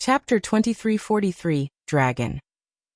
Chapter 2343, Dragon.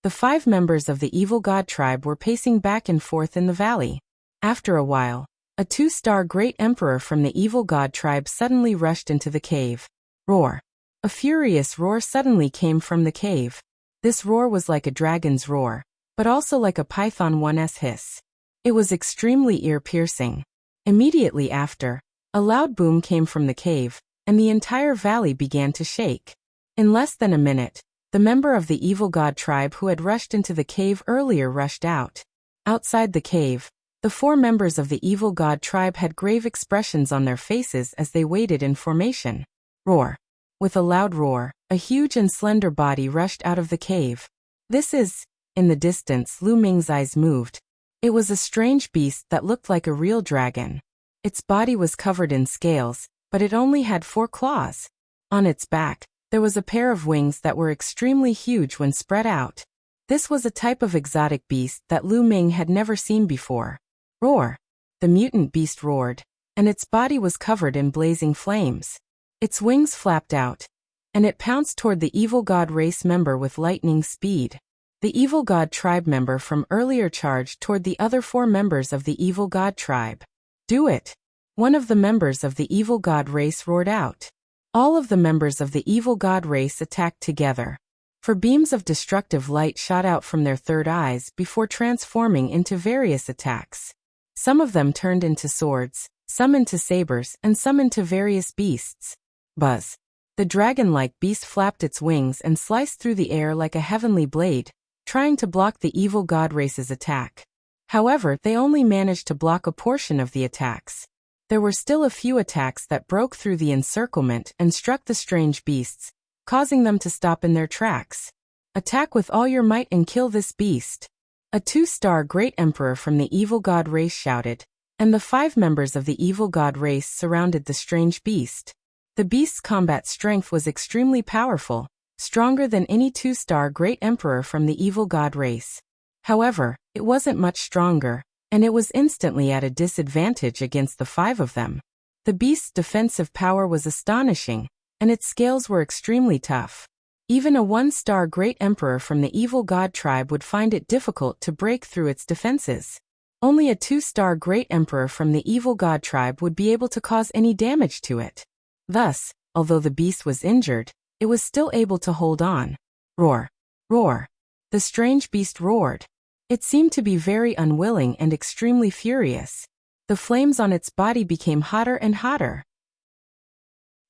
The 5 members of the evil god tribe were pacing back and forth in the valley. After a while, a 2-star great emperor from the evil god tribe suddenly rushed into the cave. Roar. A furious roar suddenly came from the cave. This roar was like a dragon's roar, but also like a python's hiss. It was extremely ear-piercing. Immediately after, a loud boom came from the cave, and the entire valley began to shake. In less than a minute, the member of the evil god tribe who had rushed into the cave earlier rushed out. Outside the cave, the 4 members of the evil god tribe had grave expressions on their faces as they waited in formation. Roar. With a loud roar, a huge and slender body rushed out of the cave. In the distance Lu Ming's eyes moved. It was a strange beast that looked like a real dragon. Its body was covered in scales, but it only had 4 claws. On its back, there was a pair of wings that were extremely huge when spread out. This was a type of exotic beast that Lu Ming had never seen before. Roar! The mutant beast roared, and its body was covered in blazing flames. Its wings flapped out, and it pounced toward the evil god race member with lightning speed. The evil god tribe member from earlier charged toward the other 4 members of the evil god tribe. Do it! One of the members of the evil god race roared out. All of the members of the evil god race attacked together. For beams of destructive light shot out from their third eyes before transforming into various attacks. Some of them turned into swords, some into sabers, and some into various beasts. Buzz. The dragon-like beast flapped its wings and sliced through the air like a heavenly blade, trying to block the evil god race's attack. However, they only managed to block a portion of the attacks. There were still a few attacks that broke through the encirclement and struck the strange beasts, causing them to stop in their tracks. Attack with all your might and kill this beast. A 2-star great emperor from the evil god race shouted, and the 5 members of the evil god race surrounded the strange beast. The beast's combat strength was extremely powerful, stronger than any 2-star great emperor from the evil god race. However, it wasn't much stronger, and it was instantly at a disadvantage against the 5 of them. The beast's defensive power was astonishing, and its scales were extremely tough. Even a 1-star great emperor from the evil god tribe would find it difficult to break through its defenses. Only a 2-star great emperor from the evil god tribe would be able to cause any damage to it. Thus, although the beast was injured, it was still able to hold on. Roar! Roar! The strange beast roared. It seemed to be very unwilling and extremely furious. The flames on its body became hotter and hotter.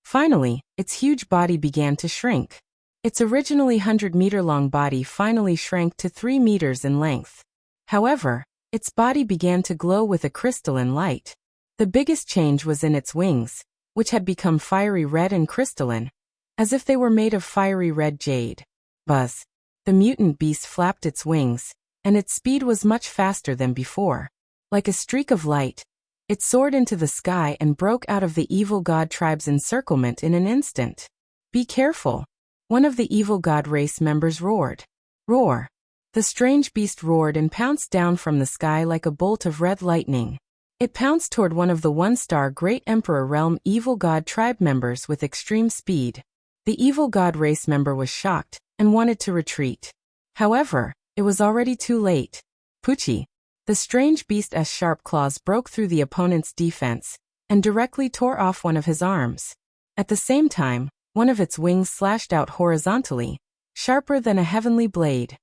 Finally, its huge body began to shrink. Its originally 100-meter-long body finally shrank to 3 meters in length. However, its body began to glow with a crystalline light. The biggest change was in its wings, which had become fiery red and crystalline, as if they were made of fiery red jade. Buzz! The mutant beast flapped its wings, and its speed was much faster than before. Like a streak of light, it soared into the sky and broke out of the evil god tribe's encirclement in an instant. Be careful! One of the evil god race members roared. Roar! The strange beast roared and pounced down from the sky like a bolt of red lightning. It pounced toward one of the 1-star Great Emperor Realm evil god tribe members with extreme speed. The evil god race member was shocked and wanted to retreat. However, it was already too late. Poochie! The strange beast's sharp claws broke through the opponent's defense and directly tore off one of his arms. At the same time, one of its wings slashed out horizontally, sharper than a heavenly blade.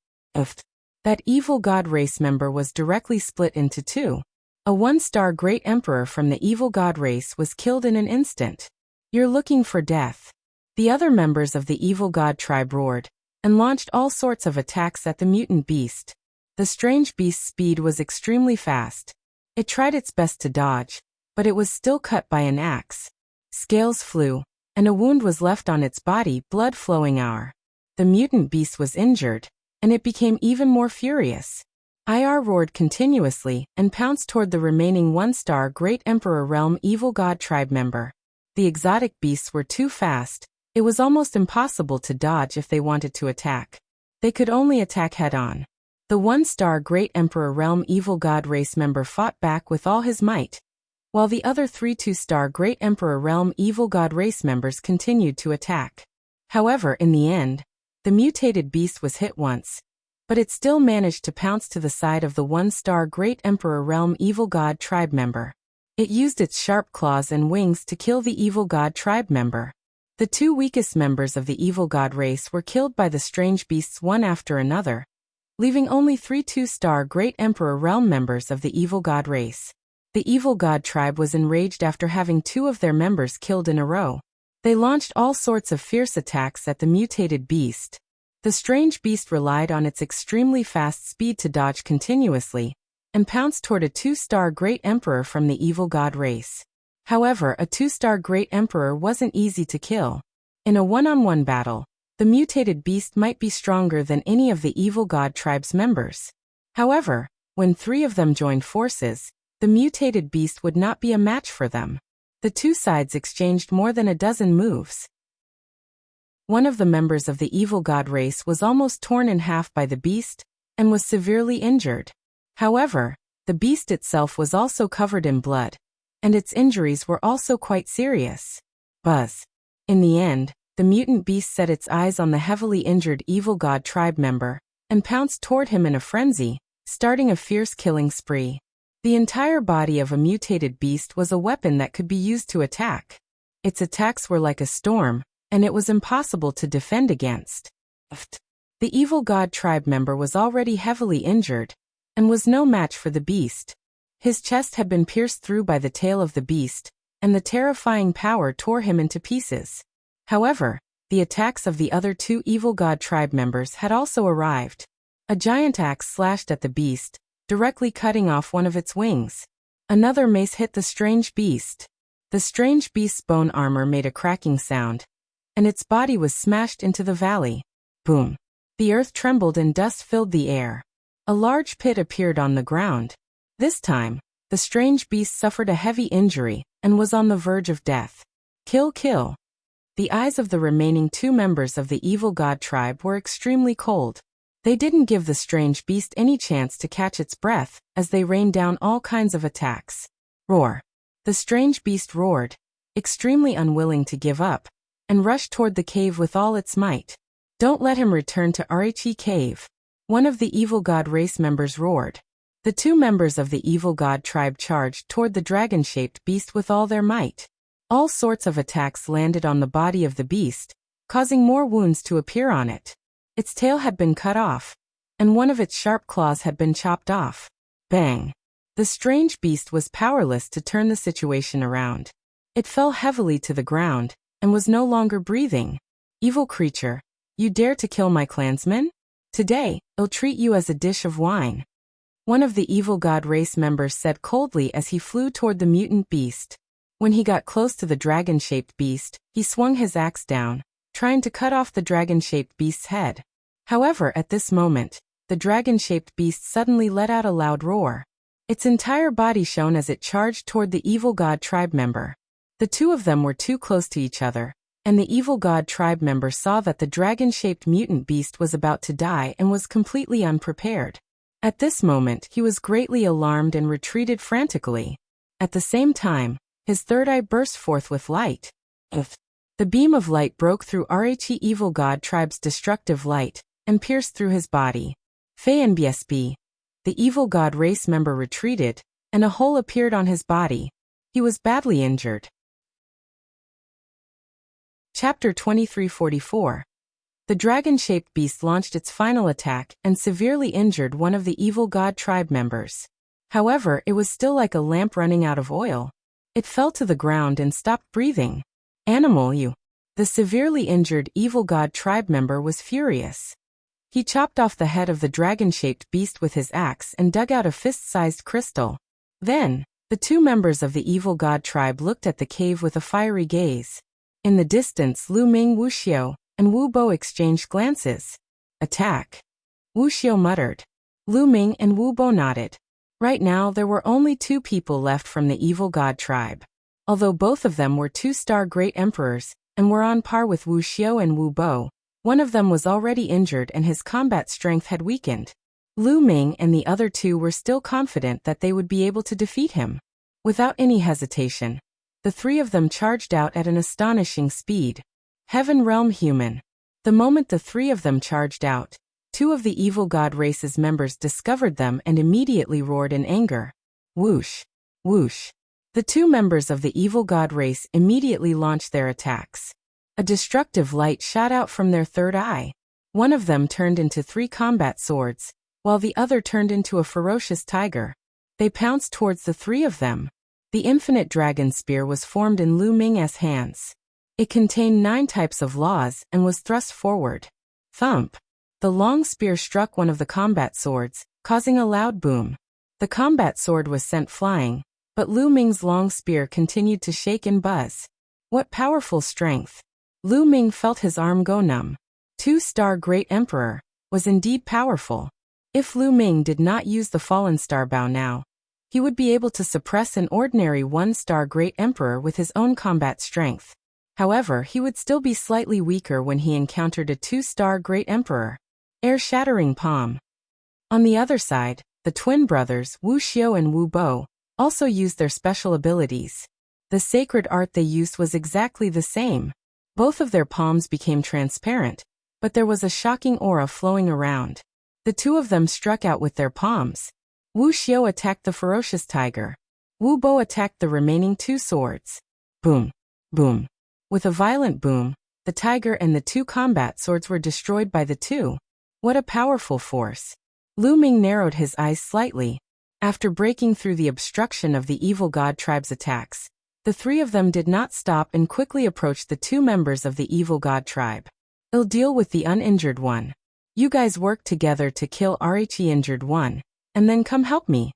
That evil god race member was directly split into 2. A 1-star great emperor from the evil god race was killed in an instant. You're looking for death. The other members of the evil god tribe roared and launched all sorts of attacks at the mutant beast. The strange beast's speed was extremely fast. It tried its best to dodge, but it was still cut by an axe. Scales flew, and a wound was left on its body, blood flowing out. The mutant beast was injured, and it became even more furious. IR roared continuously and pounced toward the remaining 1-star Great Emperor Realm evil god tribe member. The exotic beasts were too fast. It was almost impossible to dodge if they wanted to attack. They could only attack head-on. The 1-star Great Emperor Realm evil god race member fought back with all his might, while the other 3 2-star Great Emperor Realm evil god race members continued to attack. However, in the end, the mutated beast was hit once, but it still managed to pounce to the side of the one-star Great Emperor Realm Evil God tribe member. It used its sharp claws and wings to kill the Evil God tribe member. The two weakest members of the Evil God race were killed by the strange beasts one after another, leaving only 3 two-star Great Emperor Realm members of the Evil God race. The Evil God tribe was enraged after having 2 of their members killed in a row. They launched all sorts of fierce attacks at the mutated beast. The strange beast relied on its extremely fast speed to dodge continuously, and pounced toward a 2-star Great Emperor from the Evil God race. However, a 2-star Great Emperor wasn't easy to kill. In a one-on-one battle, the mutated beast might be stronger than any of the Evil God tribe's members. However, when 3 of them joined forces, the mutated beast would not be a match for them. The two sides exchanged more than a dozen moves. One of the members of the Evil God race was almost torn in half by the beast, and was severely injured. However, the beast itself was also covered in blood, and its injuries were also quite serious. Buzz. In the end, the mutant beast set its eyes on the heavily injured Evil God tribe member, and pounced toward him in a frenzy, starting a fierce killing spree. The entire body of a mutated beast was a weapon that could be used to attack. Its attacks were like a storm, and it was impossible to defend against. The Evil God tribe member was already heavily injured, and was no match for the beast. His chest had been pierced through by the tail of the beast, and the terrifying power tore him into pieces. However, the attacks of the other 2 Evil God tribe members had also arrived. A giant axe slashed at the beast, directly cutting off one of its wings. Another mace hit the strange beast. The strange beast's bone armor made a cracking sound, and its body was smashed into the valley. Boom. The earth trembled and dust filled the air. A large pit appeared on the ground. This time, the strange beast suffered a heavy injury, and was on the verge of death. Kill, kill. The eyes of the remaining 2 members of the Evil God tribe were extremely cold. They didn't give the strange beast any chance to catch its breath, as they rained down all kinds of attacks. Roar. The strange beast roared, extremely unwilling to give up, and rushed toward the cave with all its might. Don't let him return to Rhe Cave. One of the Evil God race members roared. The 2 members of the Evil God tribe charged toward the dragon-shaped beast with all their might. All sorts of attacks landed on the body of the beast, causing more wounds to appear on it. Its tail had been cut off, and one of its sharp claws had been chopped off. Bang! The strange beast was powerless to turn the situation around. It fell heavily to the ground, and was no longer breathing. Evil creature, you dare to kill my clansmen? Today, I'll treat you as a dish of wine. One of the Evil God race members said coldly as he flew toward the mutant beast. When he got close to the dragon-shaped beast, he swung his axe down, trying to cut off the dragon-shaped beast's head. However, at this moment, the dragon-shaped beast suddenly let out a loud roar. Its entire body shone as it charged toward the Evil God tribe member. The 2 of them were too close to each other, and the Evil God tribe member saw that the dragon-shaped mutant beast was about to die and was completely unprepared. At this moment, he was greatly alarmed and retreated frantically. At the same time, his third eye burst forth with light. The beam of light broke through Rhe Evil God tribe's destructive light, and pierced through his body. Fei-NBSB. The Evil God race member retreated, and a hole appeared on his body. He was badly injured. Chapter 2344. The dragon-shaped beast launched its final attack and severely injured one of the Evil God tribe members. However, it was still like a lamp running out of oil. It fell to the ground and stopped breathing. Animal, you. The severely injured Evil God tribe member was furious. He chopped off the head of the dragon-shaped beast with his axe and dug out a fist-sized crystal. Then, the 2 members of the Evil God tribe looked at the cave with a fiery gaze. In the distance, Lu Ming, Wuxia, and Wu Bo exchanged glances. Attack! Wuxia muttered. Lu Ming and Wu Bo nodded. Right now, there were only 2 people left from the Evil God tribe. Although both of them were 2-star Great Emperors, and were on par with Wuxia and Wu Bo, one of them was already injured and his combat strength had weakened. Lu Ming and the other 2 were still confident that they would be able to defeat him. Without any hesitation, the 3 of them charged out at an astonishing speed. Heaven Realm Human. The moment the three of them charged out, two of the evil god race's members discovered them and immediately roared in anger. Whoosh! Whoosh! The two members of the evil god race immediately launched their attacks. A destructive light shot out from their third eye. One of them turned into 3 combat swords, while the other turned into a ferocious tiger. They pounced towards the 3 of them. The infinite dragon spear was formed in Lu Ming's hands. It contained 9 types of laws and was thrust forward. Thump! The long spear struck one of the combat swords, causing a loud boom. The combat sword was sent flying, but Lu Ming's long spear continued to shake and buzz. What powerful strength! Lu Ming felt his arm go numb. 2-star Great Emperor was indeed powerful. If Lu Ming did not use the Fallen Star Bow now, he would be able to suppress an ordinary 1-star Great Emperor with his own combat strength. However, he would still be slightly weaker when he encountered a 2-star Great Emperor. Air-shattering palm. On the other side, the twin brothers Wuxia and Wu Bo also used their special abilities. The sacred art they used was exactly the same. Both of their palms became transparent, but there was a shocking aura flowing around. The two of them struck out with their palms. Wuxia attacked the ferocious tiger. Wu Bo attacked the remaining 2 swords. Boom! Boom! With a violent boom, the tiger and the 2 combat swords were destroyed by the 2. What a powerful force! Lu Ming narrowed his eyes slightly. After breaking through the obstruction of the evil god tribe's attacks, the 3 of them did not stop and quickly approached the 2 members of the evil god tribe. I'll deal with the uninjured one. You guys work together to kill Rhe injured one, and then come help me.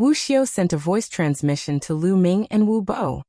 Wuxia sent a voice transmission to Lu Ming and Wu Bo.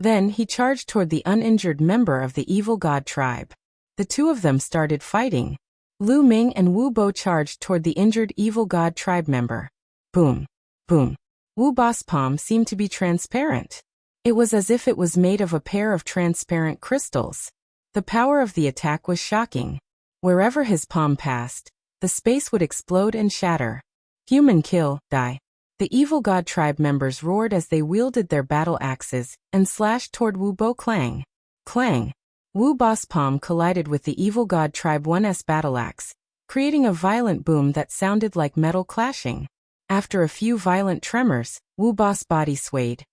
Then he charged toward the uninjured member of the evil god tribe. The 2 of them started fighting. Lu Ming and Wu Bo charged toward the injured evil god tribe member. Boom! Boom! Wu Bo's palm seemed to be transparent. It was as if it was made of a pair of transparent crystals. The power of the attack was shocking. Wherever his palm passed, the space would explode and shatter. Human kill, die. The evil god tribe members roared as they wielded their battle axes and slashed toward Wu Bo. Clang! Clang! Wu Bo's palm collided with the evil god tribe 1's battle axe, creating a violent boom that sounded like metal clashing. After a few violent tremors, Wu Bo's body swayed,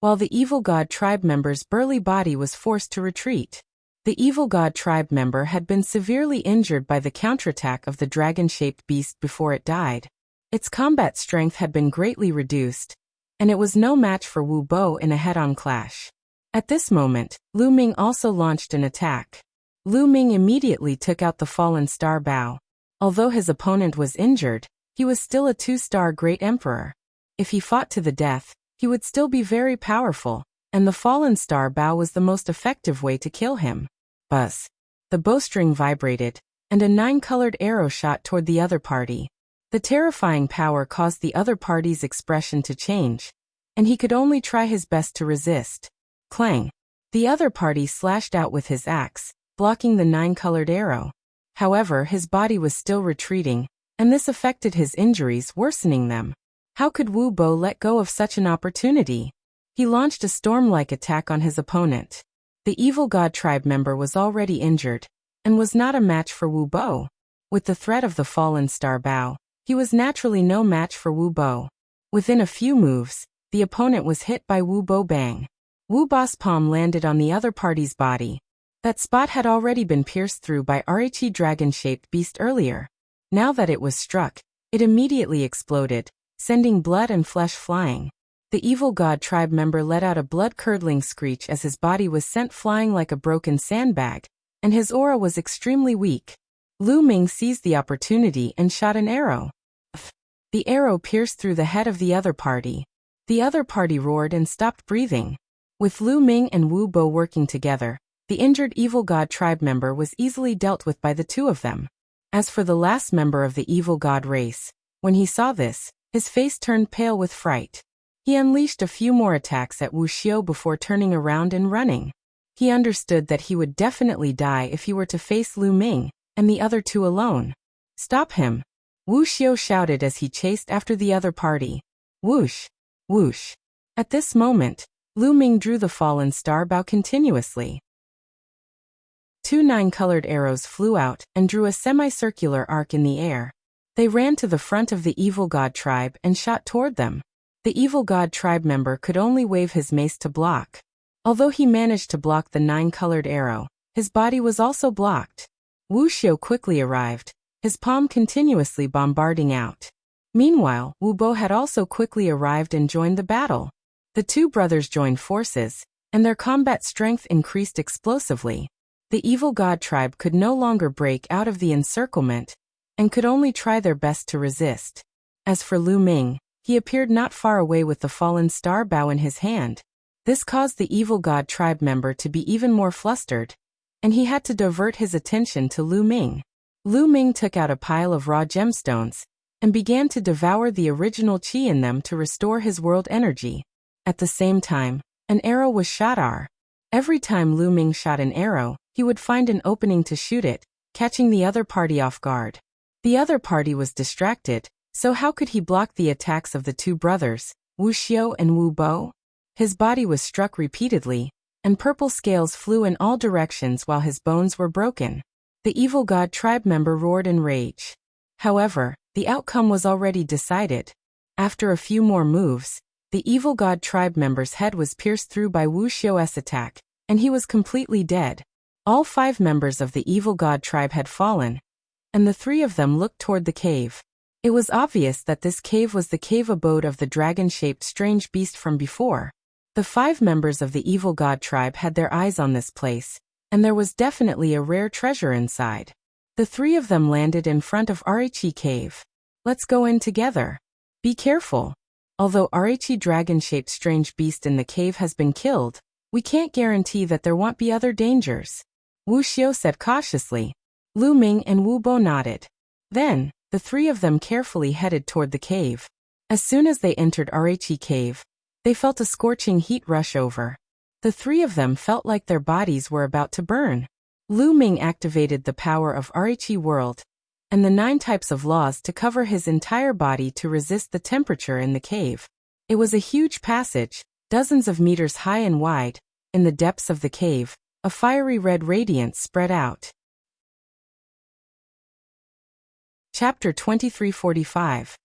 while the evil god tribe member's burly body was forced to retreat. The evil god tribe member had been severely injured by the counterattack of the dragon-shaped beast before it died. Its combat strength had been greatly reduced, and it was no match for Wu Bo in a head-on clash. At this moment, Lu Ming also launched an attack. Lu Ming immediately took out the Fallen Star Bow. Although his opponent was injured, he was still a 2-star Great Emperor. If he fought to the death, he would still be very powerful, and the Fallen Star Bow was the most effective way to kill him. Buzz! The bowstring vibrated, and a 9-colored arrow shot toward the other party. The terrifying power caused the other party's expression to change, and he could only try his best to resist. Clang! The other party slashed out with his axe, blocking the 9-colored arrow. However, his body was still retreating, and this affected his injuries, worsening them. How could Wu Bo let go of such an opportunity? He launched a storm-like attack on his opponent. The evil god tribe member was already injured, and was not a match for Wu Bo. With the threat of the Fallen Star Bow, he was naturally no match for Wu Bo. Within a few moves, the opponent was hit by Wu Bo. Bang! Wu Bo's palm landed on the other party's body. That spot had already been pierced through by Rhe dragon-shaped beast earlier. Now that it was struck, it immediately exploded, sending blood and flesh flying. The evil god tribe member let out a blood-curdling screech as his body was sent flying like a broken sandbag, and his aura was extremely weak. Lu Ming seized the opportunity and shot an arrow. The arrow pierced through the head of the other party. The other party roared and stopped breathing. With Lu Ming and Wu Bo working together, the injured evil god tribe member was easily dealt with by the 2 of them. As for the last member of the evil god race, when he saw this, his face turned pale with fright. He unleashed a few more attacks at Wuxia before turning around and running. He understood that he would definitely die if he were to face Lu Ming and the other 2 alone. Stop him! Wuxia shouted as he chased after the other party. Whoosh! Whoosh! At this moment, Lu Ming drew the Fallen Star Bow continuously. 2 9-colored arrows flew out and drew a semicircular arc in the air. They ran to the front of the evil god tribe and shot toward them. The evil god tribe member could only wave his mace to block. Although he managed to block the 9-colored arrow, his body was also blocked. Wuxia quickly arrived, his palm continuously bombarding out. Meanwhile, Wu Bo had also quickly arrived and joined the battle. The two brothers joined forces, and their combat strength increased explosively. The evil god tribe could no longer break out of the encirclement, and could only try their best to resist. As for Lu Ming, he appeared not far away with the fallen star bow in his hand. This caused the evil god tribe member to be even more flustered, and he had to divert his attention to Lu Ming. Lu Ming took out a pile of raw gemstones, and began to devour the original qi in them to restore his world energy. At the same time, an arrow was shot at. Every time Lu Ming shot an arrow, he would find an opening to shoot it, catching the other party off guard. The other party was distracted, so how could he block the attacks of the two brothers, Wuxia and Wu Bo? His body was struck repeatedly, and purple scales flew in all directions while his bones were broken. The evil god tribe member roared in rage. However, the outcome was already decided. After a few more moves, the evil god tribe member's head was pierced through by Wu Xiao's attack, and he was completely dead. All 5 members of the evil god tribe had fallen, and the 3 of them looked toward the cave. It was obvious that this cave was the cave abode of the dragon-shaped strange beast from before. The 5 members of the evil god tribe had their eyes on this place, and there was definitely a rare treasure inside. The 3 of them landed in front of Arichi Cave. Let's go in together. Be careful. Although Arichi dragon-shaped strange beast in the cave has been killed, we can't guarantee that there won't be other dangers. Wu Xiao said cautiously. Lu Ming and Wu Bo nodded. Then, the 3 of them carefully headed toward the cave. As soon as they entered Arichi Cave, they felt a scorching heat rush over. The 3 of them felt like their bodies were about to burn. Lu Ming activated the power of Arichi World and the 9 types of laws to cover his entire body to resist the temperature in the cave. It was a huge passage, dozens of meters high and wide. In the depths of the cave, a fiery red radiance spread out. Chapter 2345.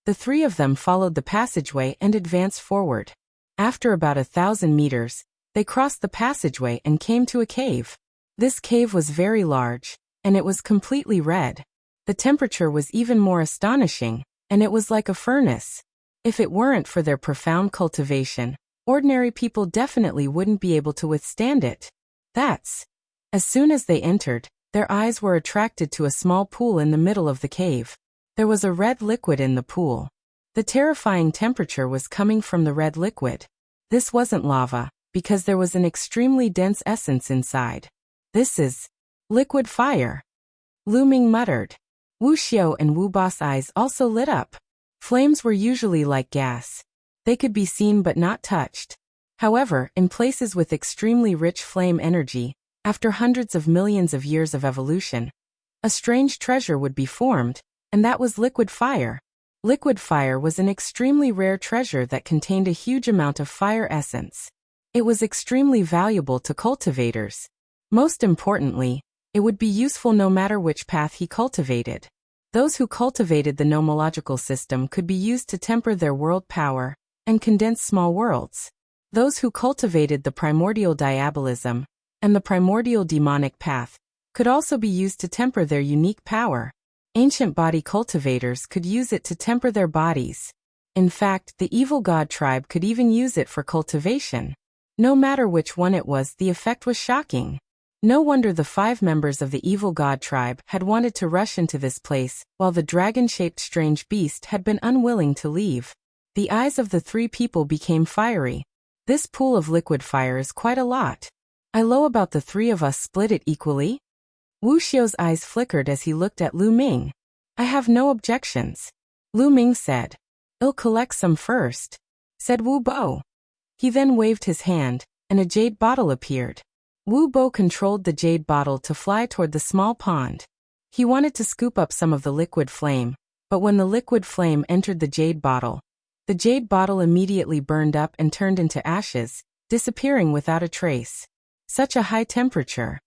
The 3 of them followed the passageway and advanced forward. After about 1,000 meters, they crossed the passageway and came to a cave. This cave was very large, and it was completely red. The temperature was even more astonishing, and it was like a furnace. If it weren't for their profound cultivation, ordinary people definitely wouldn't be able to withstand it. As soon as they entered, their eyes were attracted to a small pool in the middle of the cave. There was a red liquid in the pool. The terrifying temperature was coming from the red liquid. This wasn't lava, because there was an extremely dense essence inside. This is liquid fire. Lu Ming muttered. Wu Xiao and Wu Bo's eyes also lit up. Flames were usually like gas. They could be seen but not touched. However, in places with extremely rich flame energy, after hundreds of millions of years of evolution, a strange treasure would be formed, and that was liquid fire. Liquid fire was an extremely rare treasure that contained a huge amount of fire essence. It was extremely valuable to cultivators. Most importantly, it would be useful no matter which path he cultivated. Those who cultivated the nomological system could be used to temper their world power and condense small worlds. Those who cultivated the primordial diabolism and the primordial demonic path could also be used to temper their unique power. Ancient body cultivators could use it to temper their bodies. In fact, the evil god tribe could even use it for cultivation. No matter which one it was, the effect was shocking. No wonder the 5 members of the evil god tribe had wanted to rush into this place, while the dragon-shaped strange beast had been unwilling to leave. The eyes of the 3 people became fiery. This pool of liquid fire is quite a lot. I low about the 3 of us split it equally? Wu Xiao's eyes flickered as he looked at Lu Ming. I have no objections. Lu Ming said. I'll collect some first, said Wu Bo. He then waved his hand, and a jade bottle appeared. Wu Bo controlled the jade bottle to fly toward the small pond. He wanted to scoop up some of the liquid flame, but when the liquid flame entered the jade bottle immediately burned up and turned into ashes, disappearing without a trace. Such a high temperature.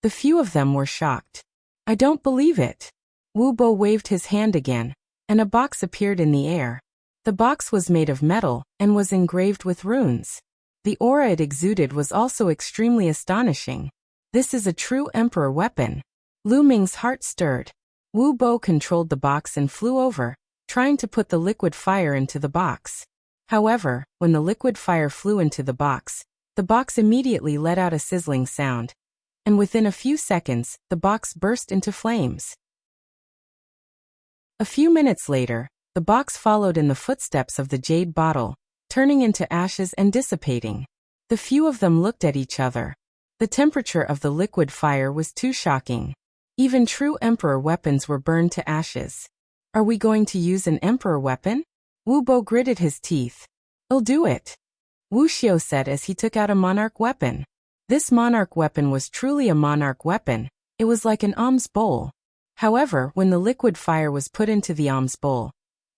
The few of them were shocked. I don't believe it. Wu Bo waved his hand again, and a box appeared in the air. The box was made of metal and was engraved with runes. The aura it exuded was also extremely astonishing. This is a true emperor weapon. Lu Ming's heart stirred. Wu Bo controlled the box and flew over, trying to put the liquid fire into the box. However, when the liquid fire flew into the box immediately let out a sizzling sound, and within a few seconds, the box burst into flames. A few minutes later, the box followed in the footsteps of the jade bottle, turning into ashes and dissipating. The few of them looked at each other. The temperature of the liquid fire was too shocking. Even true emperor weapons were burned to ashes. Are we going to use an emperor weapon? Wu Bo gritted his teeth. I'll do it. Wuxia said as he took out a monarch weapon. This monarch weapon was truly a monarch weapon. It was like an alms bowl. However, when the liquid fire was put into the alms bowl,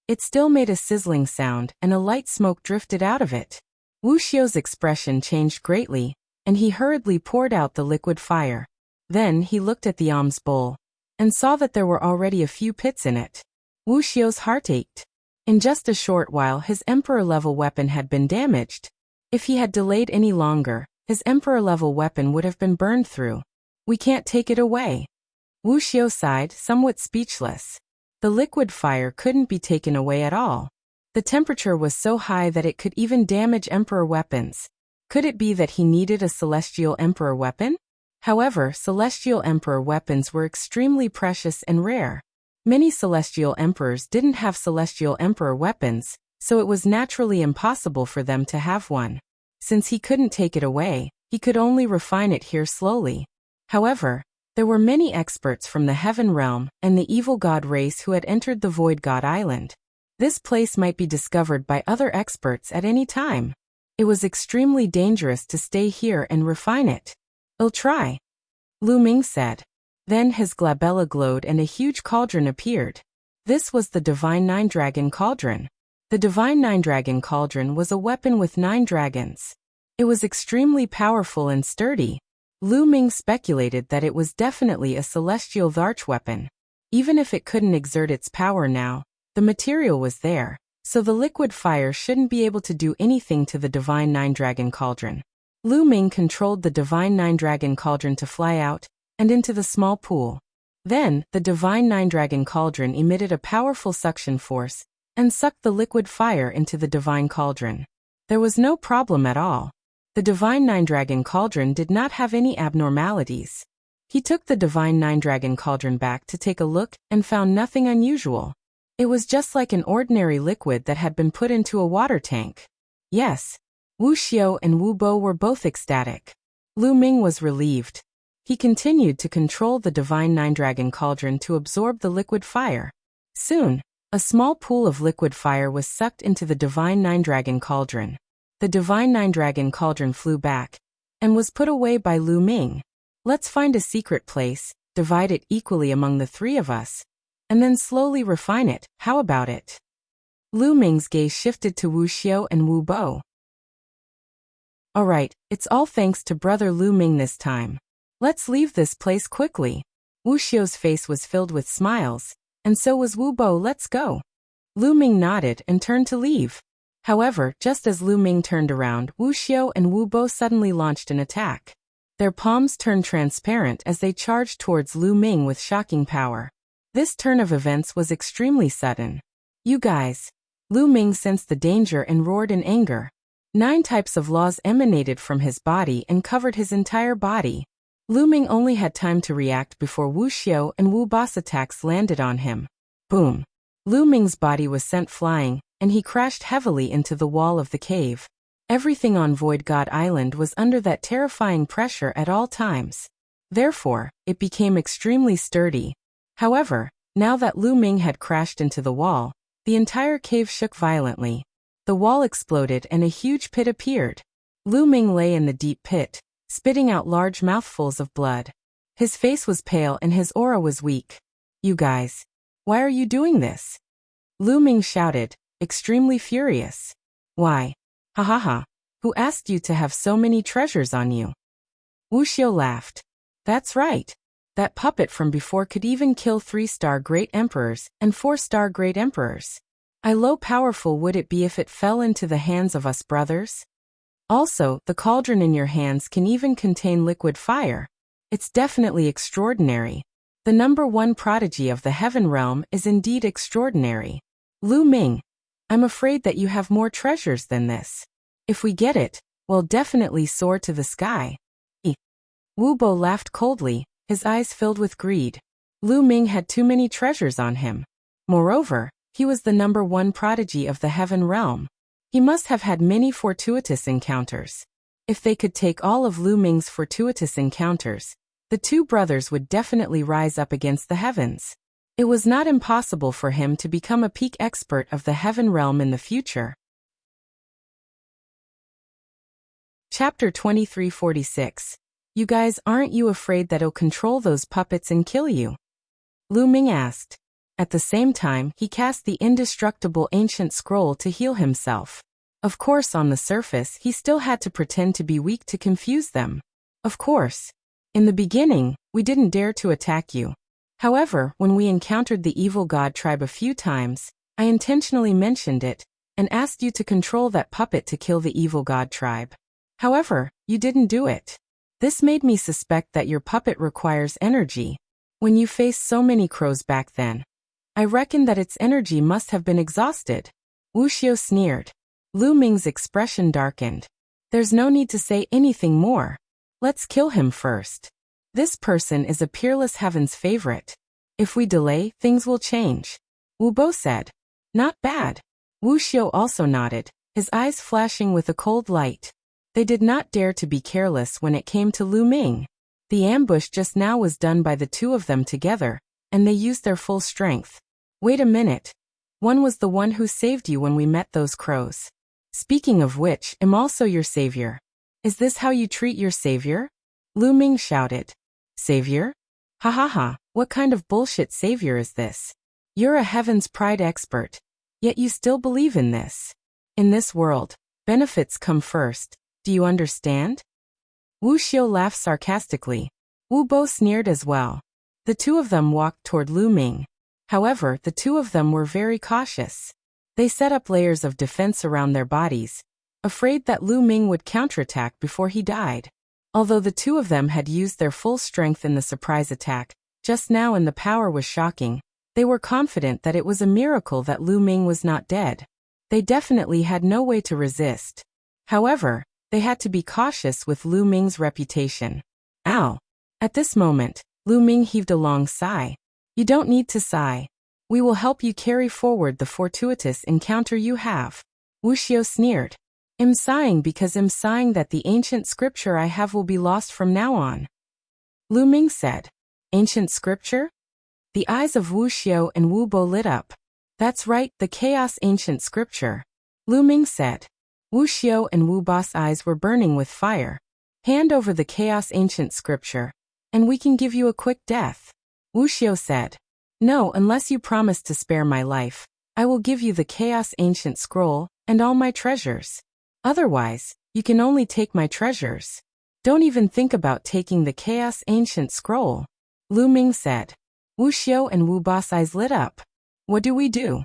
it still made a sizzling sound and a light smoke drifted out of it. Wuxia's expression changed greatly, and he hurriedly poured out the liquid fire. Then he looked at the alms bowl and saw that there were already a few pits in it. Wuxia's heart ached. In just a short while his emperor-level weapon had been damaged. If he had delayed any longer, his emperor-level weapon would have been burned through. We can't take it away. Wuxia sighed, somewhat speechless. The liquid fire couldn't be taken away at all. The temperature was so high that it could even damage emperor weapons. Could it be that he needed a celestial emperor weapon? However, celestial emperor weapons were extremely precious and rare. Many celestial emperors didn't have celestial emperor weapons, so it was naturally impossible for them to have one. Since he couldn't take it away, he could only refine it here slowly. However, there were many experts from the Heaven Realm and the Evil God race who had entered the Void God Island. This place might be discovered by other experts at any time. It was extremely dangerous to stay here and refine it. I'll try, Lu Ming said. Then his glabella glowed and a huge cauldron appeared. This was the Divine Nine Dragon Cauldron. The Divine Nine Dragon Cauldron was a weapon with 9 dragons. It was extremely powerful and sturdy. Lu Ming speculated that it was definitely a celestial Dharch weapon. Even if it couldn't exert its power now, the material was there, so the liquid fire shouldn't be able to do anything to the Divine Nine Dragon Cauldron. Lu Ming controlled the Divine Nine Dragon Cauldron to fly out and into the small pool. Then, the Divine Nine Dragon Cauldron emitted a powerful suction force and sucked the liquid fire into the Divine Cauldron. There was no problem at all. The Divine Nine Dragon Cauldron did not have any abnormalities. He took the Divine Nine Dragon Cauldron back to take a look and found nothing unusual. It was just like an ordinary liquid that had been put into a water tank. Yes. Wuxia and Wu Bo were both ecstatic. Lu Ming was relieved. He continued to control the Divine Nine Dragon Cauldron to absorb the liquid fire. Soon, a small pool of liquid fire was sucked into the Divine Nine Dragon Cauldron. The Divine Nine Dragon Cauldron flew back and was put away by Lu Ming. Let's find a secret place, divide it equally among the 3 of us, and then slowly refine it. How about it? Lu Ming's gaze shifted to Wuxia and Wu Bo. Alright, it's all thanks to brother Lu Ming this time. Let's leave this place quickly. Wuxia's face was filled with smiles, and so was Wu Bo. Let's go. Lu Ming nodded and turned to leave. However, just as Lu Ming turned around, Wuxia and Wu Bo suddenly launched an attack. Their palms turned transparent as they charged towards Lu Ming with shocking power. This turn of events was extremely sudden. You guys. Lu Ming sensed the danger and roared in anger. 9 types of laws emanated from his body and covered his entire body. Lu Ming only had time to react before Wuxia and Wu Bo's attacks landed on him. Boom. Lu Ming's body was sent flying, and he crashed heavily into the wall of the cave. Everything on Void God Island was under that terrifying pressure at all times. Therefore, it became extremely sturdy. However, now that Lu Ming had crashed into the wall, the entire cave shook violently. The wall exploded and a huge pit appeared. Lu Ming lay in the deep pit, spitting out large mouthfuls of blood. His face was pale and his aura was weak. You guys. Why are you doing this? Lu Ming shouted, extremely furious. Why? Ha ha ha. Who asked you to have so many treasures on you? Wuxia laughed. That's right. That puppet from before could even kill 3-star great emperors and 4-star great emperors. How powerful would it be if it fell into the hands of us brothers? Also, the cauldron in your hands can even contain liquid fire. It's definitely extraordinary. The #1 prodigy of the heaven realm is indeed extraordinary. Lu Ming, I'm afraid that you have more treasures than this. If we get it, we'll definitely soar to the sky. Wu Bo laughed coldly, his eyes filled with greed. Lu Ming had too many treasures on him. Moreover, he was the #1 prodigy of the heaven realm. He must have had many fortuitous encounters. If they could take all of Lu Ming's fortuitous encounters, the two brothers would definitely rise up against the heavens. It was not impossible for him to become a peak expert of the heaven realm in the future. Chapter 2346. You guys, aren't you afraid that he'll control those puppets and kill you? Lu Ming asked. At the same time, he cast the indestructible ancient scroll to heal himself. Of course, on the surface, he still had to pretend to be weak to confuse them. Of course. In the beginning, we didn't dare to attack you. However, when we encountered the evil god tribe a few times, I intentionally mentioned it and asked you to control that puppet to kill the evil god tribe. However, you didn't do it. This made me suspect that your puppet requires energy. When you faced so many crows back then, I reckon that its energy must have been exhausted. Wuxia sneered. Lu Ming's expression darkened. There's no need to say anything more. Let's kill him first. This person is a peerless heaven's favorite. If we delay, things will change. Wu Bo said. Not bad. Wuxia also nodded, his eyes flashing with a cold light. They did not dare to be careless when it came to Lu Ming. The ambush just now was done by the two of them together, and they used their full strength. Wait a minute. One was the one who saved you when we met those crows. Speaking of which, I'm also your savior. Is this how you treat your savior? Lu Ming shouted. Savior? Ha ha ha, what kind of bullshit savior is this? You're a heaven's pride expert, yet you still believe in this. In this world, benefits come first. Do you understand? Wu Xiu laughed sarcastically. Wu Bo sneered as well. The two of them walked toward Lu Ming. However, the two of them were very cautious. They set up layers of defense around their bodies, afraid that Lu Ming would counterattack before he died. Although the two of them had used their full strength in the surprise attack, just now and the power was shocking, they were confident that it was a miracle that Lu Ming was not dead. They definitely had no way to resist. However, they had to be cautious with Lu Ming's reputation. Ow! At this moment, Lu Ming heaved a long sigh. You don't need to sigh. We will help you carry forward the fortuitous encounter you have. Wuxia sneered. I'm sighing because I'm sighing that the ancient scripture I have will be lost from now on. Lu Ming said. Ancient scripture? The eyes of Wuxia and Wu Bo lit up. That's right, the chaos ancient scripture. Lu Ming said. Wuxia and Wu Bo's eyes were burning with fire. Hand over the chaos ancient scripture, and we can give you a quick death. Wuxia said. No, unless you promise to spare my life, I will give you the chaos ancient scroll and all my treasures. Otherwise, you can only take my treasures. Don't even think about taking the chaos ancient scroll. Lu Ming said. Wuxia and Wu Bo's eyes lit up. What do we do?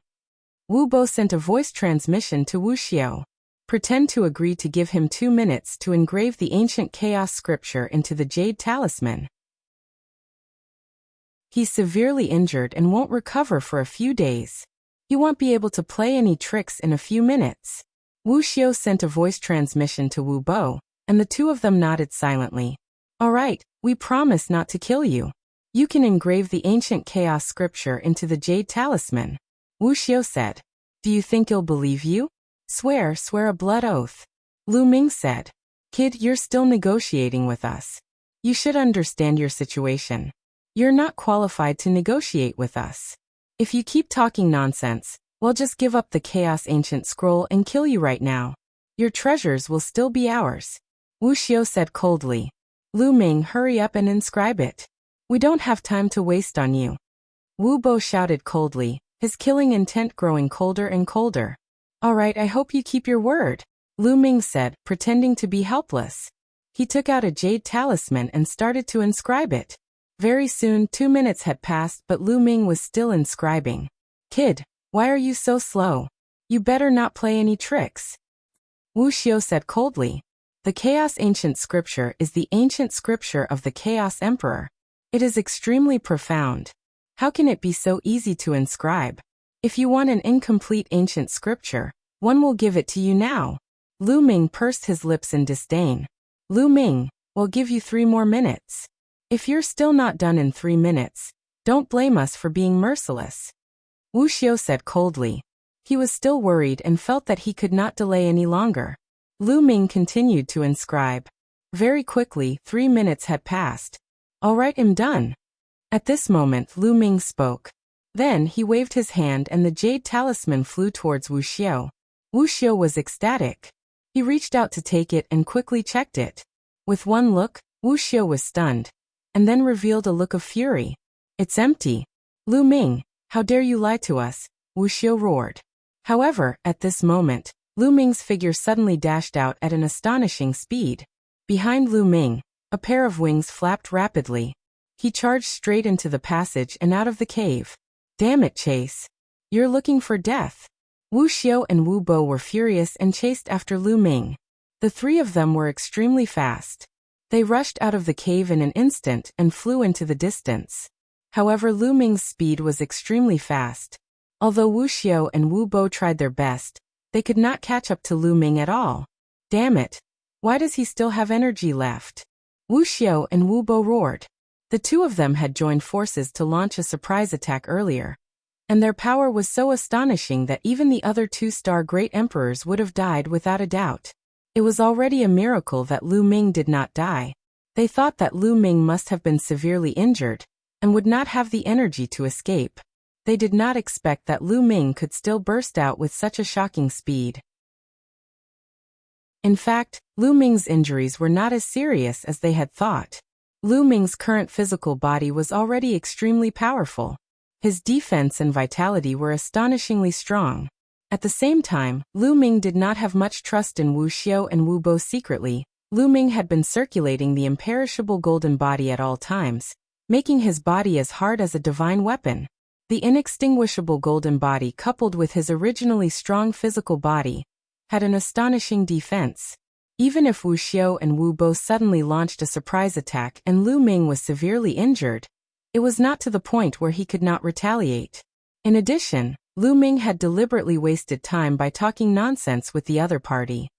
Wu Bo sent a voice transmission to Wuxia. Pretend to agree to give him 2 minutes to engrave the ancient chaos scripture into the jade talisman. He's severely injured and won't recover for a few days. He won't be able to play any tricks in a few minutes. Wuxia sent a voice transmission to Wu Bo, and the two of them nodded silently. All right, we promise not to kill you. You can engrave the ancient chaos scripture into the jade talisman. Wuxia said. Do you think he'll believe you? Swear a blood oath. Lu Ming said. Kid, you're still negotiating with us. You should understand your situation. You're not qualified to negotiate with us. If you keep talking nonsense, we'll just give up the chaos ancient scroll and kill you right now. Your treasures will still be ours. Wuxia said coldly. Lu Ming, hurry up and inscribe it. We don't have time to waste on you. Wu Bo shouted coldly, his killing intent growing colder and colder. All right, I hope you keep your word, Lu Ming said, pretending to be helpless. He took out a jade talisman and started to inscribe it. Very soon 2 minutes had passed, but Lu Ming was still inscribing. "Kid, why are you so slow? You better not play any tricks," Wuxia said coldly. The Chaos Ancient Scripture is the ancient scripture of the Chaos Emperor. It is extremely profound. How can it be so easy to inscribe? If you want an incomplete ancient scripture, one will give it to you now. Lu Ming pursed his lips in disdain. Lu Ming, we'll give you 3 more minutes. If you're still not done in 3 minutes, don't blame us for being merciless, Wuxia said coldly. He was still worried and felt that he could not delay any longer. Lu Ming continued to inscribe. Very quickly, 3 minutes had passed. "All right, I'm done." At this moment, Lu Ming spoke. Then he waved his hand and the jade talisman flew towards Wuxia. Wuxia was ecstatic. He reached out to take it and quickly checked it. With one look, Wuxia was stunned, and then revealed a look of fury. "It's empty. Lu Ming, how dare you lie to us?" Wuxia roared. However, at this moment, Lu Ming's figure suddenly dashed out at an astonishing speed. Behind Lu Ming, a pair of wings flapped rapidly. He charged straight into the passage and out of the cave. "Damn it, Chase. You're looking for death." Wu Xiao and Wu Bo were furious and chased after Lu Ming. The 3 of them were extremely fast. They rushed out of the cave in an instant and flew into the distance. However, Lu Ming's speed was extremely fast. Although Wu Xiao and Wu Bo tried their best, they could not catch up to Lu Ming at all. "Damn it. Why does he still have energy left?" Wu Xiao and Wu Bo roared. The 2 of them had joined forces to launch a surprise attack earlier, and their power was so astonishing that even the other 2-star great emperors would have died without a doubt. It was already a miracle that Lu Ming did not die. They thought that Lu Ming must have been severely injured, and would not have the energy to escape. They did not expect that Lu Ming could still burst out with such a shocking speed. In fact, Lu Ming's injuries were not as serious as they had thought. Lu Ming's current physical body was already extremely powerful. His defense and vitality were astonishingly strong. At the same time, Lu Ming did not have much trust in Wu Xiao and Wu Bo secretly. Lu Ming had been circulating the imperishable golden body at all times, making his body as hard as a divine weapon. The inextinguishable golden body, coupled with his originally strong physical body, had an astonishing defense. Even if Wu Xiao and Wu Bo suddenly launched a surprise attack and Lu Ming was severely injured, it was not to the point where he could not retaliate. In addition, Lu Ming had deliberately wasted time by talking nonsense with the other party.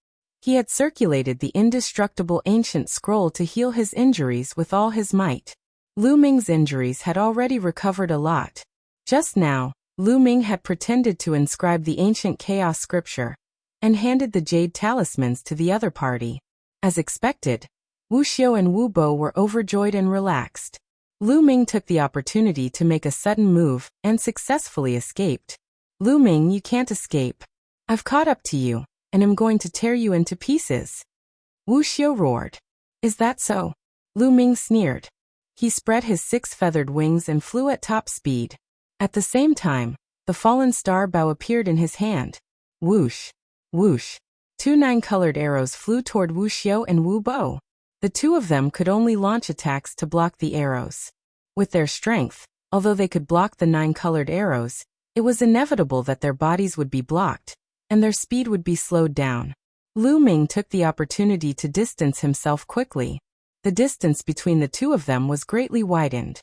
He had circulated the indestructible ancient scroll to heal his injuries with all his might. Lu Ming's injuries had already recovered a lot. Just now, Lu Ming had pretended to inscribe the ancient chaos scripture and handed the jade talismans to the other party. As expected, Wu Xiao and Wu Bo were overjoyed and relaxed. Lu Ming took the opportunity to make a sudden move and successfully escaped. "Lu Ming, you can't escape. I've caught up to you, and am going to tear you into pieces," Wu Xiao roared. "Is that so?" Lu Ming sneered. He spread his 6-feathered wings and flew at top speed. At the same time, the fallen star bow appeared in his hand. Whoosh! Whoosh! 2 9-colored arrows flew toward Wu Xiao and Wu Bo. The 2 of them could only launch attacks to block the arrows. With their strength, although they could block the 9-colored arrows, it was inevitable that their bodies would be blocked, and their speed would be slowed down. Lu Ming took the opportunity to distance himself quickly. The distance between the 2 of them was greatly widened.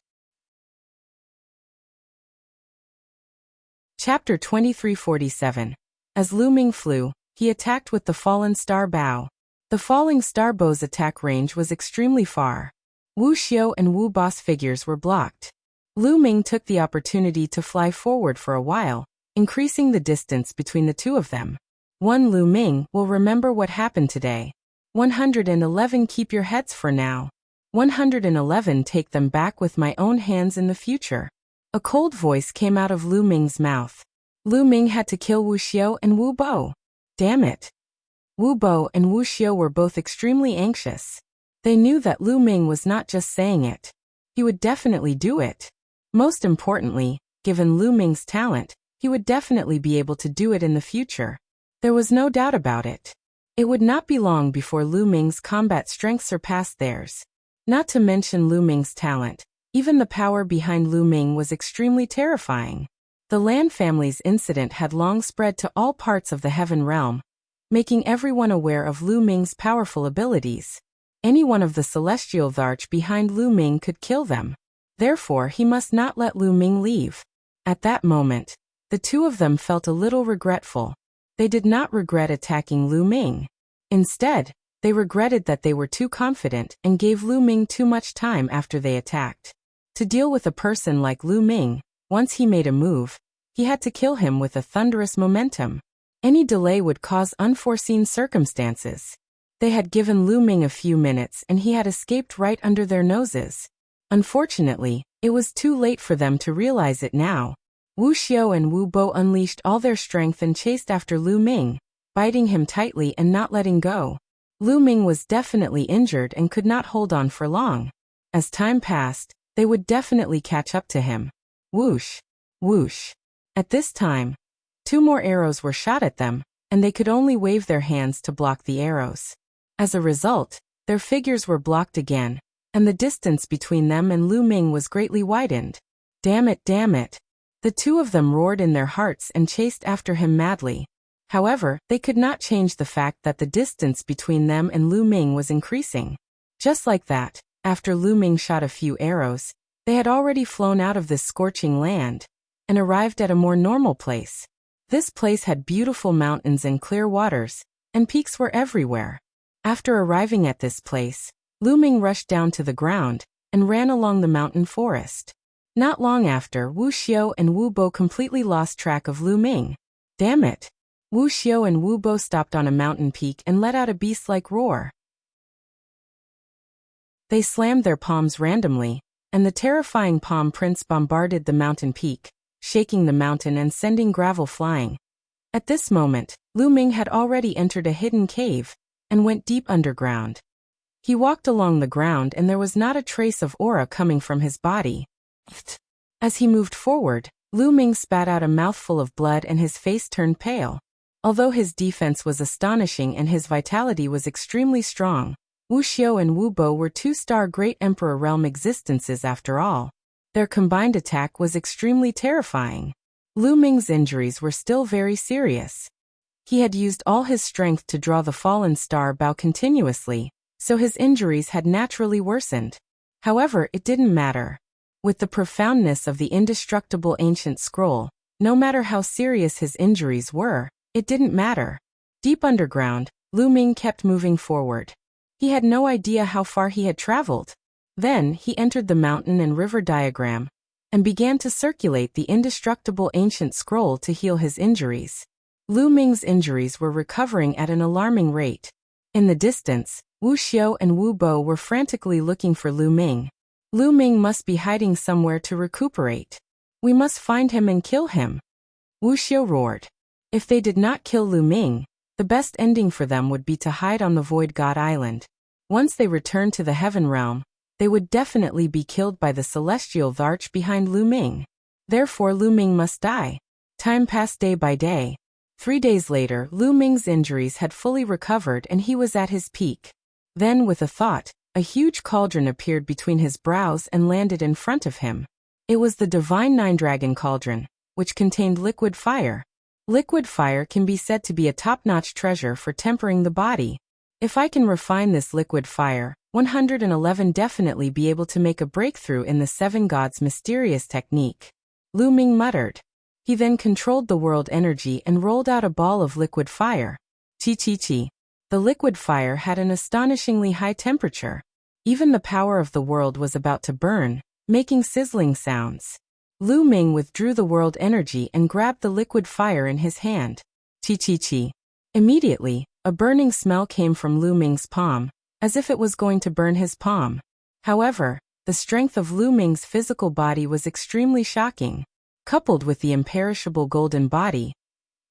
Chapter 2347. As Lu Ming flew, he attacked with the fallen star bow. The falling star bow's attack range was extremely far. Wu Xiao and Wu Bo's figures were blocked. Lu Ming took the opportunity to fly forward for a while, increasing the distance between the 2 of them. One Lu Ming will remember what happened today. 111 Keep your heads for now. 111 Take them back with my own hands in the future. A cold voice came out of Lu Ming's mouth. Lu Ming had to kill Wu Xiao and Wu Bo. Damn it. Wu Bo and Wu Xiao were both extremely anxious. They knew that Lu Ming was not just saying it. He would definitely do it. Most importantly, given Lu Ming's talent, he would definitely be able to do it in the future. There was no doubt about it. It would not be long before Lu Ming's combat strength surpassed theirs. Not to mention Lu Ming's talent, even the power behind Lu Ming was extremely terrifying. The Lan family's incident had long spread to all parts of the Heaven Realm, making everyone aware of Lu Ming's powerful abilities. Any one of the celestial Tharch behind Lu Ming could kill them. Therefore, he must not let Lu Ming leave. At that moment, the two of them felt a little regretful. They did not regret attacking Lu Ming. Instead, they regretted that they were too confident and gave Lu Ming too much time after they attacked. To deal with a person like Lu Ming, once he made a move, he had to kill him with a thunderous momentum. Any delay would cause unforeseen circumstances. They had given Lu Ming a few minutes and he had escaped right under their noses. Unfortunately, it was too late for them to realize it now. Wuxia and Wu Bo unleashed all their strength and chased after Lu Ming, biting him tightly and not letting go. Lu Ming was definitely injured and could not hold on for long. As time passed, they would definitely catch up to him. Whoosh! Whoosh! At this time, 2 more arrows were shot at them, and they could only wave their hands to block the arrows. As a result, their figures were blocked again, and the distance between them and Lu Ming was greatly widened. Damn it, damn it! The two of them roared in their hearts and chased after him madly. However, they could not change the fact that the distance between them and Lu Ming was increasing. Just like that, after Lu Ming shot a few arrows, they had already flown out of this scorching land and arrived at a more normal place. This place had beautiful mountains and clear waters, and peaks were everywhere. After arriving at this place, Lu Ming rushed down to the ground and ran along the mountain forest. Not long after, Wu Xiao and Wu Bo completely lost track of Lu Ming. Damn it! Wu Xiao and Wu Bo stopped on a mountain peak and let out a beast-like roar. They slammed their palms randomly, and the terrifying palm prints bombarded the mountain peak, shaking the mountain and sending gravel flying. At this moment, Lu Ming had already entered a hidden cave and went deep underground. He walked along the ground and there was not a trace of aura coming from his body. As he moved forward, Lu Ming spat out a mouthful of blood and his face turned pale. Although his defense was astonishing and his vitality was extremely strong, Wu Xiao and Wu Bo were 2-star Great Emperor Realm existences after all. Their combined attack was extremely terrifying. Lu Ming's injuries were still very serious. He had used all his strength to draw the fallen star bow continuously, so his injuries had naturally worsened. However, it didn't matter. With the profoundness of the indestructible ancient scroll, no matter how serious his injuries were, it didn't matter. Deep underground, Lu Ming kept moving forward. He had no idea how far he had traveled. Then, he entered the mountain and river diagram, and began to circulate the indestructible ancient scroll to heal his injuries. Lu Ming's injuries were recovering at an alarming rate. In the distance, Wu Xiao and Wu Bo were frantically looking for Lu Ming. Lu Ming must be hiding somewhere to recuperate. We must find him and kill him. Wu Xiao roared. If they did not kill Lu Ming, the best ending for them would be to hide on the Void God Island. Once they returned to the Heaven Realm, they would definitely be killed by the celestial Tharch behind Lu Ming. Therefore Lu Ming must die. Time passed day by day. 3 days later, Lu Ming's injuries had fully recovered and he was at his peak. Then, with a thought, a huge cauldron appeared between his brows and landed in front of him. It was the Divine Nine-Dragon Cauldron, which contained liquid fire. Liquid fire can be said to be a top-notch treasure for tempering the body. If I can refine this liquid fire, 111 definitely be able to make a breakthrough in the 7 gods' mysterious technique. Lu Ming muttered. He then controlled the world energy and rolled out a ball of liquid fire. Chi. The liquid fire had an astonishingly high temperature. Even the power of the world was about to burn, making sizzling sounds. Lu Ming withdrew the world energy and grabbed the liquid fire in his hand. Chi. Immediately, a burning smell came from Lu Ming's palm, as if it was going to burn his palm. However, the strength of Lu Ming's physical body was extremely shocking. Coupled with the imperishable golden body,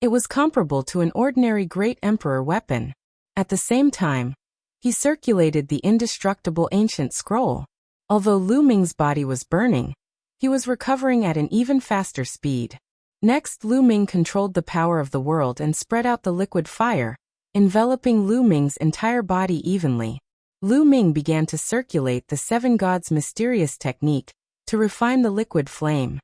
it was comparable to an ordinary Great Emperor weapon. At the same time, he circulated the indestructible ancient scroll. Although Lu Ming's body was burning, he was recovering at an even faster speed. Next, Lu Ming controlled the power of the world and spread out the liquid fire, enveloping Lu Ming's entire body evenly. Lu Ming began to circulate the seven gods' mysterious technique to refine the liquid flame.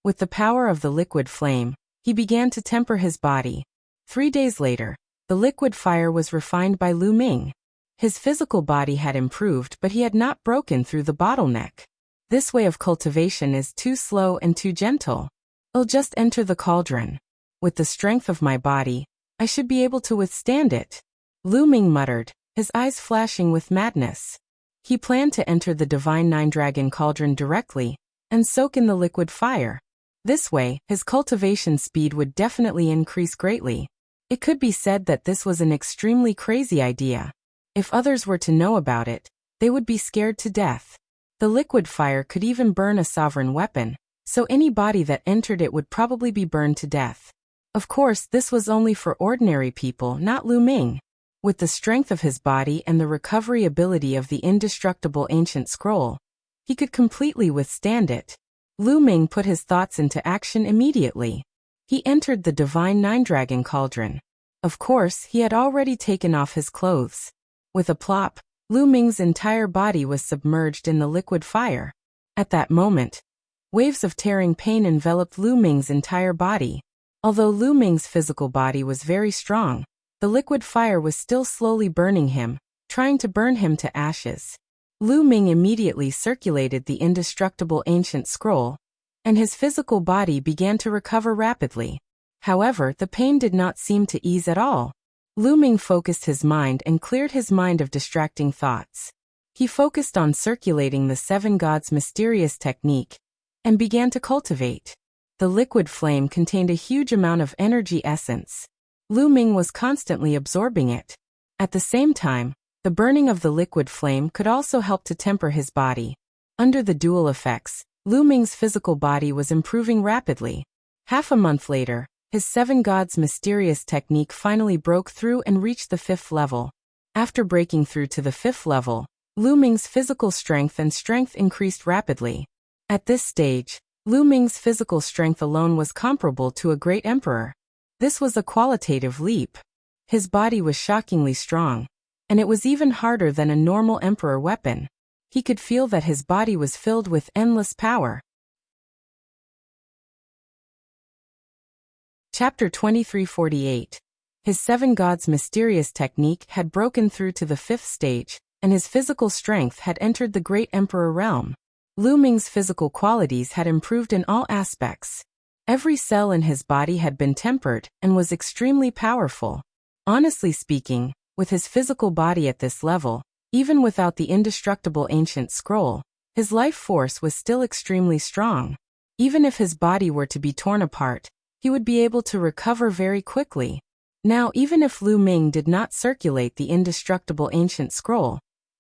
With the power of the liquid flame, he began to temper his body. 3 days later, the liquid fire was refined by Lu Ming. His physical body had improved, but he had not broken through the bottleneck. This way of cultivation is too slow and too gentle. I'll just enter the cauldron. With the strength of my body, I should be able to withstand it. Lu Ming muttered, his eyes flashing with madness. He planned to enter the divine nine-dragon cauldron directly and soak in the liquid fire. This way, his cultivation speed would definitely increase greatly. It could be said that this was an extremely crazy idea. If others were to know about it, they would be scared to death. The liquid fire could even burn a sovereign weapon, so any body that entered it would probably be burned to death. Of course, this was only for ordinary people, not Lu Ming. With the strength of his body and the recovery ability of the indestructible ancient scroll, he could completely withstand it. Lu Ming put his thoughts into action immediately. He entered the divine nine-dragon cauldron. Of course, he had already taken off his clothes. With a plop, Lu Ming's entire body was submerged in the liquid fire. At that moment, waves of tearing pain enveloped Lu Ming's entire body. Although Lu Ming's physical body was very strong, the liquid fire was still slowly burning him, trying to burn him to ashes. Lu Ming immediately circulated the indestructible ancient scroll, and his physical body began to recover rapidly. However, the pain did not seem to ease at all. Lu Ming focused his mind and cleared his mind of distracting thoughts. He focused on circulating the seven gods' mysterious technique and began to cultivate. The liquid flame contained a huge amount of energy essence. Lu Ming was constantly absorbing it. At the same time, the burning of the liquid flame could also help to temper his body. Under the dual effects, Lu Ming's physical body was improving rapidly. Half a month later, his seven gods' mysterious technique finally broke through and reached the 5th level. After breaking through to the 5th level, Lu Ming's physical strength increased rapidly. At this stage, Lu Ming's physical strength alone was comparable to a great emperor. This was a qualitative leap. His body was shockingly strong, and it was even harder than a normal emperor weapon. He could feel that his body was filled with endless power. Chapter 2348. His seven gods' mysterious technique had broken through to the 5th stage, and his physical strength had entered the great emperor realm. Lu Ming's physical qualities had improved in all aspects. Every cell in his body had been tempered and was extremely powerful. Honestly speaking, with his physical body at this level, even without the indestructible ancient scroll, his life force was still extremely strong. Even if his body were to be torn apart, he would be able to recover very quickly. Now, even if Lu Ming did not circulate the indestructible ancient scroll,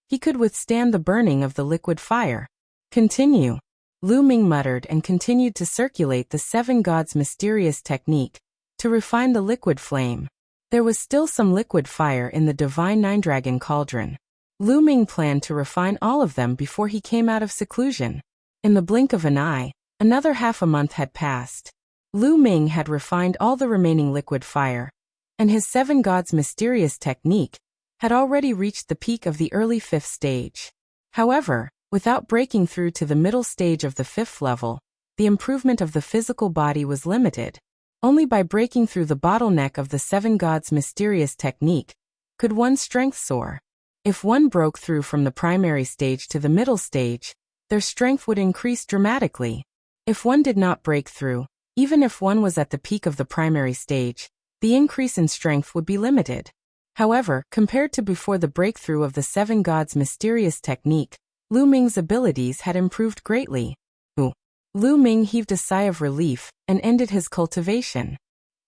he could withstand the burning of the liquid fire. Continue. Lu Ming muttered and continued to circulate the seven gods' mysterious technique to refine the liquid flame. There was still some liquid fire in the divine nine-dragon cauldron. Lu Ming planned to refine all of them before he came out of seclusion. In the blink of an eye, another half a month had passed. Lu Ming had refined all the remaining liquid fire, and his seven gods' mysterious technique had already reached the peak of the early 5th stage. However, without breaking through to the middle stage of the 5th level, the improvement of the physical body was limited. Only by breaking through the bottleneck of the seven gods' mysterious technique could one's strength soar. If one broke through from the primary stage to the middle stage, their strength would increase dramatically. If one did not break through, even if one was at the peak of the primary stage, the increase in strength would be limited. However, compared to before the breakthrough of the seven gods' mysterious technique, Lu Ming's abilities had improved greatly. Lu Ming heaved a sigh of relief and ended his cultivation.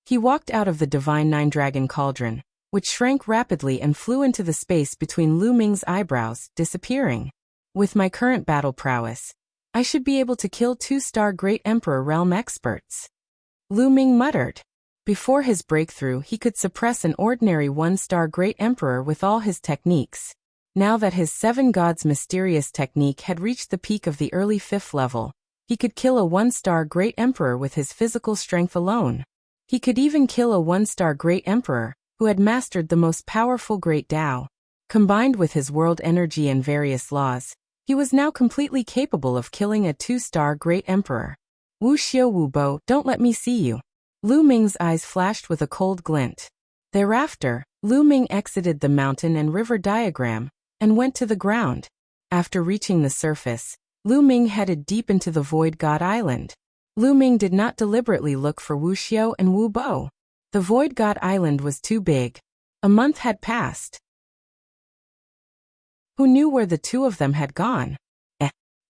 He walked out of the divine nine-dragon cauldron, which shrank rapidly and flew into the space between Lu Ming's eyebrows, disappearing. With my current battle prowess, I should be able to kill 2-star Great Emperor realm experts. Lu Ming muttered. Before his breakthrough, he could suppress an ordinary 1-star Great Emperor with all his techniques. Now that his seven gods' mysterious technique had reached the peak of the early 5th level, he could kill a 1-star Great Emperor with his physical strength alone. He could even kill a one-star great emperor, who had mastered the most powerful great Tao. Combined with his world energy and various laws, he was now completely capable of killing a two-star great emperor. Wuxia Wubo, don't let me see you. Lu Ming's eyes flashed with a cold glint. Thereafter, Lu Ming exited the mountain and river diagram, and went to the ground. After reaching the surface, Lu Ming headed deep into the Void God Island. Lu Ming did not deliberately look for Wuxiao and Wu Bo. The Void God Island was too big. A month had passed. Who knew where the two of them had gone?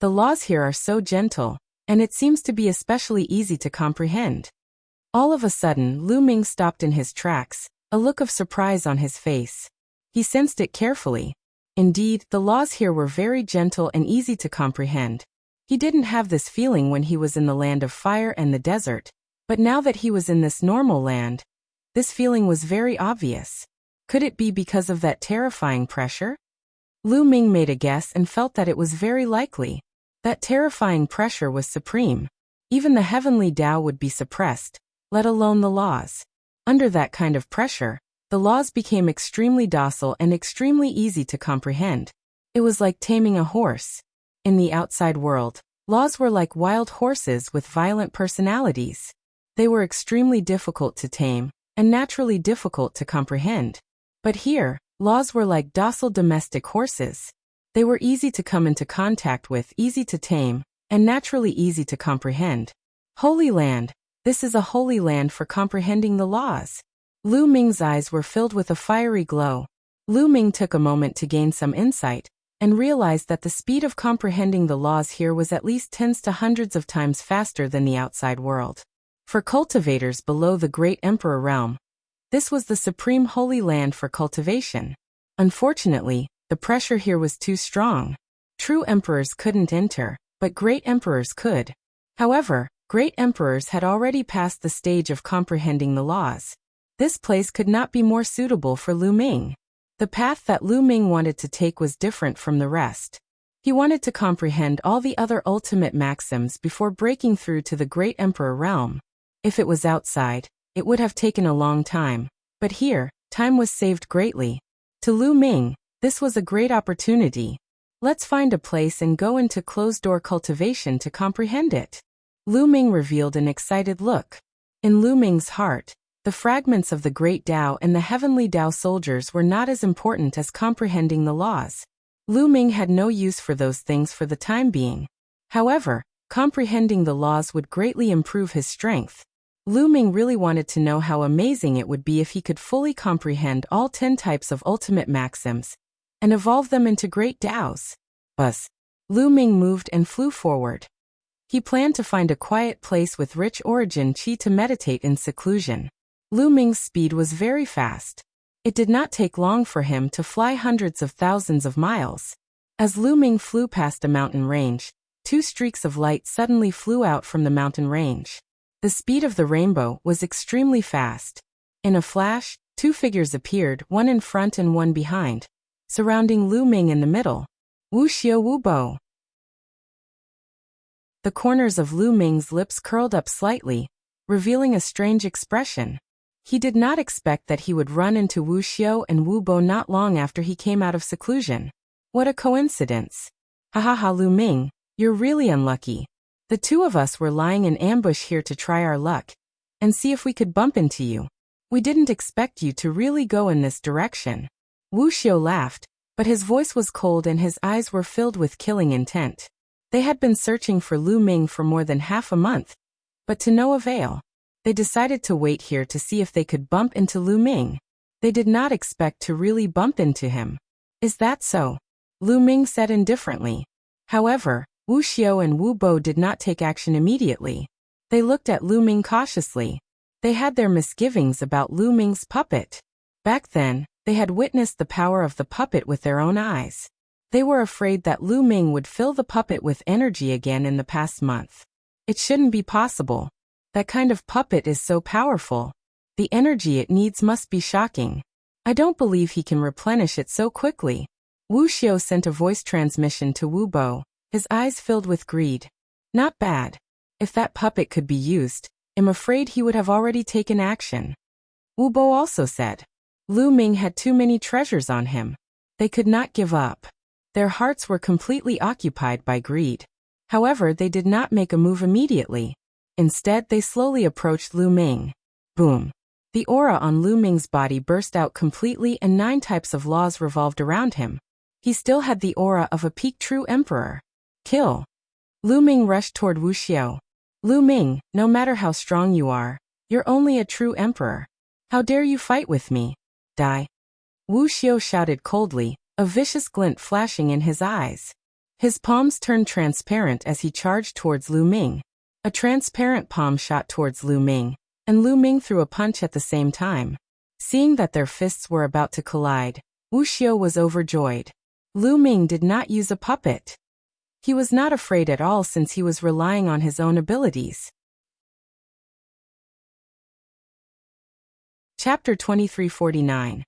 The laws here are so gentle, and it seems to be especially easy to comprehend. All of a sudden, Lu Ming stopped in his tracks, a look of surprise on his face. He sensed it carefully. Indeed, the laws here were very gentle and easy to comprehend. He didn't have this feeling when he was in the land of fire and the desert, but now that he was in this normal land, this feeling was very obvious. Could it be because of that terrifying pressure? Lu Ming made a guess and felt that it was very likely. That terrifying pressure was supreme. Even the heavenly Tao would be suppressed, let alone the laws. Under that kind of pressure, the laws became extremely docile and extremely easy to comprehend. It was like taming a horse. In the outside world, laws were like wild horses with violent personalities. They were extremely difficult to tame, and naturally difficult to comprehend. But here, laws were like docile domestic horses. They were easy to come into contact with, easy to tame, and naturally easy to comprehend. Holy Land. This is a holy land for comprehending the laws. Lu Ming's eyes were filled with a fiery glow. Lu Ming took a moment to gain some insight, and realized that the speed of comprehending the laws here was at least tens to hundreds of times faster than the outside world. For cultivators below the Great Emperor realm, this was the supreme holy land for cultivation. Unfortunately, the pressure here was too strong. True emperors couldn't enter, but great emperors could. However, great emperors had already passed the stage of comprehending the laws. This place could not be more suitable for Lu Ming. The path that Lu Ming wanted to take was different from the rest. He wanted to comprehend all the other ultimate maxims before breaking through to the Great Emperor realm. If it was outside, it would have taken a long time, but here, time was saved greatly. To Lu Ming, this was a great opportunity. Let's find a place and go into closed-door cultivation to comprehend it. Lu Ming revealed an excited look. In Lu Ming's heart, the fragments of the great Tao and the heavenly Tao soldiers were not as important as comprehending the laws. Lu Ming had no use for those things for the time being. However, comprehending the laws would greatly improve his strength. Lu Ming really wanted to know how amazing it would be if he could fully comprehend all 10 types of ultimate maxims and evolve them into great Taos. Buzz. Lu Ming moved and flew forward. He planned to find a quiet place with rich origin qi to meditate in seclusion. Lu Ming's speed was very fast. It did not take long for him to fly hundreds of thousands of miles. As Lu Ming flew past a mountain range, 2 streaks of light suddenly flew out from the mountain range. The speed of the rainbow was extremely fast. In a flash, 2 figures appeared, one in front and one behind, surrounding Lu Ming in the middle. Wuxia Wu Bo. The corners of Lu Ming's lips curled up slightly, revealing a strange expression. He did not expect that he would run into Wuxia and Wu Bo not long after he came out of seclusion. What a coincidence. Ha, Lu Ming, you're really unlucky. The 2 of us were lying in ambush here to try our luck and see if we could bump into you. We didn't expect you to really go in this direction. Wuxia laughed, but his voice was cold and his eyes were filled with killing intent. They had been searching for Lu Ming for more than half a month, but to no avail. They decided to wait here to see if they could bump into Lu Ming. They did not expect to really bump into him. Is that so? Lu Ming said indifferently. However, Wuxia and Wu Bo did not take action immediately. They looked at Lu Ming cautiously. They had their misgivings about Lu Ming's puppet. Back then, they had witnessed the power of the puppet with their own eyes. They were afraid that Lu Ming would fill the puppet with energy again in the past month. It shouldn't be possible. That kind of puppet is so powerful. The energy it needs must be shocking. I don't believe he can replenish it so quickly. Wuxia sent a voice transmission to Wu Bo, his eyes filled with greed. Not bad. If that puppet could be used, am afraid he would have already taken action. Wu Bo also said. Lu Ming had too many treasures on him. They could not give up. Their hearts were completely occupied by greed. However, they did not make a move immediately. Instead, they slowly approached Lu Ming. Boom. The aura on Lu Ming's body burst out completely and 9 types of laws revolved around him. He still had the aura of a peak true emperor. Kill. Lu Ming rushed toward Wuxia. Lu Ming, no matter how strong you are, you're only a true emperor. How dare you fight with me? Die. Wuxia shouted coldly, a vicious glint flashing in his eyes. His palms turned transparent as he charged towards Lu Ming. A transparent palm shot towards Lu Ming, and Lu Ming threw a punch at the same time. Seeing that their fists were about to collide, Wuxia was overjoyed. Lu Ming did not use a puppet. He was not afraid at all since he was relying on his own abilities. Chapter 2349.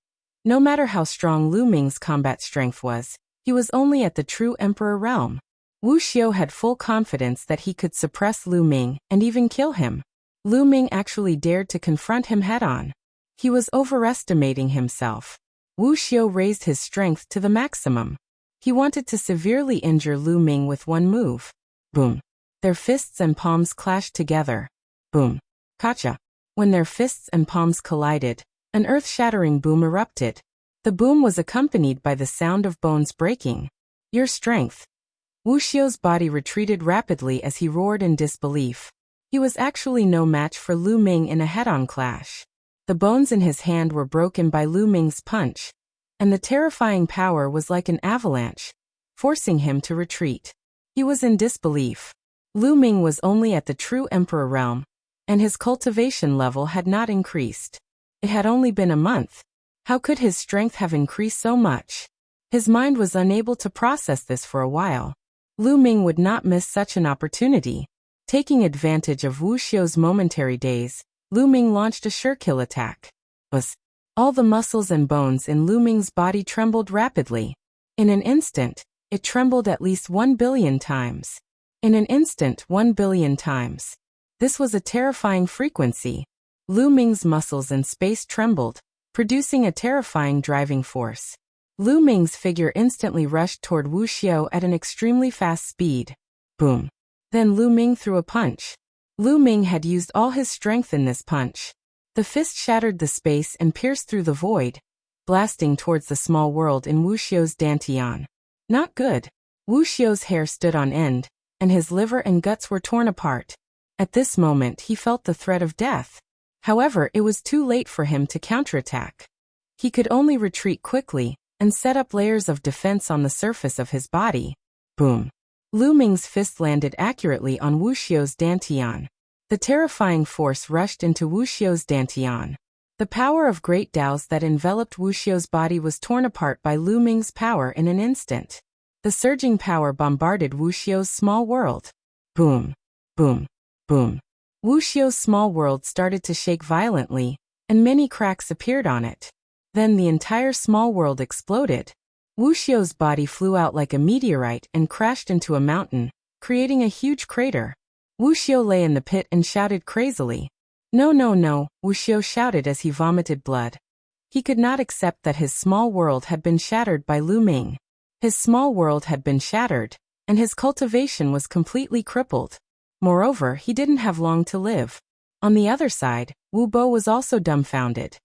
No matter how strong Lu Ming's combat strength was, he was only at the true emperor realm. Wuxia had full confidence that he could suppress Lu Ming and even kill him. Lu Ming actually dared to confront him head-on. He was overestimating himself. Wuxia raised his strength to the maximum. He wanted to severely injure Lu Ming with one move. Boom. Their fists and palms clashed together. Boom. Kacha. When their fists and palms collided, an earth-shattering boom erupted. The boom was accompanied by the sound of bones breaking. Your strength. Wuxia's body retreated rapidly as he roared in disbelief. He was actually no match for Lu Ming in a head-on clash. The bones in his hand were broken by Lu Ming's punch, and the terrifying power was like an avalanche, forcing him to retreat. He was in disbelief. Lu Ming was only at the true emperor realm, and his cultivation level had not increased. It had only been a month. How could his strength have increased so much? His mind was unable to process this for a while. Lu Ming would not miss such an opportunity. Taking advantage of Wuxia's momentary daze, Lu Ming launched a sure-kill attack. All the muscles and bones in Lu Ming's body trembled rapidly. In an instant, it trembled at least 1 billion times. In an instant, 1 billion times. This was a terrifying frequency. Lu Ming's muscles in space trembled, producing a terrifying driving force. Lu Ming's figure instantly rushed toward Wuxia at an extremely fast speed. Boom. Then Lu Ming threw a punch. Lu Ming had used all his strength in this punch. The fist shattered the space and pierced through the void, blasting towards the small world in Wuxia's dantian. Not good. Wuxia's hair stood on end, and his liver and guts were torn apart. At this moment he felt the threat of death. However, it was too late for him to counterattack. He could only retreat quickly and set up layers of defense on the surface of his body. Boom. Lu Ming's fist landed accurately on Wuxia's dantian. The terrifying force rushed into Wuxia's dantian. The power of great Daos that enveloped Wuxia's body was torn apart by Lu Ming's power in an instant. The surging power bombarded Wuxia's small world. Boom. Boom. Boom. Wuxia's small world started to shake violently, and many cracks appeared on it. Then the entire small world exploded. Wuxia's body flew out like a meteorite and crashed into a mountain, creating a huge crater. Wuxia lay in the pit and shouted crazily. No, no, no, Wuxia shouted as he vomited blood. He could not accept that his small world had been shattered by Lu Ming. His small world had been shattered, and his cultivation was completely crippled. Moreover, he didn't have long to live. On the other side, Wu Bo was also dumbfounded.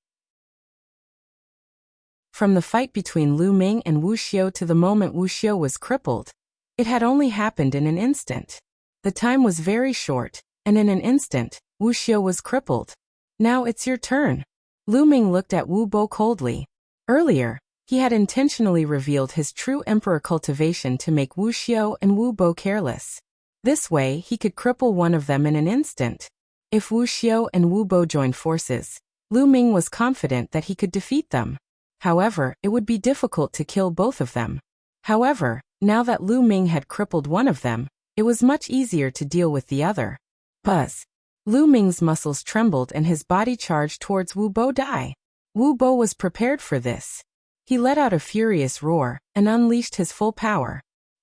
From the fight between Lu Ming and Wuxia to the moment Wuxia was crippled, it had only happened in an instant. The time was very short, and in an instant, Wuxia was crippled. Now it's your turn. Lu Ming looked at Wu Bo coldly. Earlier, he had intentionally revealed his true emperor cultivation to make Wuxia and Wu Bo careless. This way, he could cripple one of them in an instant. If Wuxia and Wu Bo joined forces, Lu Ming was confident that he could defeat them. However, it would be difficult to kill both of them. However, now that Lu Ming had crippled one of them, it was much easier to deal with the other. Buzz. Lu Ming's muscles trembled and his body charged towards Wu Bo Dai. Wu Bo was prepared for this. He let out a furious roar and unleashed his full power.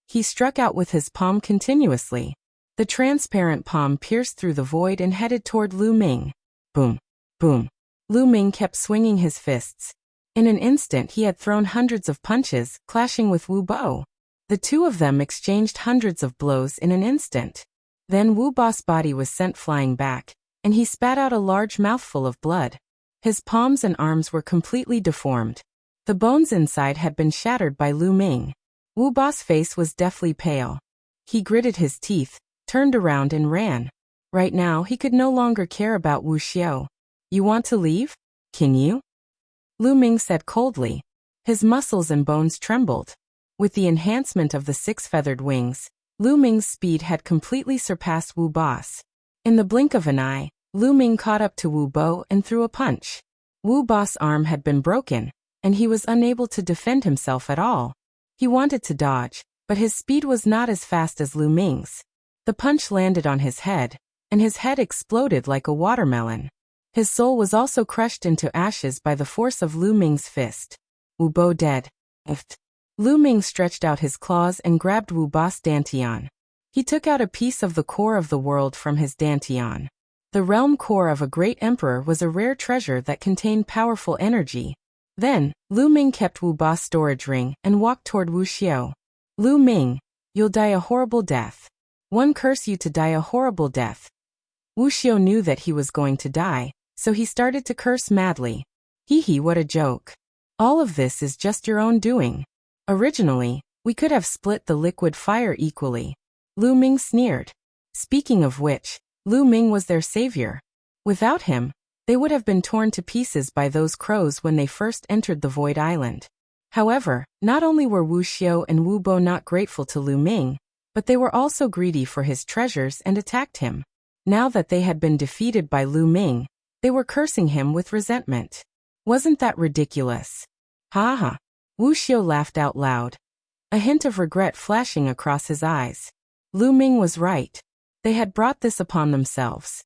He struck out with his palm continuously. The transparent palm pierced through the void and headed toward Lu Ming. Boom, boom. Lu Ming kept swinging his fists. In an instant he had thrown hundreds of punches, clashing with Wu Bo. The two of them exchanged hundreds of blows in an instant. Then Wu Bo's body was sent flying back, and he spat out a large mouthful of blood. His palms and arms were completely deformed. The bones inside had been shattered by Lu Ming. Wu Bo's face was deathly pale. He gritted his teeth, turned around and ran. Right now he could no longer care about Wuxia. You want to leave? Can you? Lu Ming said coldly. His muscles and bones trembled. With the enhancement of the 6 feathered wings, Lu Ming's speed had completely surpassed Wu Bo's. In the blink of an eye, Lu Ming caught up to Wu Bo and threw a punch. Wu Bo's arm had been broken, and he was unable to defend himself at all. He wanted to dodge, but his speed was not as fast as Lu Ming's. The punch landed on his head, and his head exploded like a watermelon. His soul was also crushed into ashes by the force of Lu Ming's fist. Wu Bo dead. Lu Ming stretched out his claws and grabbed Wu Bo's dantian. He took out a piece of the core of the world from his dantian. The realm core of a great emperor was a rare treasure that contained powerful energy. Then, Lu Ming kept Wu Bo's storage ring and walked toward Wuxia. Lu Ming, you'll die a horrible death. One curse you to die a horrible death. Wuxia knew that he was going to die, so he started to curse madly. Hee hee, what a joke. All of this is just your own doing. Originally, we could have split the liquid fire equally. Lu Ming sneered. Speaking of which, Lu Ming was their savior. Without him, they would have been torn to pieces by those crows when they first entered the Void Island. However, not only were Wuxia and Wu Bo not grateful to Lu Ming, but they were also greedy for his treasures and attacked him. Now that they had been defeated by Lu Ming, they were cursing him with resentment. Wasn't that ridiculous? Ha ha. Wuxia laughed out loud, a hint of regret flashing across his eyes. Lu Ming was right. They had brought this upon themselves.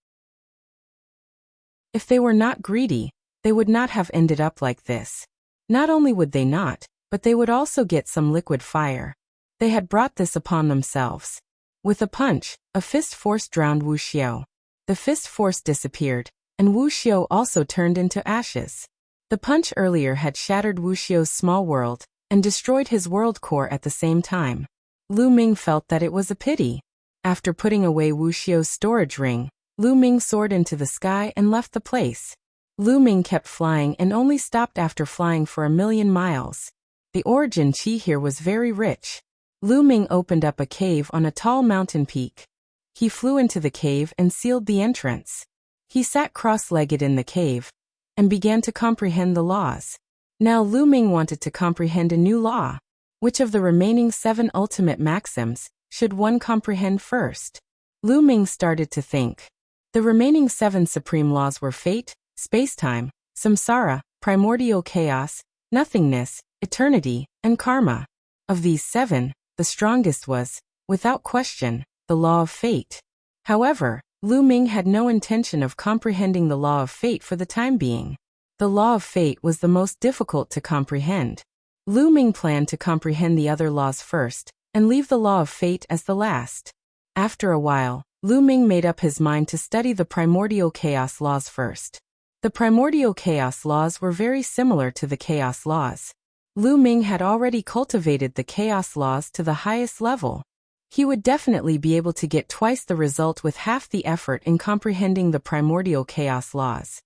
If they were not greedy, they would not have ended up like this. Not only would they not, but they would also get some liquid fire. They had brought this upon themselves. With a punch, a fist force drowned Wuxia. The fist force disappeared, and Wuxia also turned into ashes. The punch earlier had shattered Wuxia's small world, and destroyed his world core at the same time. Lu Ming felt that it was a pity. After putting away Wuxia's storage ring, Lu Ming soared into the sky and left the place. Lu Ming kept flying and only stopped after flying for 1,000,000 miles. The origin chi here was very rich. Lu Ming opened up a cave on a tall mountain peak. He flew into the cave and sealed the entrance. He sat cross-legged in the cave, and began to comprehend the laws. Now Lu Ming wanted to comprehend a new law. Which of the remaining 7 ultimate maxims should one comprehend first? Lu Ming started to think. The remaining 7 supreme laws were fate, space-time, samsara, primordial chaos, nothingness, eternity, and karma. Of these 7, the strongest was, without question, the law of fate. However, Lu Ming had no intention of comprehending the law of fate for the time being. The law of fate was the most difficult to comprehend. Lu Ming planned to comprehend the other laws first, and leave the law of fate as the last. After a while, Lu Ming made up his mind to study the primordial chaos laws first. The primordial chaos laws were very similar to the chaos laws. Lu Ming had already cultivated the chaos laws to the highest level. He would definitely be able to get twice the result with half the effort in comprehending the primordial chaos laws.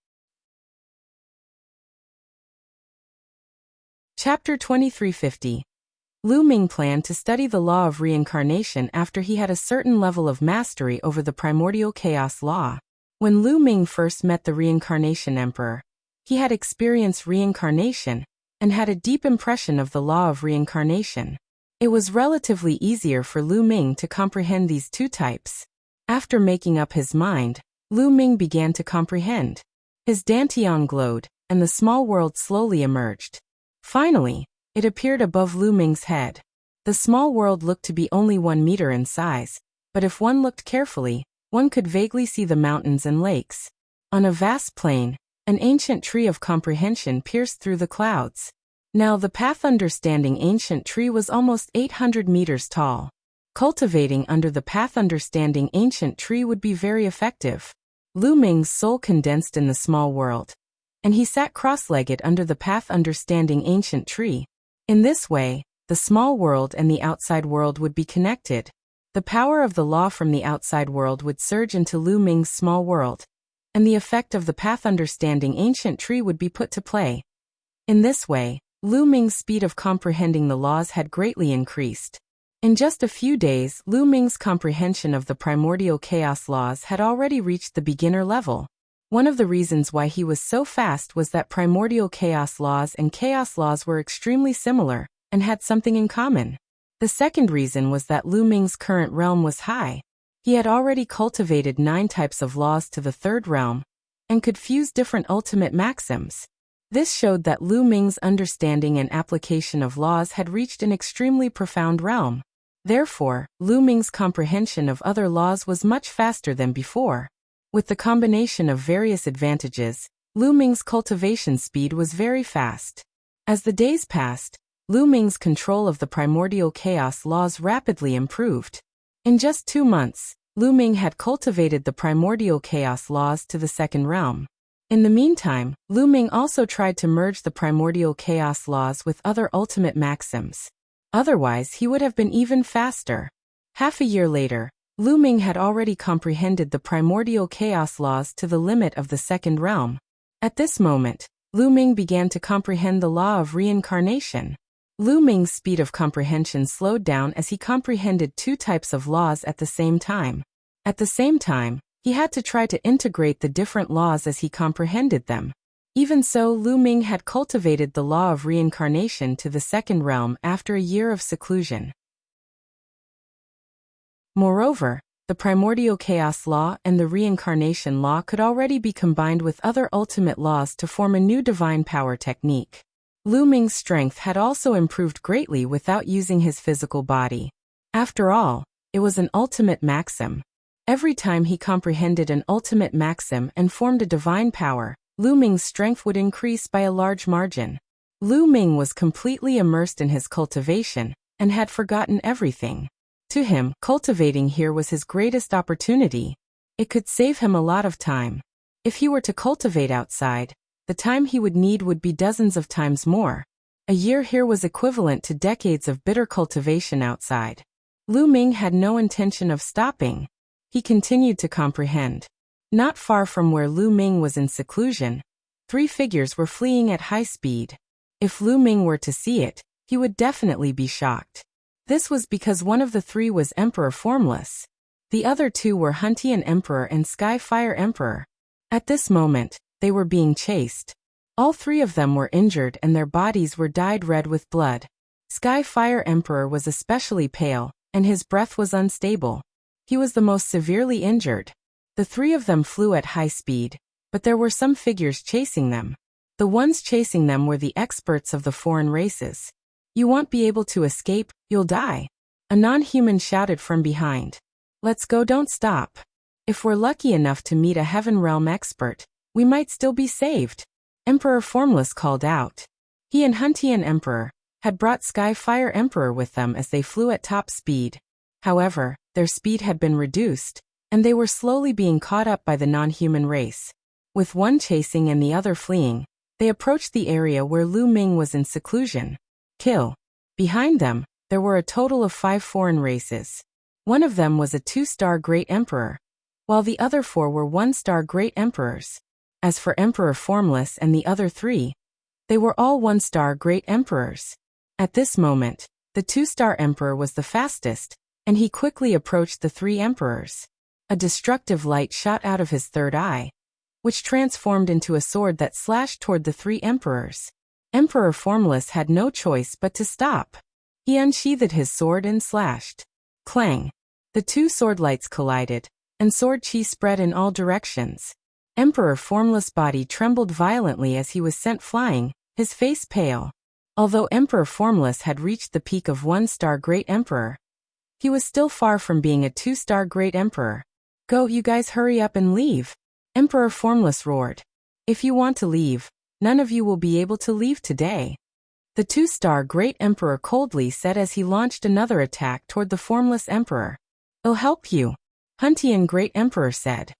Chapter 2350. Lu Ming planned to study the law of reincarnation after he had a certain level of mastery over the primordial chaos law. When Lu Ming first met the reincarnation emperor, he had experienced reincarnation and had a deep impression of the law of reincarnation. It was relatively easier for Lu Ming to comprehend these 2 types. After making up his mind, Lu Ming began to comprehend. His dantian glowed, and the small world slowly emerged. Finally, it appeared above Lu Ming's head. The small world looked to be only 1 meter in size, but if one looked carefully, one could vaguely see the mountains and lakes. On a vast plain, an ancient tree of comprehension pierced through the clouds. Now the path understanding ancient tree was almost 800 meters tall. Cultivating under the path understanding ancient tree would be very effective. Lu Ming's soul condensed in the small world, and he sat cross-legged under the path understanding ancient tree. In this way, the small world and the outside world would be connected. The power of the law from the outside world would surge into Lu Ming's small world, and the effect of the path understanding ancient tree would be put to play. In this way, Lu Ming's speed of comprehending the laws had greatly increased. In just a few days, Lu Ming's comprehension of the primordial chaos laws had already reached the beginner level. One of the reasons why he was so fast was that primordial chaos laws and chaos laws were extremely similar and had something in common. The second reason was that Lu Ming's current realm was high. He had already cultivated 9 types of laws to the third realm and could fuse different ultimate maxims. This showed that Lu Ming's understanding and application of laws had reached an extremely profound realm. Therefore, Lu Ming's comprehension of other laws was much faster than before. With the combination of various advantages, Lu Ming's cultivation speed was very fast. As the days passed, Lu Ming's control of the primordial chaos laws rapidly improved. In just 2 months, Lu Ming had cultivated the primordial chaos laws to the second realm. In the meantime, Lu Ming also tried to merge the primordial chaos laws with other ultimate maxims. Otherwise, he would have been even faster. Half a year later, Lu Ming had already comprehended the primordial chaos laws to the limit of the second realm. At this moment, Lu Ming began to comprehend the law of reincarnation. Lu Ming's speed of comprehension slowed down as he comprehended 2 types of laws at the same time. At the same time, he had to try to integrate the different laws as he comprehended them. Even so, Lu Ming had cultivated the law of reincarnation to the second realm after a year of seclusion. Moreover, the primordial chaos law and the reincarnation law could already be combined with other ultimate laws to form a new divine power technique. Lu Ming's strength had also improved greatly without using his physical body. After all, it was an ultimate maxim. Every time he comprehended an ultimate maxim and formed a divine power, Lu Ming's strength would increase by a large margin. Lu Ming was completely immersed in his cultivation and had forgotten everything. To him, cultivating here was his greatest opportunity. It could save him a lot of time. If he were to cultivate outside, the time he would need would be dozens of times more. A year here was equivalent to decades of bitter cultivation outside. Lu Ming had no intention of stopping. He continued to comprehend. Not far from where Lu Ming was in seclusion, 3 figures were fleeing at high speed. If Lu Ming were to see it, he would definitely be shocked. This was because one of the 3 was Emperor Formless. The other 2 were Huntian Emperor and Skyfire Emperor. At this moment, they were being chased. All 3 of them were injured and their bodies were dyed red with blood. Skyfire Emperor was especially pale, and his breath was unstable. He was the most severely injured. The 3 of them flew at high speed, but there were some figures chasing them. The ones chasing them were the experts of the foreign races. "You won't be able to escape, you'll die," a non-human shouted from behind. "Let's go, don't stop. If we're lucky enough to meet a Heaven Realm expert, we might still be saved," Emperor Formless called out. He and Huntian Emperor had brought Skyfire Emperor with them as they flew at top speed. However, their speed had been reduced, and they were slowly being caught up by the non-human race. With one chasing and the other fleeing, they approached the area where Lu Ming was in seclusion. Kill. Behind them, there were a total of 5 foreign races. One of them was a 2-star Great Emperor, while the other 4 were 1-star Great Emperors. As for Emperor Formless and the other 3, they were all 1-star Great Emperors. At this moment, the 2-star Emperor was the fastest, and he quickly approached the 3 emperors. A destructive light shot out of his third eye, which transformed into a sword that slashed toward the 3 emperors. Emperor Formless had no choice but to stop. He unsheathed his sword and slashed. Clang! The 2 sword lights collided, and sword chi spread in all directions. Emperor Formless' body trembled violently as he was sent flying, his face pale. Although Emperor Formless had reached the peak of 1-star Great Emperor, he was still far from being a 2-star Great Emperor. "Go, you guys, hurry up and leave," Emperor Formless roared. "If you want to leave, none of you will be able to leave today." The two-star Great Emperor coldly said as he launched another attack toward the formless emperor. "I'll help you," Huntian Great Emperor said.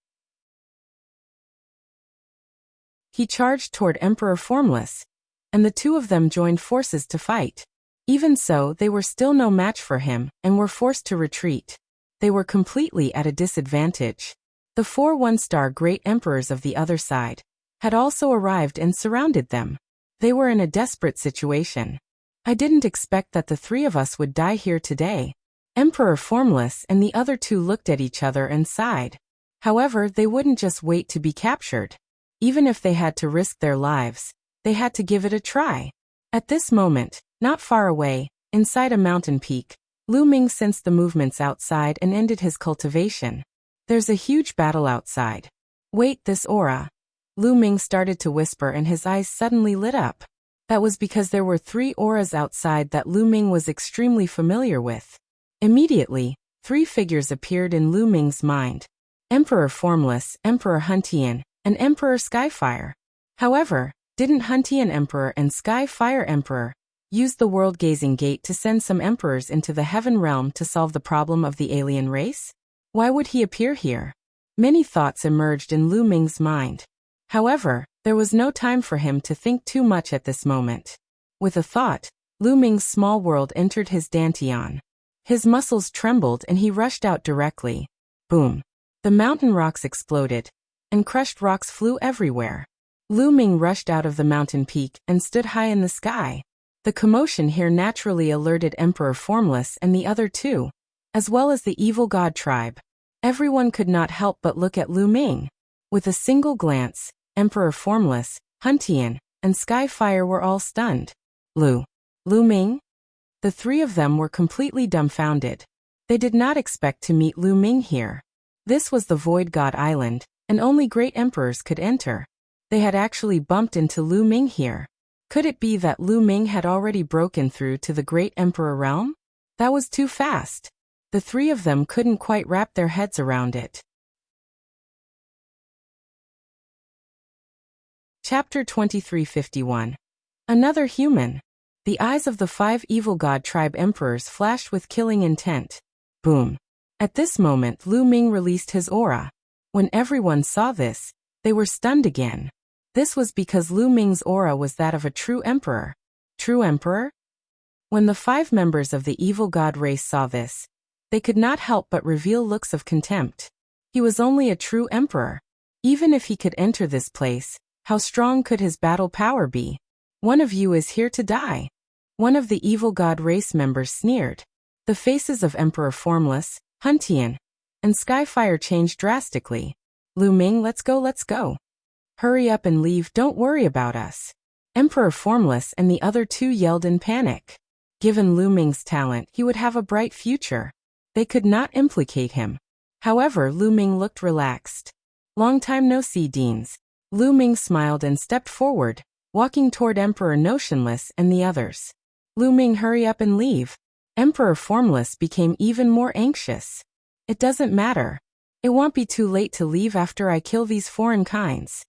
He charged toward Emperor Formless, and the two of them joined forces to fight. Even so, they were still no match for him, and were forced to retreat. They were completely at a disadvantage. The 4 one-star Great Emperors of the other side had also arrived and surrounded them. They were in a desperate situation. "I didn't expect that the 3 of us would die here today." Emperor Formless and the other 2 looked at each other and sighed. However, they wouldn't just wait to be captured. Even if they had to risk their lives, they had to give it a try. At this moment, not far away, inside a mountain peak, Lu Ming sensed the movements outside and ended his cultivation. "There's a huge battle outside. Wait, this aura." Lu Ming started to whisper and his eyes suddenly lit up. That was because there were 3 auras outside that Lu Ming was extremely familiar with. Immediately, 3 figures appeared in Lu Ming's mind: Emperor Formless, Emperor Huntian, and Emperor Skyfire. However, didn't Huntian Emperor and Skyfire Emperor use the world-gazing gate to send some emperors into the heaven realm to solve the problem of the alien race? Why would he appear here? Many thoughts emerged in Lu Ming's mind. However, there was no time for him to think too much at this moment. With a thought, Lu Ming's small world entered his dantian. His muscles trembled and he rushed out directly. Boom! The mountain rocks exploded, and crushed rocks flew everywhere. Lu Ming rushed out of the mountain peak and stood high in the sky. The commotion here naturally alerted Emperor Formless and the other 2, as well as the evil god tribe. Everyone could not help but look at Lu Ming. With a single glance, Emperor Formless, Huntian, and Skyfire were all stunned. Lu Ming? The 3 of them were completely dumbfounded. They did not expect to meet Lu Ming here. This was the Void God Island, and only great emperors could enter. They had actually bumped into Lu Ming here. Could it be that Lu Ming had already broken through to the Great Emperor realm? That was too fast. The 3 of them couldn't quite wrap their heads around it. Chapter 2351. Another human. The eyes of the 5 evil god tribe emperors flashed with killing intent. Boom. At this moment, Lu Ming released his aura. When everyone saw this, they were stunned again. This was because Lu Ming's aura was that of a true emperor. True emperor? When the 5 members of the evil god race saw this, they could not help but reveal looks of contempt. He was only a true emperor. Even if he could enter this place, how strong could his battle power be? "One of you is here to die." One of the evil god race members sneered. The faces of Emperor Formless, Huntian, and Skyfire changed drastically. "Lu Ming, let's go. Hurry up and leave, don't worry about us." Emperor Formless and the other 2 yelled in panic. Given Lu Ming's talent, he would have a bright future. They could not implicate him. However, Lu Ming looked relaxed. "Long time no see, Deans." Lu Ming smiled and stepped forward, walking toward Emperor Notionless and the others. "Lu Ming, hurry up and leave." Emperor Formless became even more anxious. "It doesn't matter. It won't be too late to leave after I kill these foreign kinds."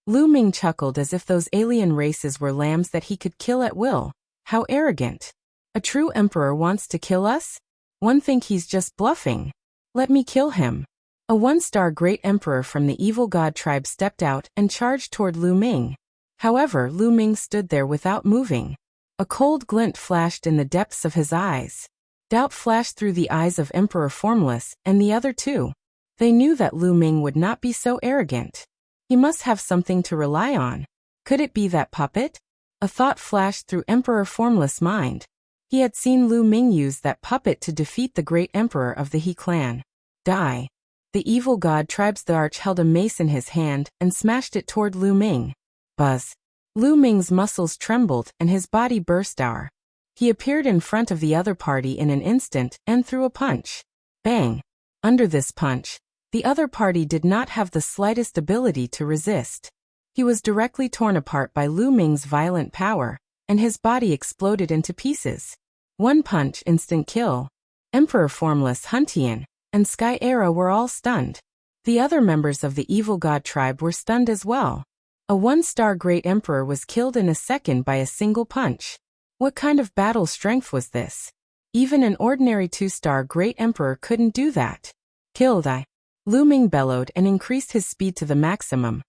Lu Ming chuckled as if those alien races were lambs that he could kill at will. How arrogant. A true emperor wants to kill us? One think he's just bluffing. Let me kill him. A 1-star great emperor from the evil god tribe stepped out and charged toward Lu Ming. However, Lu Ming stood there without moving. A cold glint flashed in the depths of his eyes. Doubt flashed through the eyes of Emperor Formless and the other 2. They knew that Lu Ming would not be so arrogant. He must have something to rely on. Could it be that puppet? A thought flashed through Emperor Formless' mind. He had seen Lu Ming use that puppet to defeat the great emperor of the He clan. Die. The evil god tribe's arch held a mace in his hand and smashed it toward Lu Ming. Buzz. Lu Ming's muscles trembled and his body burst out. He appeared in front of the other party in an instant and threw a punch. Bang. Under this punch, the other party did not have the slightest ability to resist. He was directly torn apart by Lu Ming's violent power, and his body exploded into pieces. 1 punch, instant kill. Emperor Formless, Huntian, and Sky Era were all stunned. The other members of the evil god tribe were stunned as well. A 1-star great emperor was killed in a second by a single punch. What kind of battle strength was this? Even an ordinary 2-star Great Emperor couldn't do that. Killed I. Lu Ming bellowed and increased his speed to the maximum,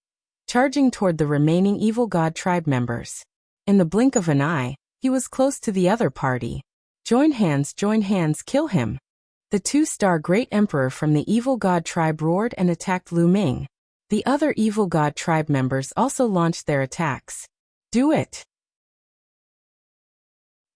charging toward the remaining evil god tribe members. In the blink of an eye, he was close to the other party. Join hands, kill him. The 2-star Great Emperor from the evil god tribe roared and attacked Lu Ming. The other evil god tribe members also launched their attacks. Do it!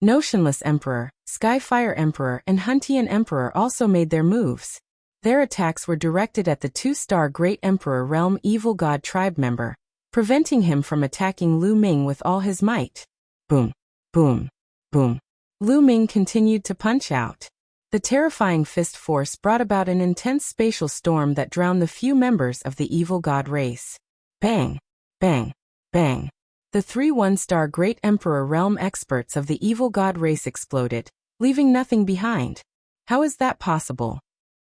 Notionless Emperor, Skyfire Emperor and Huntian Emperor also made their moves. Their attacks were directed at the 2-star Great Emperor Realm Evil God tribe member, preventing him from attacking Lu Ming with all his might. Boom, boom, boom. Lu Ming continued to punch out. The terrifying fist force brought about an intense spatial storm that drowned the few members of the evil god race. Bang, bang, bang. The 3 1-star Great Emperor Realm experts of the evil god race exploded, leaving nothing behind. How is that possible?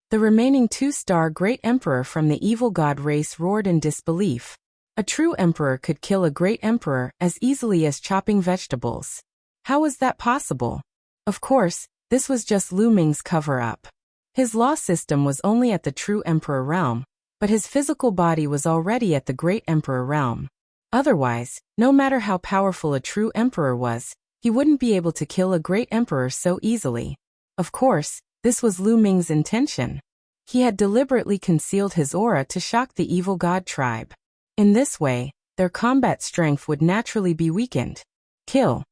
The remaining 2-star Great Emperor from the evil god race roared in disbelief. A true emperor could kill a great emperor as easily as chopping vegetables. How was that possible? Of course, this was just Lu Ming's cover-up. His law system was only at the true emperor realm, but his physical body was already at the great emperor realm. Otherwise, no matter how powerful a true emperor was, he wouldn't be able to kill a great emperor so easily. Of course, this was Lu Ming's intention. He had deliberately concealed his aura to shock the evil god tribe. In this way, their combat strength would naturally be weakened. Kill.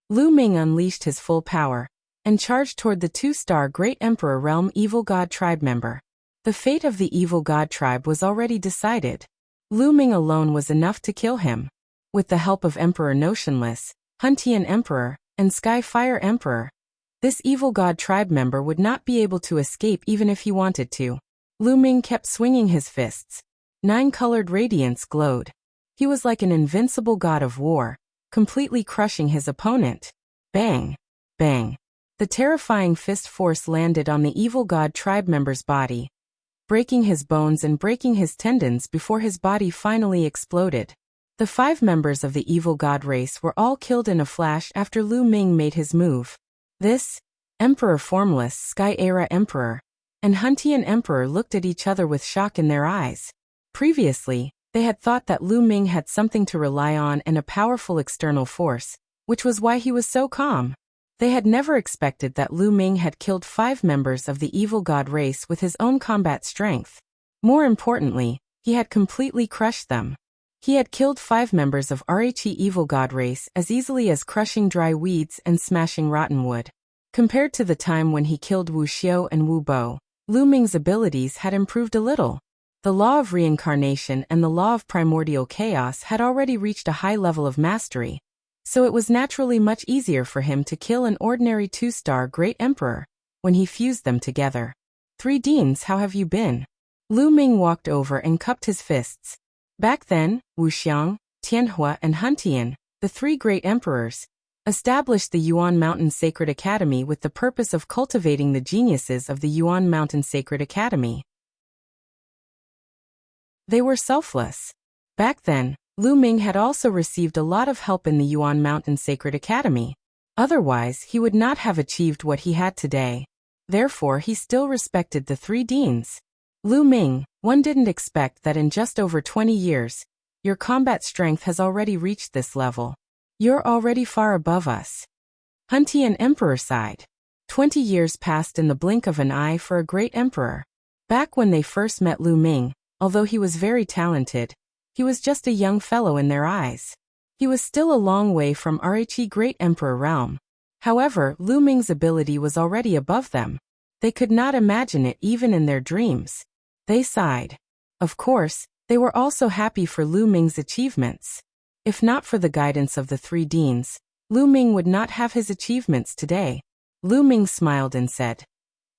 Lu Ming unleashed his full power and charged toward the 2-star Great Emperor Realm Evil God tribe member. The fate of the evil god tribe was already decided. Lu Ming alone was enough to kill him. With the help of Emperor Notionless, Huntian Emperor, and Skyfire Emperor, this evil god tribe member would not be able to escape even if he wanted to. Lu Ming kept swinging his fists. 9-colored radiance glowed. He was like an invincible god of war, completely crushing his opponent. Bang! Bang! The terrifying fist force landed on the evil god tribe member's body, breaking his bones and breaking his tendons before his body finally exploded. The 5 members of the evil god race were all killed in a flash after Lu Ming made his move. This, Emperor Formless Sky Era Emperor, and Huntian Emperor looked at each other with shock in their eyes. Previously, they had thought that Lu Ming had something to rely on and a powerful external force, which was why he was so calm. They had never expected that Lu Ming had killed 5 members of the evil god race with his own combat strength. More importantly, he had completely crushed them. He had killed 5 members of Rhe evil god race as easily as crushing dry weeds and smashing rotten wood. Compared to the time when he killed Wuxia and Wu Bo, Lu Ming's abilities had improved a little. The law of reincarnation and the law of primordial chaos had already reached a high level of mastery, so it was naturally much easier for him to kill an ordinary 2-star Great Emperor when he fused them together. 3 Deans, how have you been? Lu Ming walked over and cupped his fists. Back then, Wuxiang, Tianhua and Huntian, the 3 great emperors, established the Yuan Mountain Sacred Academy with the purpose of cultivating the geniuses of the Yuan Mountain Sacred Academy. They were selfless. Back then, Lu Ming had also received a lot of help in the Yuan Mountain Sacred Academy. Otherwise, he would not have achieved what he had today. Therefore, he still respected the 3 Deans. Lu Ming, one didn't expect that in just over 20 years, your combat strength has already reached this level. You're already far above us. Huntian Emperor sighed. 20 years passed in the blink of an eye for a great emperor. Back when they first met Lu Ming, although he was very talented, he was just a young fellow in their eyes. He was still a long way from Rhe Great Emperor realm. However, Lu Ming's ability was already above them. They could not imagine it even in their dreams. They sighed. Of course, they were also happy for Lu Ming's achievements. If not for the guidance of the 3 Deans, Lu Ming would not have his achievements today. Lu Ming smiled and said,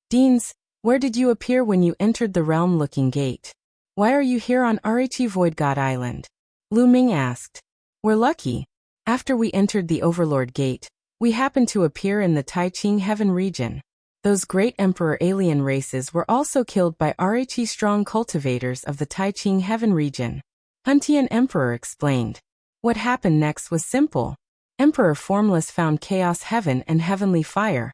Deans, where did you appear when you entered the realm-looking gate? Why are you here on Rhe Void God Island? Lu Ming asked. We're lucky. After we entered the Overlord Gate, we happened to appear in the Taiqing Heaven region. Those great emperor alien races were also killed by Rhe strong cultivators of the Taiqing Heaven region. Huntian Emperor explained. What happened next was simple. Emperor Formless found Chaos Heaven and Heavenly Fire,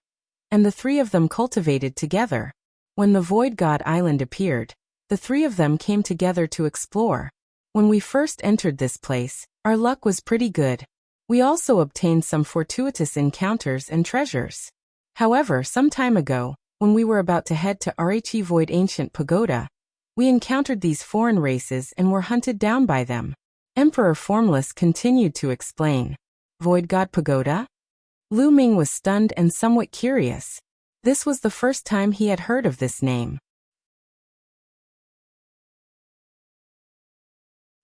and the three of them cultivated together. When the Void God Island appeared, the three of them came together to explore. When we first entered this place, our luck was pretty good. We also obtained some fortuitous encounters and treasures. However, some time ago, when we were about to head to Rhe Void Ancient Pagoda, we encountered these foreign races and were hunted down by them. Emperor Formless continued to explain. Void God Pagoda? Lu Ming was stunned and somewhat curious. This was the first time he had heard of this name.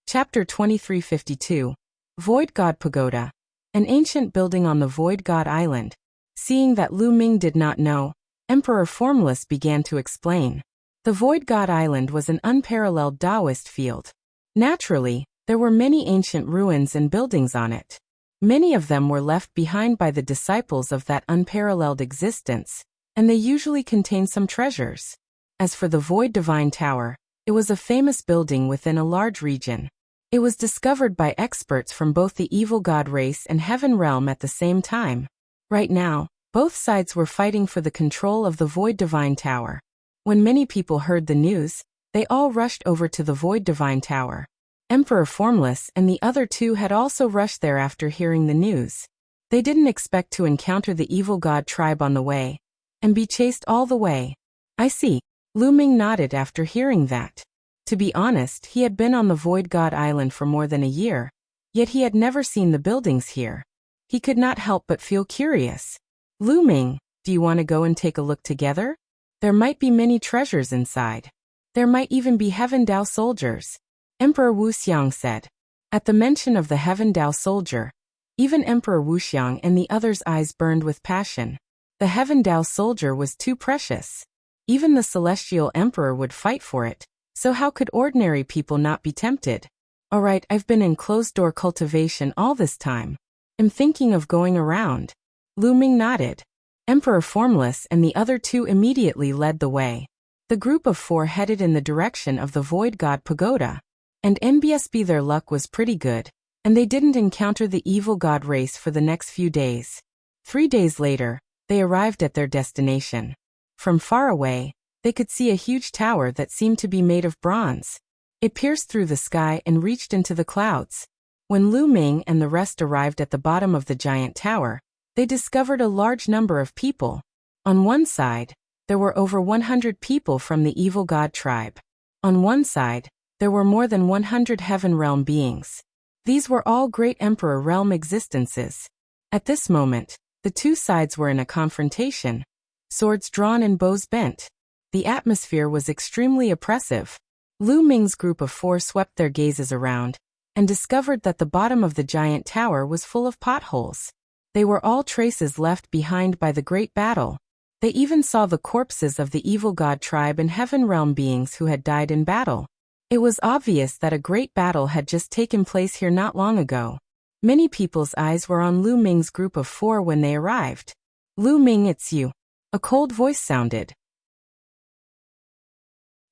Chapter 2352. Void God Pagoda. An ancient building on the Void God Island. Seeing that Lu Ming did not know, Emperor Formless began to explain. The Void God Island was an unparalleled Taoist field. Naturally, there were many ancient ruins and buildings on it. Many of them were left behind by the disciples of that unparalleled existence, and they usually contain some treasures. As for the Void Divine Tower, it was a famous building within a large region. It was discovered by experts from both the evil god race and heaven realm at the same time. Right now, both sides were fighting for the control of the Void Divine Tower. When many people heard the news, they all rushed over to the Void Divine Tower. Emperor Formless and the other two had also rushed there after hearing the news. They didn't expect to encounter the evil god tribe on the way, and be chased all the way. I see. Lu Ming nodded after hearing that. To be honest, he had been on the Void God Island for more than a year, yet he had never seen the buildings here. He could not help but feel curious. Lu Ming, do you want to go and take a look together? There might be many treasures inside. There might even be Heaven Dao soldiers. Emperor Wuxiang said. At the mention of the Heaven Dao soldier, even Emperor Wuxiang and the others' eyes burned with passion. The Heaven Dao soldier was too precious. Even the Celestial Emperor would fight for it. So how could ordinary people not be tempted? Alright, I've been in closed-door cultivation all this time. I'm thinking of going around. Lu Ming nodded. Emperor Formless and the other two immediately led the way. The group of four headed in the direction of the Void God Pagoda. And NBSB their luck was pretty good, and they didn't encounter the evil god race for the next few days. 3 days later, they arrived at their destination. From far away, they could see a huge tower that seemed to be made of bronze. It pierced through the sky and reached into the clouds. When Lu Ming and the rest arrived at the bottom of the giant tower, they discovered a large number of people. On one side, there were over 100 people from the evil god tribe. On one side, there were more than 100 heaven realm beings. These were all great emperor realm existences. At this moment, the two sides were in a confrontation. Swords drawn and bows bent. The atmosphere was extremely oppressive. Lu Ming's group of four swept their gazes around, and discovered that the bottom of the giant tower was full of potholes. They were all traces left behind by the great battle. They even saw the corpses of the evil god tribe and heaven realm beings who had died in battle. It was obvious that a great battle had just taken place here not long ago. Many people's eyes were on Lu Ming's group of four when they arrived. Lu Ming, it's you. A cold voice sounded.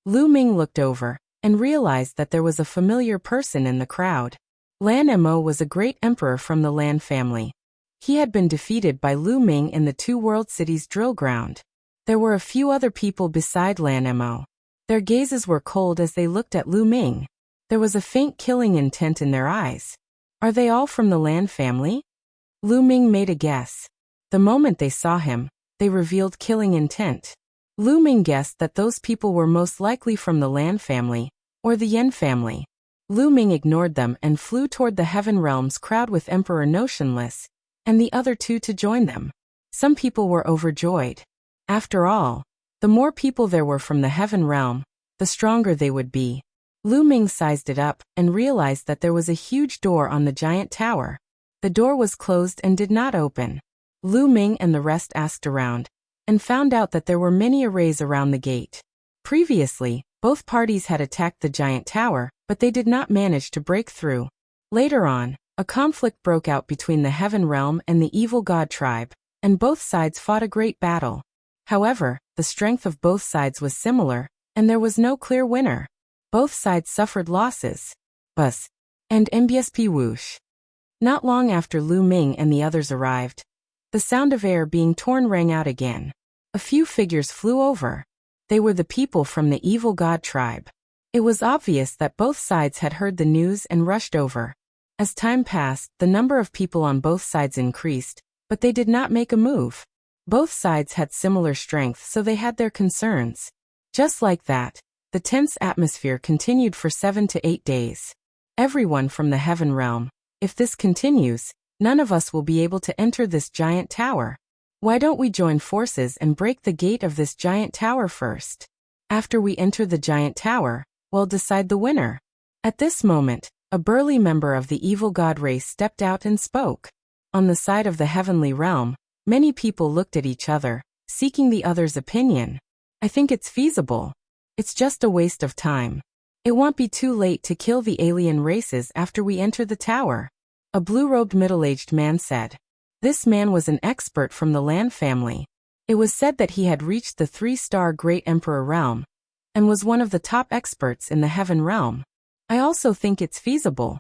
Lu Ming looked over, and realized that there was a familiar person in the crowd. Lan Mo was a great emperor from the Lan family. He had been defeated by Lu Ming in the Two World Cities drill ground. There were a few other people beside Lan Mo. Their gazes were cold as they looked at Lu Ming. There was a faint killing intent in their eyes. Are they all from the Lan family? Lu Ming made a guess. The moment they saw him, they revealed killing intent. Lu Ming guessed that those people were most likely from the Lan family, or the Yen family. Lu Ming ignored them and flew toward the Heaven Realms crowd with Emperor Notionless, and the other two to join them. Some people were overjoyed. After all, the more people there were from the Heaven Realm, the stronger they would be. Lu Ming sized it up and realized that there was a huge door on the giant tower. The door was closed and did not open. Lu Ming and the rest asked around, and found out that there were many arrays around the gate. Previously, both parties had attacked the giant tower, but they did not manage to break through. Later on, a conflict broke out between the Heaven Realm and the evil god tribe, and both sides fought a great battle. However, the strength of both sides was similar, and there was no clear winner. Both sides suffered losses. Bus. And MBSP whoosh. Not long after Lu Ming and the others arrived, the sound of air being torn rang out again. A few figures flew over. They were the people from the evil god tribe. It was obvious that both sides had heard the news and rushed over. As time passed, the number of people on both sides increased, but they did not make a move. Both sides had similar strength, so they had their concerns. Just like that, the tense atmosphere continued for 7 to 8 days. Everyone from the heaven realm, if this continues, none of us will be able to enter this giant tower. Why don't we join forces and break the gate of this giant tower first? After we enter the giant tower, we'll decide the winner. At this moment, a burly member of the evil god race stepped out and spoke. On the side of the heavenly realm, many people looked at each other, seeking the other's opinion. I think it's feasible. It's just a waste of time. It won't be too late to kill the alien races after we enter the tower. A blue-robed middle-aged man said. This man was an expert from the Lan family. It was said that he had reached the 3-star Great Emperor realm, and was one of the top experts in the heaven realm. I also think it's feasible.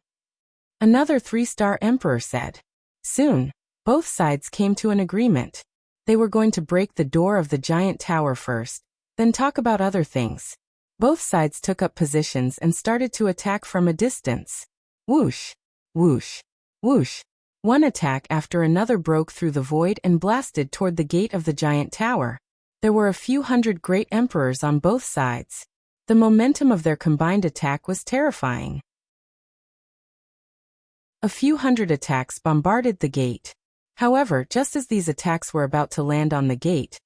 Another 3-star emperor said. Soon, both sides came to an agreement. They were going to break the door of the giant tower first, then talk about other things. Both sides took up positions and started to attack from a distance. Whoosh, whoosh, whoosh. One attack after another broke through the void and blasted toward the gate of the giant tower. There were a few hundred great emperors on both sides. The momentum of their combined attack was terrifying. A few hundred attacks bombarded the gate. However, just as these attacks were about to land on the gate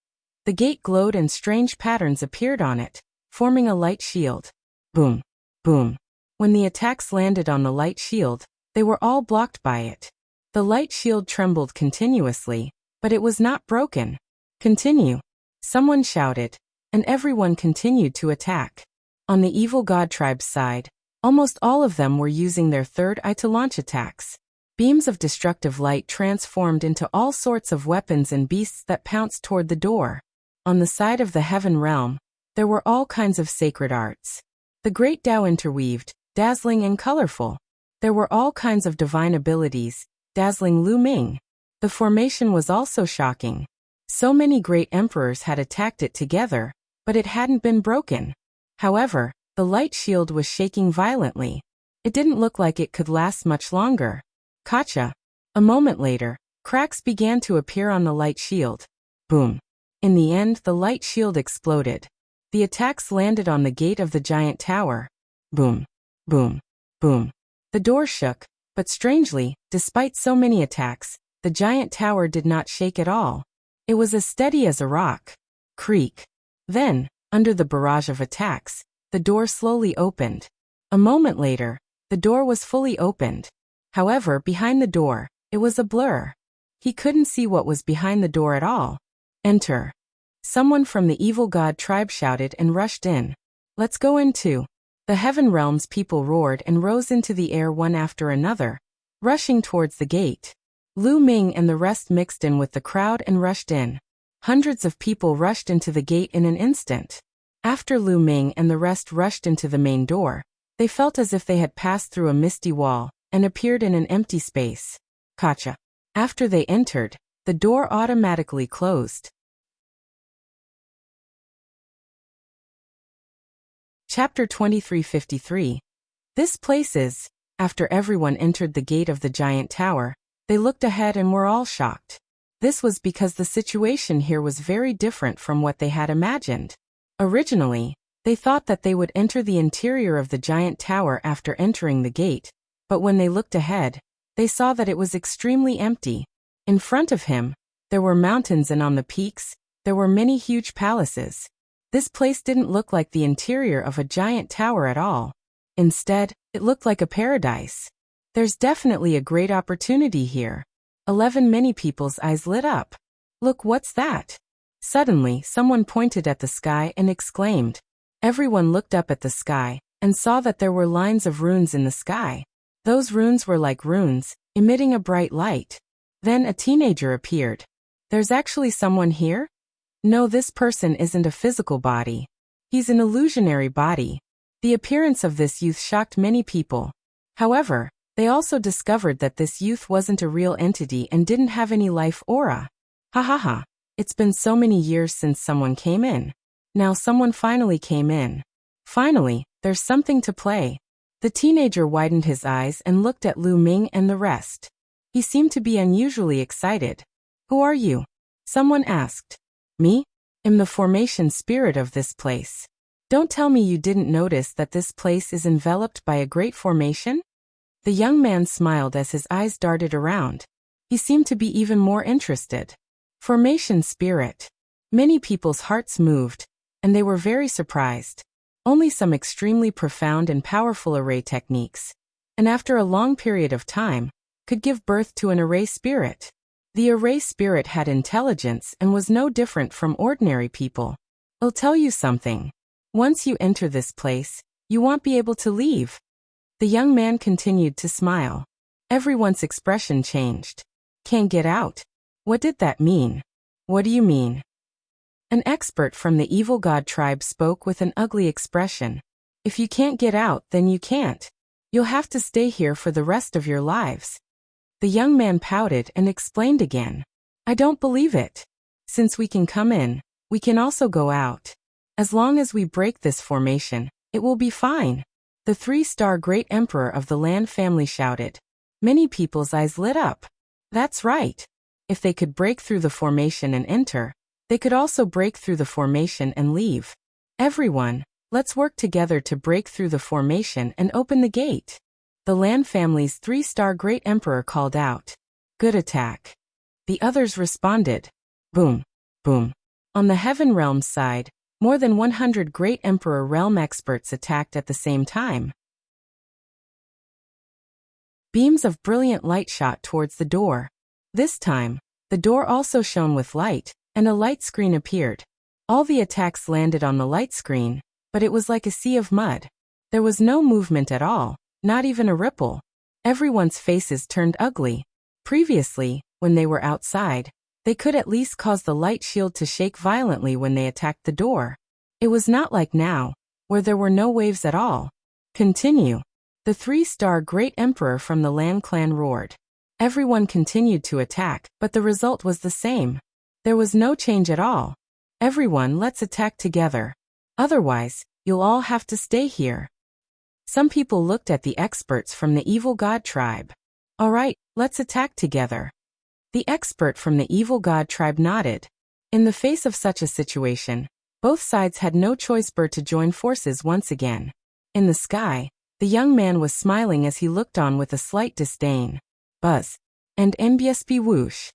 glowed and strange patterns appeared on it, forming a light shield. Boom, boom. When the attacks landed on the light shield, they were all blocked by it. The light shield trembled continuously, but it was not broken. Continue. Someone shouted, and everyone continued to attack. On the evil god tribe's side, almost all of them were using their third eye to launch attacks. Beams of destructive light transformed into all sorts of weapons and beasts that pounced toward the door. On the side of the heaven realm, there were all kinds of sacred arts. The great Tao interweaved, dazzling and colorful. There were all kinds of divine abilities, dazzling Lu Ming. The formation was also shocking. So many great emperors had attacked it together, but it hadn't been broken. However, the light shield was shaking violently. It didn't look like it could last much longer. Gotcha. A moment later, cracks began to appear on the light shield. Boom. In the end, the light shield exploded. The attacks landed on the gate of the giant tower. Boom. Boom. Boom. The door shook, but strangely, despite so many attacks, the giant tower did not shake at all. It was as steady as a rock. Creak. Then, under the barrage of attacks, the door slowly opened. A moment later, the door was fully opened. However, behind the door, it was a blur. He couldn't see what was behind the door at all. Enter. Someone from the evil god tribe shouted and rushed in. Let's go in too. The heaven realm's people roared and rose into the air one after another, rushing towards the gate. Lu Ming and the rest mixed in with the crowd and rushed in. Hundreds of people rushed into the gate in an instant. After Lu Ming and the rest rushed into the main door, they felt as if they had passed through a misty wall and appeared in an empty space. Gotcha. After they entered, the door automatically closed. Chapter 2353. This place is. After everyone entered the gate of the giant tower, they looked ahead and were all shocked. This was because the situation here was very different from what they had imagined. Originally, they thought that they would enter the interior of the giant tower after entering the gate, but when they looked ahead, they saw that it was extremely empty. In front of him, there were mountains, and on the peaks, there were many huge palaces. This place didn't look like the interior of a giant tower at all. Instead, it looked like a paradise. There's definitely a great opportunity here. 11 Many people's eyes lit up. Look, what's that? Suddenly, someone pointed at the sky and exclaimed. Everyone looked up at the sky and saw that there were lines of runes in the sky. Those runes were like runes, emitting a bright light. Then a teenager appeared. There's actually someone here? No, this person isn't a physical body. He's an illusionary body. The appearance of this youth shocked many people. However, They also discovered that this youth wasn't a real entity and didn't have any life aura. Ha ha ha. It's been so many years since someone came in. Now someone finally came in. Finally, there's something to play. The teenager widened his eyes and looked at Lu Ming and the rest. He seemed to be unusually excited. Who are you? Someone asked. Me? I'm the formation spirit of this place. Don't tell me you didn't notice that this place is enveloped by a great formation? The young man smiled as his eyes darted around. He seemed to be even more interested. Formation spirit. Many people's hearts moved, and they were very surprised. Only some extremely profound and powerful array techniques, and after a long period of time, could give birth to an array spirit. The array spirit had intelligence and was no different from ordinary people. I'll tell you something. Once you enter this place, you won't be able to leave. The young man continued to smile. Everyone's expression changed. Can't get out. What did that mean? What do you mean? An expert from the evil god tribe spoke with an ugly expression. If you can't get out, then you can't. You'll have to stay here for the rest of your lives. The young man pouted and explained again. I don't believe it. Since we can come in, we can also go out. As long as we break this formation, it will be fine. The 3-star great emperor of the land family shouted. Many people's eyes lit up. That's right. If they could break through the formation and enter, they could also break through the formation and leave. Everyone, let's work together to break through the formation and open the gate. The land family's 3-star great emperor called out. Good attack. The others responded. Boom, boom. On the heaven realm's side, more than 100 great emperor realm experts attacked at the same time. Beams of brilliant light shot towards the door. This time, the door also shone with light, and a light screen appeared. All the attacks landed on the light screen, but it was like a sea of mud. There was no movement at all, not even a ripple. Everyone's faces turned ugly. Previously, when they were outside, they could at least cause the light shield to shake violently when they attacked the door. It was not like now, where there were no waves at all. Continue. The 3-star great emperor from the Lan clan roared. Everyone continued to attack, but the result was the same. There was no change at all. Everyone, let's attack together. Otherwise, you'll all have to stay here. Some people looked at the experts from the evil god tribe. All right, let's attack together. The expert from the evil god tribe nodded. In the face of such a situation, both sides had no choice but to join forces once again. In the sky, the young man was smiling as he looked on with a slight disdain. Buzz. And MBSP whoosh.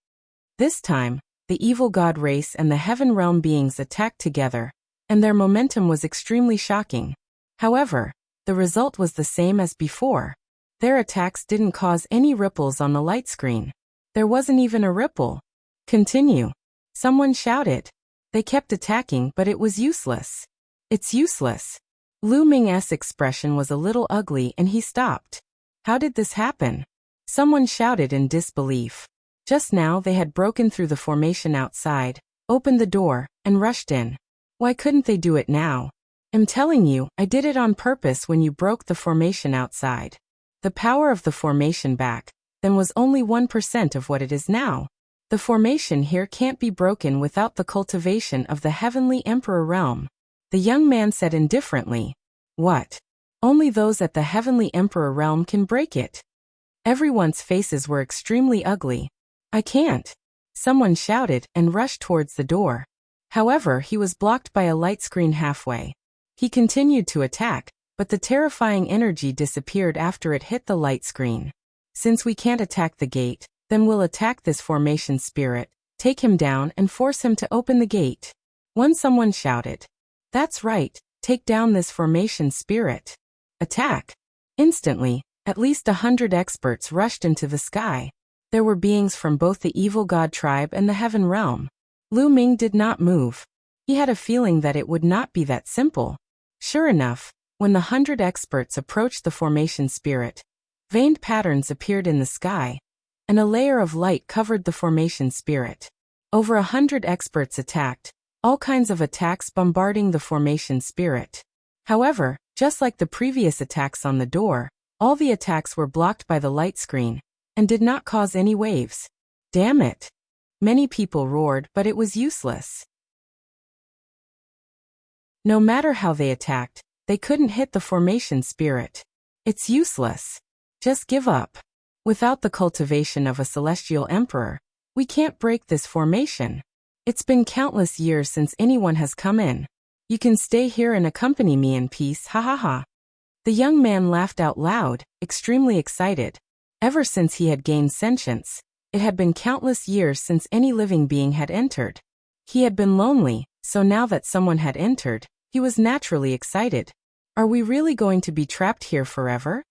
This time, the evil god race and the heaven realm beings attacked together, and their momentum was extremely shocking. However, the result was the same as before. Their attacks didn't cause any ripples on the light screen. There wasn't even a ripple. Continue. Someone shouted. They kept attacking, but it was useless. It's useless. Lu Ming's expression was a little ugly and he stopped. How did this happen? Someone shouted in disbelief. Just now they had broken through the formation outside, opened the door, and rushed in. Why couldn't they do it now? I'm telling you, I did it on purpose when you broke the formation outside. The power of the formation back then was only 1% of what it is now. The formation here can't be broken without the cultivation of the heavenly emperor realm. The young man said indifferently. What? Only those at the heavenly emperor realm can break it. Everyone's faces were extremely ugly. I can't. Someone shouted and rushed towards the door. However, he was blocked by a light screen halfway. He continued to attack, but the terrifying energy disappeared after it hit the light screen. Since we can't attack the gate, then we'll attack this formation spirit, take him down and force him to open the gate. Someone shouted. That's right, take down this formation spirit. Attack. Instantly, at least 100 experts rushed into the sky. There were beings from both the evil god tribe and the heaven realm. Lu Ming did not move. He had a feeling that it would not be that simple. Sure enough, when the 100 experts approached the formation spirit, veined patterns appeared in the sky, and a layer of light covered the formation spirit. Over 100 experts attacked, all kinds of attacks bombarding the formation spirit. However, just like the previous attacks on the door, All the attacks were blocked by the light screen, and did not cause any waves. Damn it! Many people roared, but it was useless. No matter how they attacked, they couldn't hit the formation spirit. It's useless. Just give up. Without the cultivation of a celestial emperor, we can't break this formation. It's been countless years since anyone has come in. You can stay here and accompany me in peace, ha ha ha. The young man laughed out loud, extremely excited. Ever since he had gained sentience, it had been countless years since any living being had entered. He had been lonely, so now that someone had entered, he was naturally excited. Are we really going to be trapped here forever?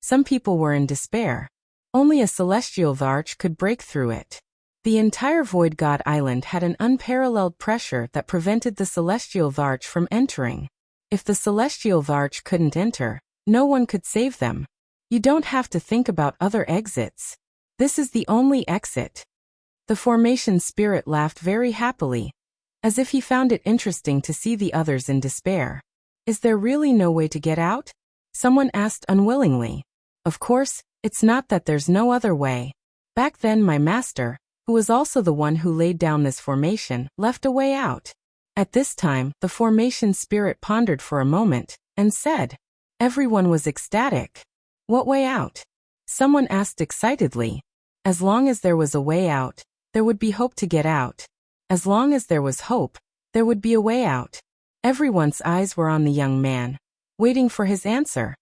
Some people were in despair. Only a celestial Varch could break through it. The entire Void God Island had an unparalleled pressure that prevented the celestial Varch from entering. If the celestial Varch couldn't enter, no one could save them. You don't have to think about other exits. This is the only exit. The formation spirit laughed very happily, as if he found it interesting to see the others in despair. Is there really no way to get out? Someone asked unwillingly. Of course, it's not that there's no other way. Back then my master, who was also the one who laid down this formation, left a way out. At this time, the formation spirit pondered for a moment, and said. Everyone was ecstatic. What way out? Someone asked excitedly. As long as there was a way out, there would be hope to get out. As long as there was hope, there would be a way out. Everyone's eyes were on the young man, waiting for his answer.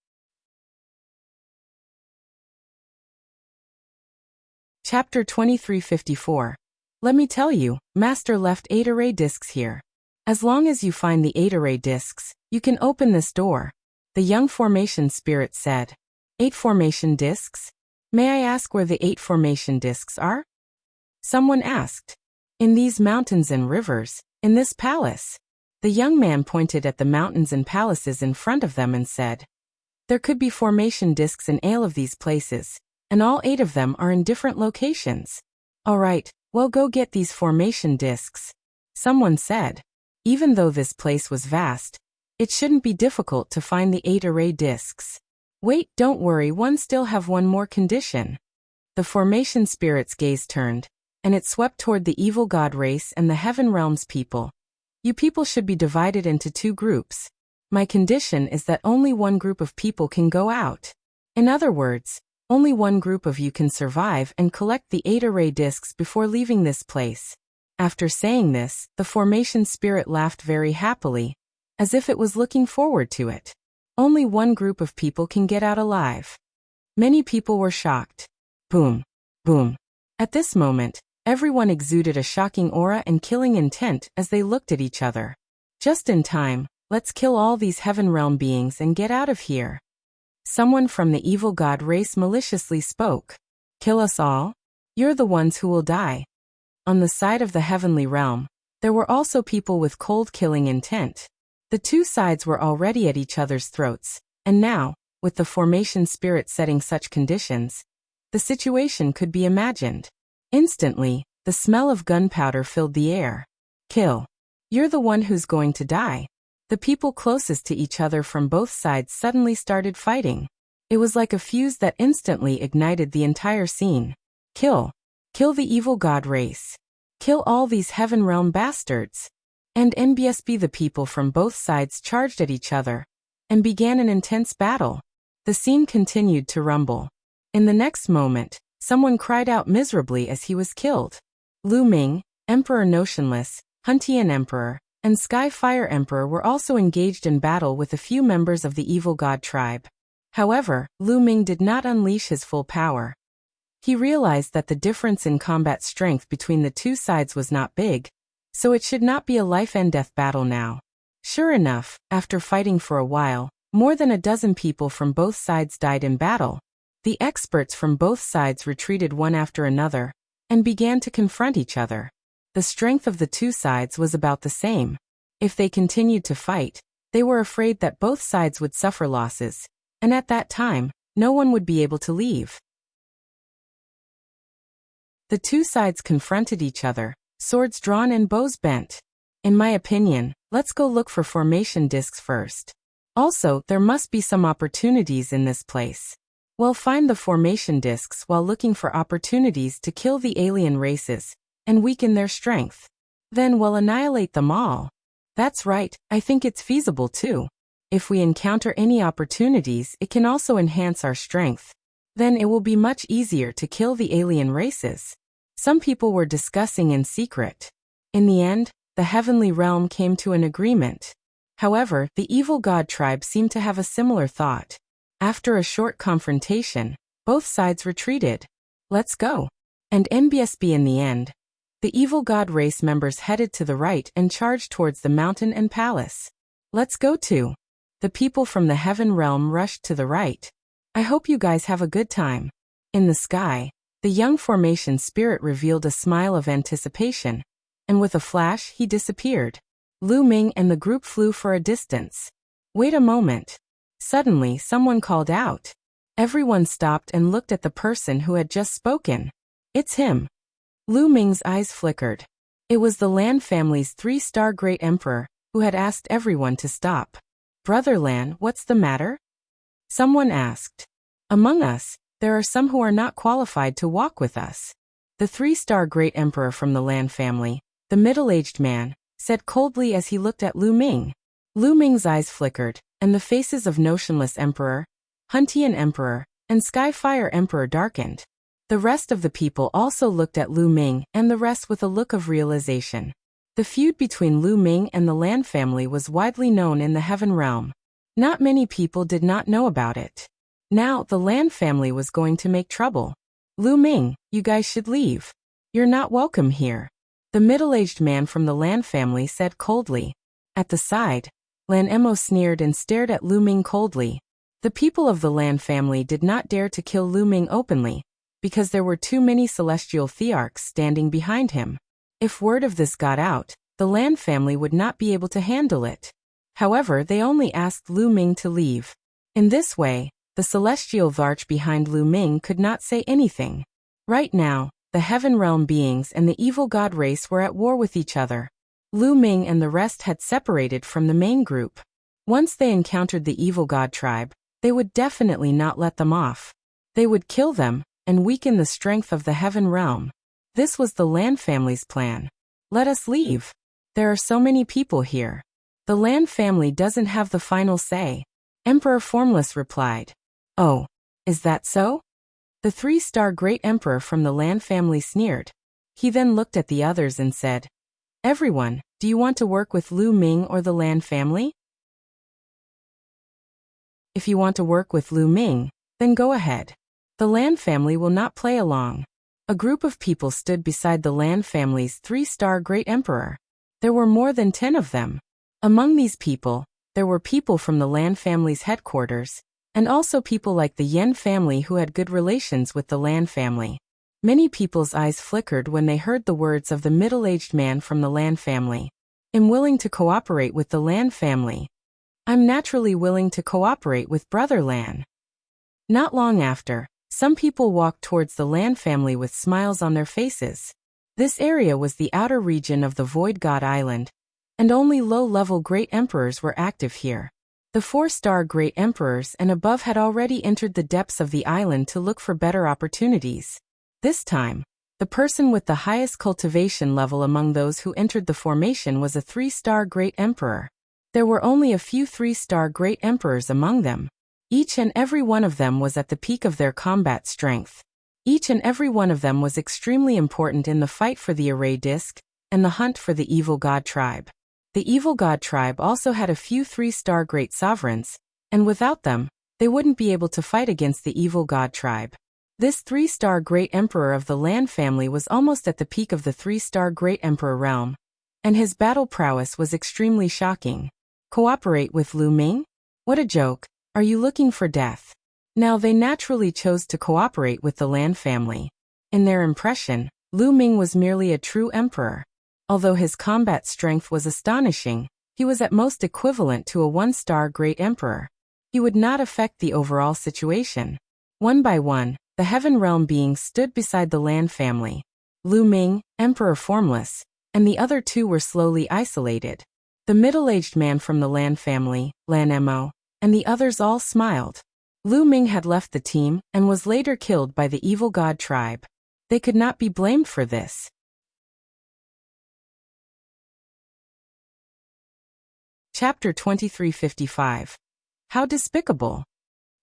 Chapter 2354. Let me tell you, Master left 8 array discs here. As long as you find the 8 array discs, you can open this door. The young formation spirit said. 8 formation discs? May I ask where the 8 formation discs are? Someone asked. In these mountains and rivers, in this palace. The young man pointed at the mountains and palaces in front of them and said. There could be formation discs in all of these places, and all 8 of them are in different locations. All right, well go get these formation discs. Someone said. Even though this place was vast, it shouldn't be difficult to find the 8 array discs. Wait, don't worry, one still have one more condition. The formation spirit's gaze turned, and it swept toward the evil god race and the heaven realms people. You people should be divided into 2 groups. My condition is that only one group of people can go out. In other words, only one group of you can survive and collect the 8 array discs before leaving this place. After saying this, the formation spirit laughed very happily, as if it was looking forward to it. Only one group of people can get out alive. Many people were shocked. Boom. Boom. At this moment, everyone exuded a shocking aura and killing intent as they looked at each other. Just in time, let's kill all these heaven realm beings and get out of here. Someone from the evil god race maliciously spoke. Kill us all? You're the ones who will die. On the side of the heavenly realm, there were also people with cold killing intent. The 2 sides were already at each other's throats, and now, with the formation spirit setting such conditions, the situation could be imagined. Instantly, the smell of gunpowder filled the air. Kill. You're the one who's going to die. The people closest to each other from both sides suddenly started fighting. It was like a fuse that instantly ignited the entire scene. Kill. Kill the evil god race. Kill all these heaven realm bastards. And NBSB the people from both sides charged at each other, and began an intense battle. The scene continued to rumble. In the next moment, someone cried out miserably as he was killed. Lu Ming, Emperor Notionless, Huntian Emperor, and Sky Fire Emperor were also engaged in battle with a few members of the evil god tribe. However, Lu Ming did not unleash his full power. He realized that the difference in combat strength between the 2 sides was not big, so it should not be a life-and-death battle now. Sure enough, after fighting for a while, more than a dozen people from both sides died in battle. The experts from both sides retreated one after another, and began to confront each other. The strength of the 2 sides was about the same. If they continued to fight, they were afraid that both sides would suffer losses, and at that time, no one would be able to leave. The 2 sides confronted each other, swords drawn and bows bent. In my opinion, let's go look for formation discs first. Also, there must be some opportunities in this place. Well, find the formation discs while looking for opportunities to kill the alien races and weaken their strength. Then we'll annihilate them all. That's right, I think it's feasible too. If we encounter any opportunities, it can also enhance our strength. Then it will be much easier to kill the alien races. Some people were discussing in secret. In the end, the heavenly realm came to an agreement. However, the evil god tribe seemed to have a similar thought. After a short confrontation, both sides retreated. Let's go. And NBSB in the end. The evil god race members headed to the right and charged towards the mountain and palace. Let's go too. The people from the heaven realm rushed to the right. I hope you guys have a good time. In the sky, the young formation spirit revealed a smile of anticipation, and with a flash he disappeared. Lu Ming and the group flew for a distance. Wait a moment. Suddenly someone called out. Everyone stopped and looked at the person who had just spoken. It's him. Lu Ming's eyes flickered. It was the Lan family's 3-star great emperor, who had asked everyone to stop. Brother Lan, what's the matter? Someone asked. Among us, there are some who are not qualified to walk with us. The 3-star great emperor from the Lan family, the middle-aged man, said coldly as he looked at Lu Ming. Lu Ming's eyes flickered, and the faces of Notionless Emperor, Huntian Emperor, and Skyfire Emperor darkened. The rest of the people also looked at Lu Ming and the rest with a look of realization. The feud between Lu Ming and the Lan family was widely known in the Heaven Realm. Not many people did not know about it. Now the Lan family was going to make trouble. Lu Ming, you guys should leave. You're not welcome here. The middle-aged man from the Lan family said coldly. At the side, Lan Emo sneered and stared at Lu Ming coldly. The people of the Lan family did not dare to kill Lu Ming openly, because there were too many celestial thearchs standing behind him. If word of this got out, the Lan family would not be able to handle it. However, they only asked Lu Ming to leave. In this way, the celestial thearch behind Lu Ming could not say anything. Right now, the Heaven Realm beings and the evil god race were at war with each other. Lu Ming and the rest had separated from the main group. Once they encountered the evil god tribe, they would definitely not let them off. They would kill them and weaken the strength of the Heaven Realm. This was the Lan family's plan. Let us leave. There are so many people here. The Lan family doesn't have the final say. Emperor Formless replied. Oh, is that so? The 3-star great emperor from the Lan family sneered. He then looked at the others and said, Everyone, do you want to work with Lu Ming or the Lan family? If you want to work with Lu Ming, then go ahead. The Lan family will not play along. A group of people stood beside the Lan family's 3-star great emperor. There were more than 10 of them. Among these people, there were people from the Lan family's headquarters, and also people like the Yen family who had good relations with the Lan family. Many people's eyes flickered when they heard the words of the middle-aged man from the Lan family. I'm willing to cooperate with the Lan family. I'm naturally willing to cooperate with Brother Lan. Not long after, some people walked towards the Lan family with smiles on their faces. This area was the outer region of the Void God Island, and only low-level Great Emperors were active here. The 4-star Great Emperors and above had already entered the depths of the island to look for better opportunities. This time, the person with the highest cultivation level among those who entered the formation was a 3-star Great Emperor. There were only a few 3-star Great Emperors among them. Each and every one of them was at the peak of their combat strength. Each and every one of them was extremely important in the fight for the Array Disc and the hunt for the Evil God Tribe. The Evil God Tribe also had a few 3-star Great Sovereigns, and without them, they wouldn't be able to fight against the Evil God Tribe. This 3-star Great Emperor of the Lan family was almost at the peak of the 3-star Great Emperor realm, and his battle prowess was extremely shocking. Cooperate with Lu Ming? What a joke. Are you looking for death? Now they naturally chose to cooperate with the Lan family. In their impression, Lu Ming was merely a true emperor. Although his combat strength was astonishing, he was at most equivalent to a 1-star Great Emperor. He would not affect the overall situation. One by one, the Heaven Realm beings stood beside the Lan family. Lu Ming, Emperor Formless, and the other two were slowly isolated. The middle-aged man from the Lan family, Lan Emo, and the others all smiled. Lu Ming had left the team and was later killed by the evil god tribe. They could not be blamed for this. Chapter 2355. How despicable!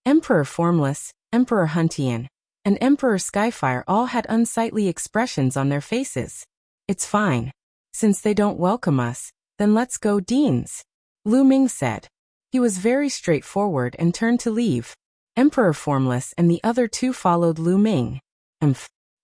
Emperor Formless, Emperor Huntian, and Emperor Skyfire all had unsightly expressions on their faces. It's fine. Since they don't welcome us, then let's go, Deans, Lu Ming said. He was very straightforward and turned to leave. Emperor Formless and the other two followed Lu Ming.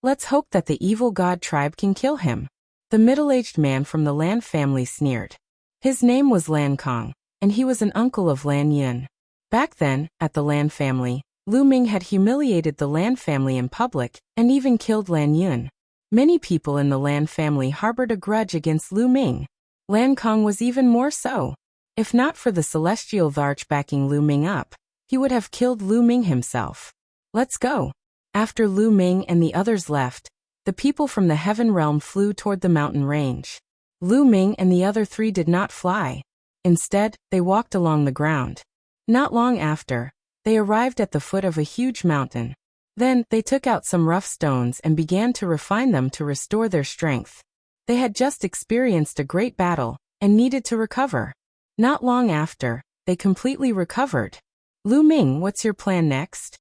Let's hope that the evil god tribe can kill him. The middle-aged man from the Lan family sneered. His name was Lan Kong, and he was an uncle of Lan Yun. Back then, at the Lan family, Lu Ming had humiliated the Lan family in public and even killed Lan Yun. Many people in the Lan family harbored a grudge against Lu Ming. Lan Kong was even more so. If not for the celestial Tharch backing Lu Ming up, he would have killed Lu Ming himself. Let's go. After Lu Ming and the others left, the people from the heaven realm flew toward the mountain range. Lu Ming and the other three did not fly. Instead, they walked along the ground. Not long after, they arrived at the foot of a huge mountain. Then, they took out some rough stones and began to refine them to restore their strength. They had just experienced a great battle and needed to recover. Not long after, they completely recovered. Lu Ming, what's your plan next?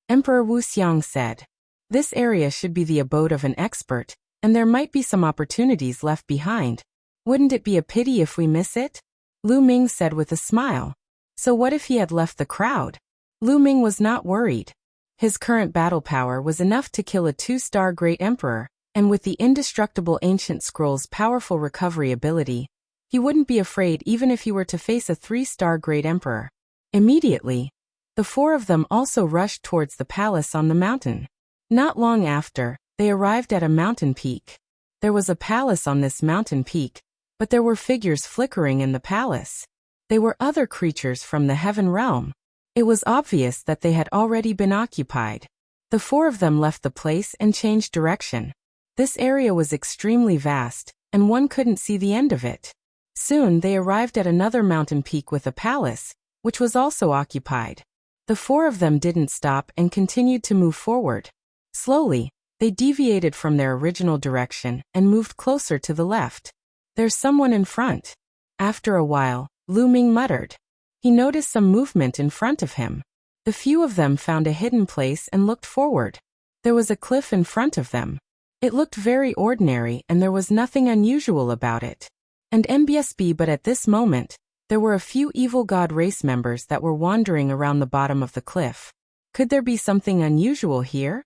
Emperor Wuxia said. This area should be the abode of an expert, and there might be some opportunities left behind. Wouldn't it be a pity if we miss it? Lu Ming said with a smile. So what if he had left the crowd? Lu Ming was not worried. His current battle power was enough to kill a 2-star great emperor, and with the indestructible ancient scroll's powerful recovery ability, he wouldn't be afraid even if he were to face a 3-star great emperor. Immediately, the four of them also rushed towards the palace on the mountain. Not long after, they arrived at a mountain peak. There was a palace on this mountain peak, but there were figures flickering in the palace. They were other creatures from the heaven realm. It was obvious that they had already been occupied. The four of them left the place and changed direction. This area was extremely vast, and one couldn't see the end of it. Soon they arrived at another mountain peak with a palace, which was also occupied. The four of them didn't stop and continued to move forward. Slowly, they deviated from their original direction and moved closer to the left. There's someone in front. After a while, Lu Ming muttered. He noticed some movement in front of him. The few of them found a hidden place and looked forward. There was a cliff in front of them. It looked very ordinary and there was nothing unusual about it. And MBSB, but at this moment, there were a few evil god race members that were wandering around the bottom of the cliff. Could there be something unusual here?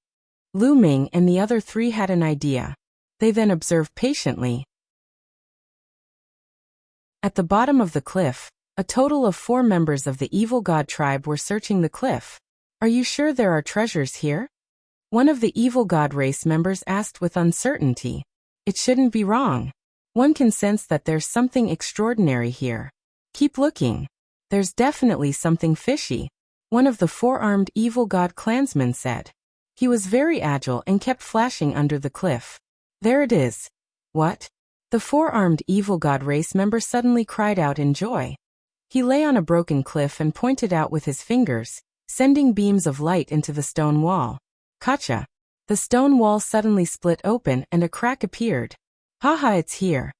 Lu Ming and the other three had an idea. They then observed patiently. At the bottom of the cliff, a total of 4 members of the evil god tribe were searching the cliff. Are you sure there are treasures here? One of the evil god race members asked with uncertainty. It shouldn't be wrong. One can sense that there's something extraordinary here. Keep looking. There's definitely something fishy, one of the 4-armed evil god clansmen said. He was very agile and kept flashing under the cliff. There it is. What? The 4-armed evil god race member suddenly cried out in joy. He lay on a broken cliff and pointed out with his fingers, sending beams of light into the stone wall. Gotcha. The stone wall suddenly split open and a crack appeared. Haha, it's here.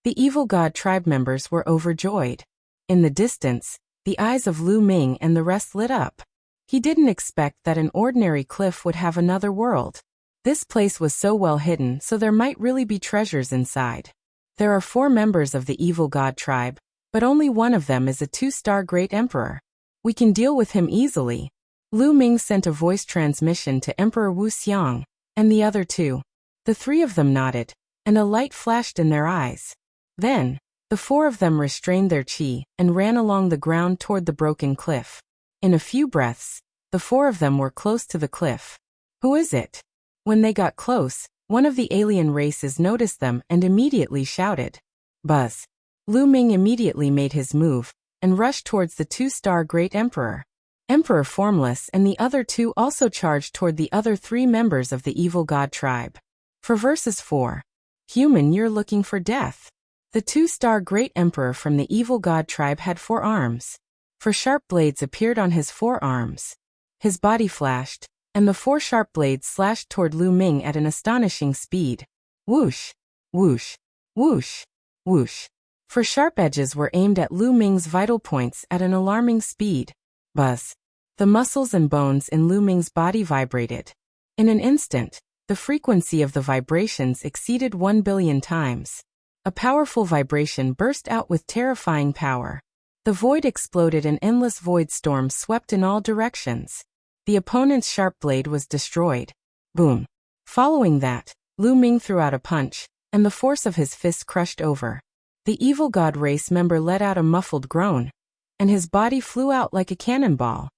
The evil god tribe members were overjoyed. In the distance, the eyes of Lu Ming and the rest lit up. He didn't expect that an ordinary cliff would have another world. This place was so well hidden, so there might really be treasures inside. There are 4 members of the evil god tribe, but only one of them is a 2-star great emperor. We can deal with him easily. Lu Ming sent a voice transmission to Emperor Wuxia and the other 2. The 3 of them nodded, and a light flashed in their eyes. Then, the 4 of them restrained their chi and ran along the ground toward the broken cliff. In a few breaths, the 4 of them were close to the cliff. Who is it? When they got close, one of the alien races noticed them and immediately shouted. Buzz. Lu Ming immediately made his move and rushed towards the 2-star great emperor. Emperor Formless and the other 2 also charged toward the other 3 members of the evil god tribe. For verses 4. Human, you're looking for death. The 2-star great emperor from the evil god tribe had 4 arms. For sharp blades appeared on his 4 arms. His body flashed, and the 4 sharp blades slashed toward Lu Ming at an astonishing speed. Whoosh! Whoosh! Whoosh! Whoosh! 4 sharp edges were aimed at Lu Ming's vital points at an alarming speed. Buzz! The muscles and bones in Lu Ming's body vibrated. In an instant, the frequency of the vibrations exceeded 1 billion times. A powerful vibration burst out with terrifying power. The void exploded, an endless void storm swept in all directions. The opponent's sharp blade was destroyed. Boom! Following that, Lu Ming threw out a punch, and the force of his fist crushed over. The evil god race member let out a muffled groan, and his body flew out like a cannonball.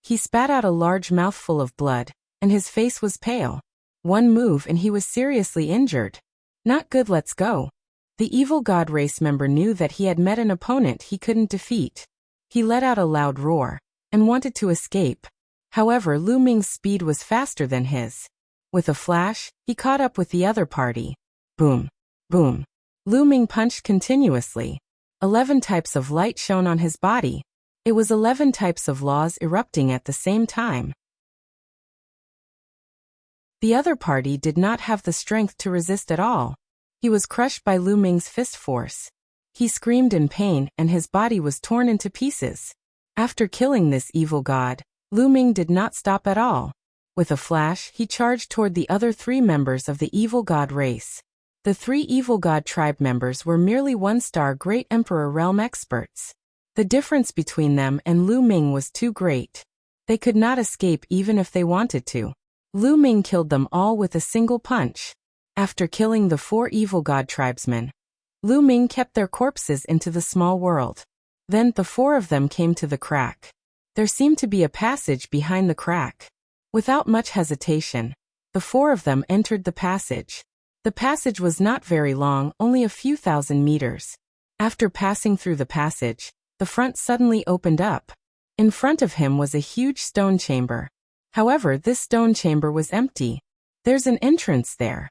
He spat out a large mouthful of blood, and his face was pale. One move and he was seriously injured. Not good, let's go. The evil god race member knew that he had met an opponent he couldn't defeat. He let out a loud roar, and wanted to escape. However, Lu Ming's speed was faster than his. With a flash, he caught up with the other party. Boom! Boom! Lu Ming punched continuously. 11 types of light shone on his body. It was 11 types of laws erupting at the same time. The other party did not have the strength to resist at all. He was crushed by Lu Ming's fist force. He screamed in pain, and his body was torn into pieces. After killing this evil god, Lu Ming did not stop at all. With a flash, he charged toward the other 3 members of the evil god race. The 3 evil god tribe members were merely 1-star Great Emperor realm experts. The difference between them and Lu Ming was too great. They could not escape even if they wanted to. Lu Ming killed them all with a single punch. After killing the 4 evil god tribesmen, Lu Ming kept their corpses into the small world. Then the 4 of them came to the crack. There seemed to be a passage behind the crack. Without much hesitation, the 4 of them entered the passage. The passage was not very long, only a few thousand meters. After passing through the passage, the front suddenly opened up. In front of him was a huge stone chamber. However, this stone chamber was empty. There's an entrance there.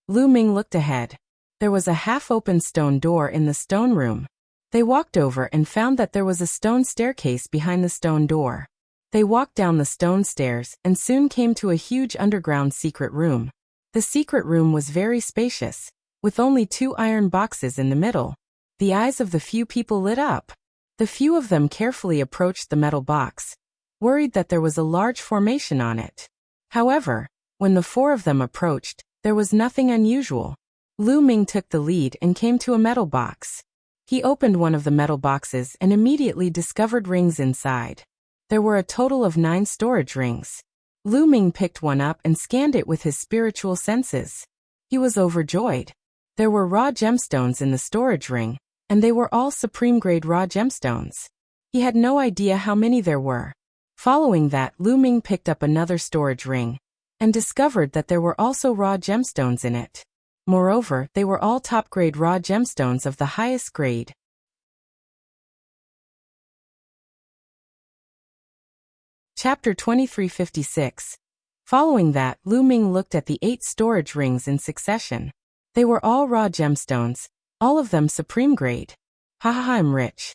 Lu Ming looked ahead. There was a half-open stone door in the stone room. They walked over and found that there was a stone staircase behind the stone door. They walked down the stone stairs and soon came to a huge underground secret room. The secret room was very spacious, with only 2 iron boxes in the middle. The eyes of the few people lit up. The few of them carefully approached the metal box, worried that there was a large formation on it. However, when the 4 of them approached, there was nothing unusual. Lu Ming took the lead and came to a metal box. He opened one of the metal boxes and immediately discovered rings inside. There were a total of 9 storage rings. Lu Ming picked one up and scanned it with his spiritual senses. He was overjoyed. There were raw gemstones in the storage ring, and they were all supreme-grade raw gemstones. He had no idea how many there were. Following that, Lu Ming picked up another storage ring, and discovered that there were also raw gemstones in it. Moreover, they were all top-grade raw gemstones of the highest grade. Chapter 2356. Following that, Lu Ming looked at the 8 storage rings in succession. They were all raw gemstones, all of them supreme grade. Ha ha, I'm rich.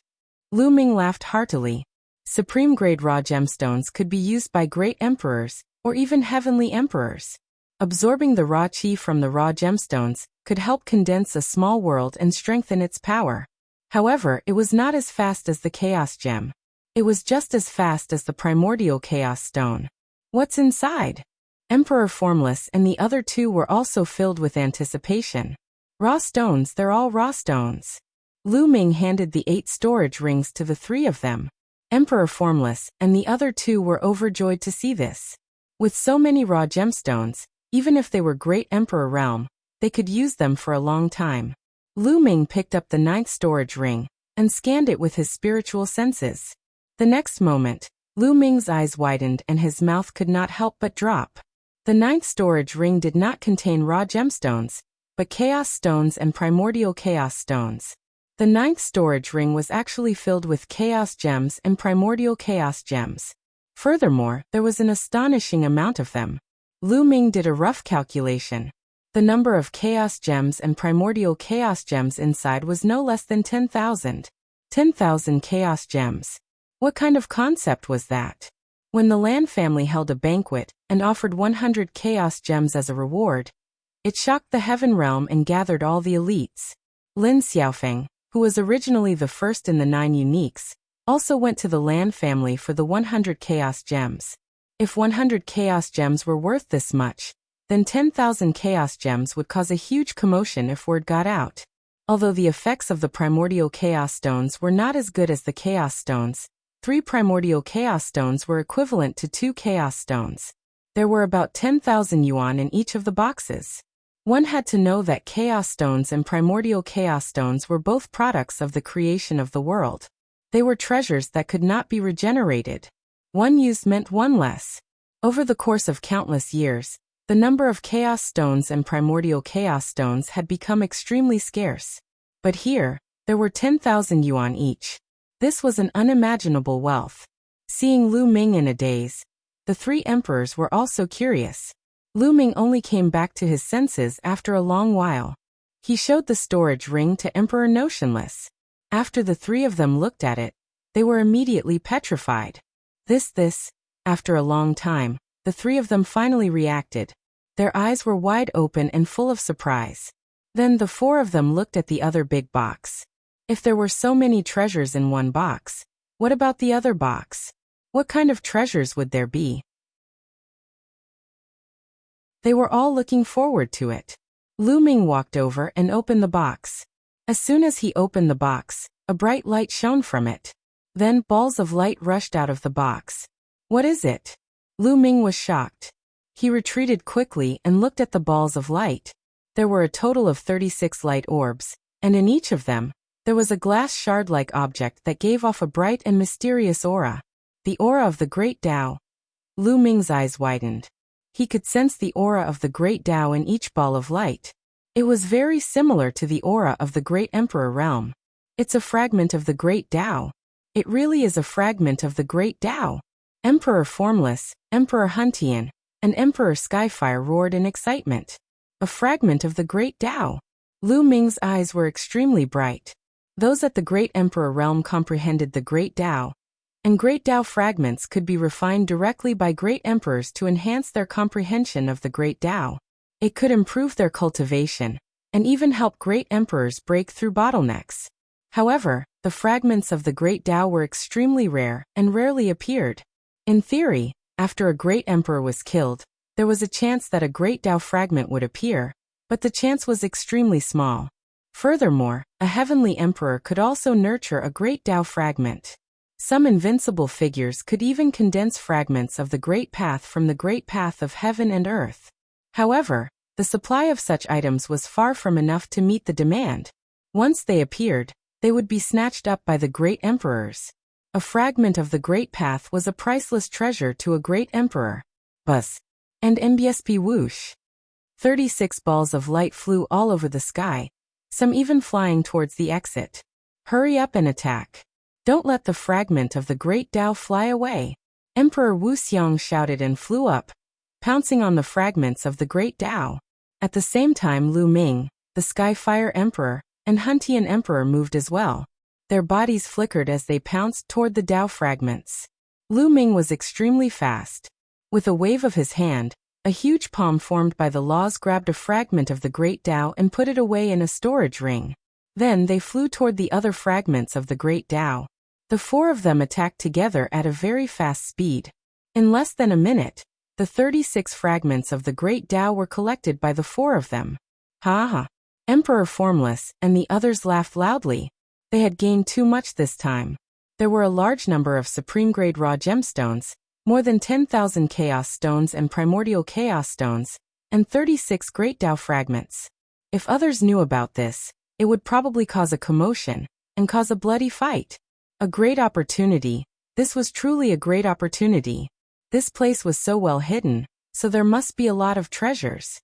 Lu Ming laughed heartily. Supreme grade raw gemstones could be used by great emperors, or even heavenly emperors. Absorbing the raw chi from the raw gemstones could help condense a small world and strengthen its power. However, it was not as fast as the Chaos Gem. It was just as fast as the Primordial Chaos Stone. What's inside? Emperor Formless and the other 2 were also filled with anticipation. Raw stones, they're all raw stones. Lu Ming handed the 8 storage rings to the 3 of them. Emperor Formless and the other 2 were overjoyed to see this. With so many raw gemstones, even if they were Great Emperor realm, they could use them for a long time. Lu Ming picked up the 9th storage ring, and scanned it with his spiritual senses. The next moment, Lu Ming's eyes widened and his mouth could not help but drop. The 9th storage ring did not contain raw gemstones, but chaos stones and primordial chaos stones. The 9th storage ring was actually filled with chaos gems and primordial chaos gems. Furthermore, there was an astonishing amount of them. Lu Ming did a rough calculation. The number of chaos gems and primordial chaos gems inside was no less than 10,000. 10,000 chaos gems. What kind of concept was that? When the Lan family held a banquet and offered 100 chaos gems as a reward, it shocked the heaven realm and gathered all the elites. Lin Xiaofeng, who was originally the first in the 9 uniques, also went to the Lan family for the 100 chaos gems. If 100 chaos gems were worth this much, then 10,000 chaos gems would cause a huge commotion if word got out. Although the effects of the primordial chaos stones were not as good as the chaos stones, 3 primordial chaos stones were equivalent to 2 chaos stones. There were about 10,000 yuan in each of the boxes. One had to know that chaos stones and primordial chaos stones were both products of the creation of the world. They were treasures that could not be regenerated. One used meant one less. Over the course of countless years, the number of chaos stones and primordial chaos stones had become extremely scarce. But here, there were 10,000 yuan each. This was an unimaginable wealth. Seeing Lu Ming in a daze, the 3 emperors were also curious. Lu Ming only came back to his senses after a long while. He showed the storage ring to Emperor Notionless. After the 3 of them looked at it, they were immediately petrified. After a long time, the 3 of them finally reacted. Their eyes were wide open and full of surprise. Then the 4 of them looked at the other big box. If there were so many treasures in one box, what about the other box? What kind of treasures would there be? They were all looking forward to it. Lu Ming walked over and opened the box. As soon as he opened the box, a bright light shone from it. Then balls of light rushed out of the box. What is it? Lu Ming was shocked. He retreated quickly and looked at the balls of light. There were a total of 36 light orbs, and in each of them, there was a glass shard-like object that gave off a bright and mysterious aura. The aura of the Great Tao. Lu Ming's eyes widened. He could sense the aura of the Great Tao in each ball of light. It was very similar to the aura of the Great Emperor realm. It's a fragment of the Great Tao. It really is a fragment of the Great Tao. Emperor Formless, Emperor Huntian, and Emperor Skyfire roared in excitement. A fragment of the Great Tao. Lu Ming's eyes were extremely bright. Those at the Great Emperor realm comprehended the Great Tao, and Great Tao fragments could be refined directly by Great Emperors to enhance their comprehension of the Great Tao. It could improve their cultivation, and even help Great Emperors break through bottlenecks. However, the fragments of the Great Tao were extremely rare and rarely appeared. In theory, after a Great Emperor was killed, there was a chance that a Great Tao fragment would appear, but the chance was extremely small. Furthermore, a heavenly emperor could also nurture a Great Tao fragment. Some invincible figures could even condense fragments of the Great Path from the Great Path of heaven and earth. However, the supply of such items was far from enough to meet the demand. Once they appeared, they would be snatched up by the Great Emperors. A fragment of the Great Path was a priceless treasure to a Great Emperor. Buzz. And MBSP whoosh. 36 balls of light flew all over the sky, some even flying towards the exit. Hurry up and attack. Don't let the fragment of the Great Tao fly away. Emperor Wuxia shouted and flew up, pouncing on the fragments of the Great Tao. At the same time Lu Ming, the Skyfire Emperor, and Huntian Emperor moved as well. Their bodies flickered as they pounced toward the Tao fragments. Lu Ming was extremely fast. With a wave of his hand, a huge palm formed by the laws grabbed a fragment of the Great Tao and put it away in a storage ring. Then they flew toward the other fragments of the Great Tao. The 4 of them attacked together at a very fast speed. In less than a minute, the 36 fragments of the Great Tao were collected by the 4 of them. Ha ha! Emperor Formless and the others laughed loudly. They had gained too much this time. There were a large number of supreme-grade raw gemstones, more than 10,000 chaos stones and primordial chaos stones, and 36 Great Tao fragments. If others knew about this, it would probably cause a commotion, and cause a bloody fight. A great opportunity. This was truly a great opportunity. This place was so well hidden, so there must be a lot of treasures.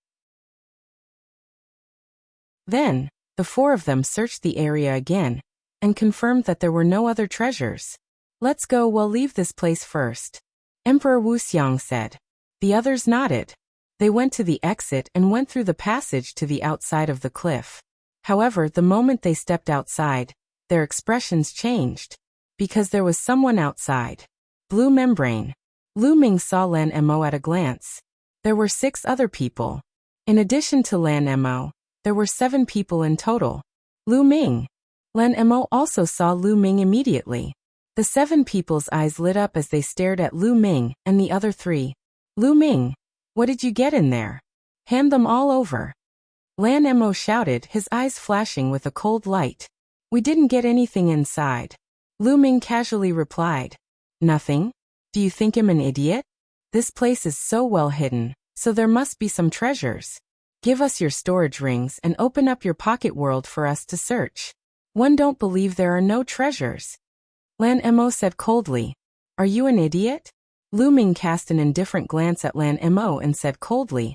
Then, the 4 of them searched the area again, and confirmed that there were no other treasures. Let's go, we'll leave this place first. Emperor Wuxiang said. The others nodded. They went to the exit and went through the passage to the outside of the cliff. However, the moment they stepped outside, their expressions changed. Because there was someone outside. Blue membrane. Lu Ming saw Lan Mo at a glance. There were 6 other people. In addition to Lan Mo, there were 7 people in total. Lu Ming. Lan Mo also saw Lu Ming immediately. The 7 people's eyes lit up as they stared at Lu Ming and the other 3. Lu Ming, what did you get in there? Hand them all over. Lan Mo shouted, his eyes flashing with a cold light. We didn't get anything inside. Lu Ming casually replied. Nothing? Do you think I'm an idiot? This place is so well hidden, so there must be some treasures. Give us your storage rings and open up your pocket world for us to search. One don't believe there are no treasures. Lan Mo said coldly. Are you an idiot? Lu Ming cast an indifferent glance at Lan Mo and said coldly.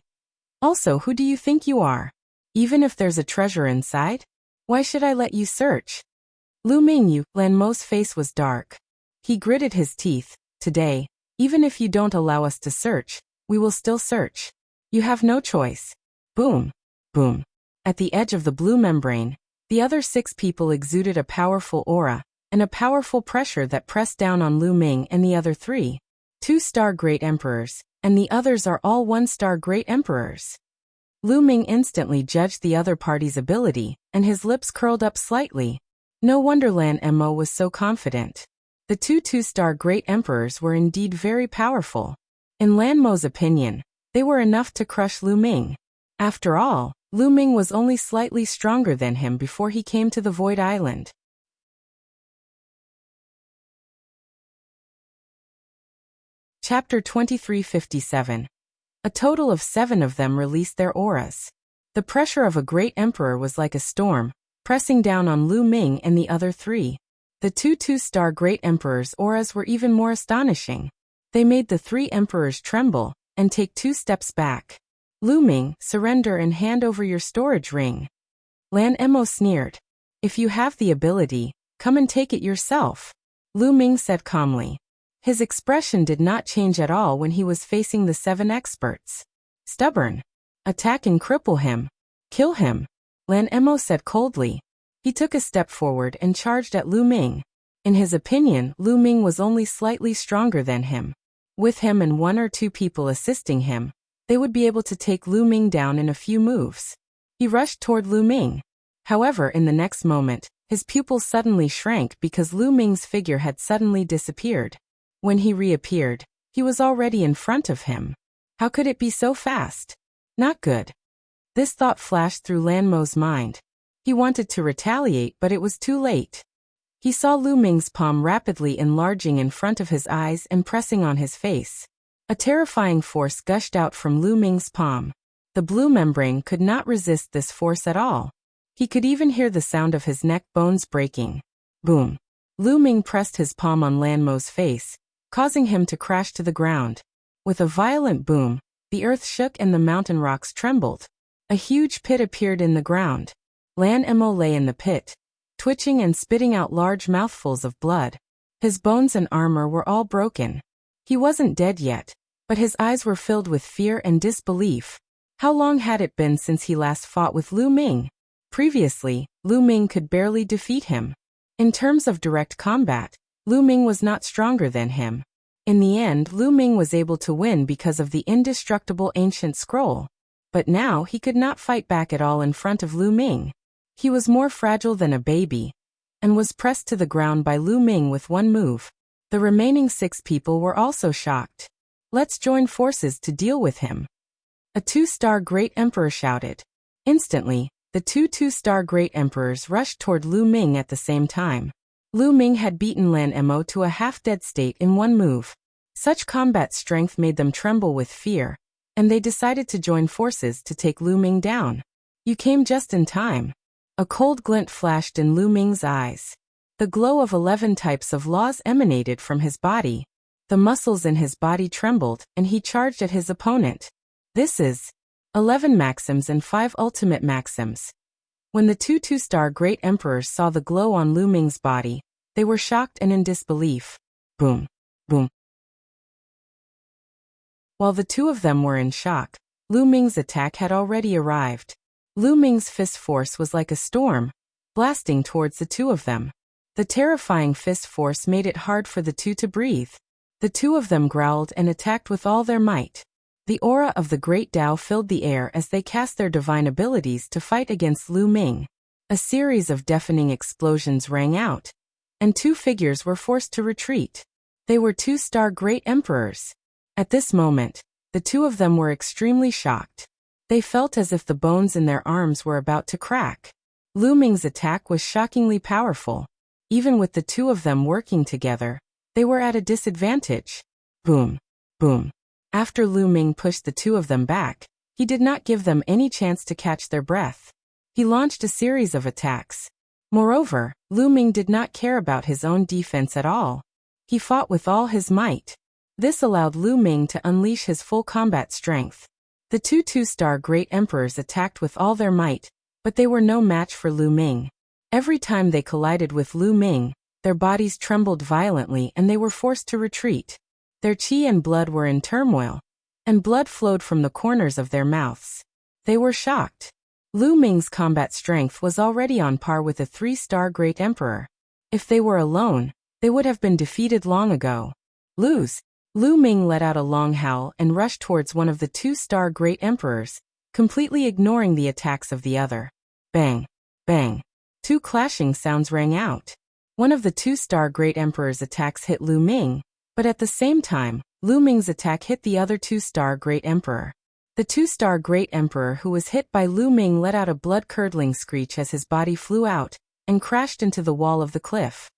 Also, who do you think you are? Even if there's a treasure inside? Why should I let you search? Lu Ming, Lan Mo's face was dark. He gritted his teeth. Today, even if you don't allow us to search, we will still search. You have no choice. Boom. Boom. At the edge of the blue membrane, the other 6 people exuded a powerful aura and a powerful pressure that pressed down on Lu Ming and the other 3. 2-star Great Emperors, and the others are all 1-star Great Emperors. Lu Ming instantly judged the other party's ability, and his lips curled up slightly. No wonder Lan Mo was so confident. The 2-star Great Emperors were indeed very powerful. In Lan Mo's opinion, they were enough to crush Lu Ming. After all, Lu Ming was only slightly stronger than him before he came to the Void Island. Chapter 2357. A total of 7 of them released their auras. The pressure of a great emperor was like a storm, pressing down on Lu Ming and the other 3. The 2-star Great Emperor's auras were even more astonishing. They made the 3 emperors tremble and take 2 steps back. Lu Ming, surrender and hand over your storage ring. Lan Mo sneered. If you have the ability, come and take it yourself. Lu Ming said calmly. His expression did not change at all when he was facing the 7 experts. Stubborn. Attack and cripple him. Kill him. Lan Mo said coldly. He took a step forward and charged at Lu Ming. In his opinion, Lu Ming was only slightly stronger than him. With him and 1 or 2 people assisting him, they would be able to take Lu Ming down in a few moves. He rushed toward Lu Ming. However, in the next moment, his pupils suddenly shrank because Lu Ming's figure had suddenly disappeared. When he reappeared, he was already in front of him. How could it be so fast? Not good. This thought flashed through Lan Mo's mind. He wanted to retaliate, but it was too late. He saw Lu Ming's palm rapidly enlarging in front of his eyes and pressing on his face. A terrifying force gushed out from Lu Ming's palm. The blue membrane could not resist this force at all. He could even hear the sound of his neck bones breaking. Boom. Lu Ming pressed his palm on Lan Mo's face, causing him to crash to the ground. With a violent boom, the earth shook and the mountain rocks trembled. A huge pit appeared in the ground. Lan Mo lay in the pit, twitching and spitting out large mouthfuls of blood. His bones and armor were all broken. He wasn't dead yet, but his eyes were filled with fear and disbelief. How long had it been since he last fought with Lu Ming? Previously, Lu Ming could barely defeat him. In terms of direct combat, Lu Ming was not stronger than him. In the end, Lu Ming was able to win because of the indestructible ancient scroll. But now he could not fight back at all in front of Lu Ming. He was more fragile than a baby, and was pressed to the ground by Lu Ming with one move. The remaining 6 people were also shocked. Let's join forces to deal with him. A 2-star Great Emperor shouted. Instantly, the 2-star Great Emperors rushed toward Lu Ming at the same time. Lu Ming had beaten Lan Mo to a half-dead state in one move. Such combat strength made them tremble with fear, and they decided to join forces to take Lu Ming down. You came just in time. A cold glint flashed in Lu Ming's eyes. The glow of 11 types of laws emanated from his body. The muscles in his body trembled, and he charged at his opponent. This is 11 maxims and 5 ultimate maxims. When the 2-star Great Emperors saw the glow on Lu Ming's body, they were shocked and in disbelief. Boom. Boom. While the 2 of them were in shock, Lu Ming's attack had already arrived. Lu Ming's fist force was like a storm, blasting towards the 2 of them. The terrifying fist force made it hard for the 2 to breathe. The two of them growled and attacked with all their might. The aura of the great Tao filled the air as they cast their divine abilities to fight against Lu Ming. A series of deafening explosions rang out, and two figures were forced to retreat. They were two-star great emperors. At this moment, the two of them were extremely shocked. They felt as if the bones in their arms were about to crack. Lu Ming's attack was shockingly powerful. Even with the two of them working together, they were at a disadvantage. Boom, boom. After Lu Ming pushed the two of them back, he did not give them any chance to catch their breath. He launched a series of attacks. Moreover, Lu Ming did not care about his own defense at all. He fought with all his might. This allowed Lu Ming to unleash his full combat strength. The two two-star great emperors attacked with all their might, but they were no match for Lu Ming. Every time they collided with Lu Ming, their bodies trembled violently and they were forced to retreat. Their qi and blood were in turmoil, and blood flowed from the corners of their mouths. They were shocked. Lu Ming's combat strength was already on par with a three-star great emperor. If they were alone, they would have been defeated long ago. Lose. Lu Ming let out a long howl and rushed towards one of the two-star great emperors, completely ignoring the attacks of the other. Bang! Bang! Two clashing sounds rang out. One of the two-star great emperor's attacks hit Lu Ming, but at the same time, Lu Ming's attack hit the other two-star great emperor. The two-star great emperor who was hit by Lu Ming let out a blood-curdling screech as his body flew out and crashed into the wall of the cliff.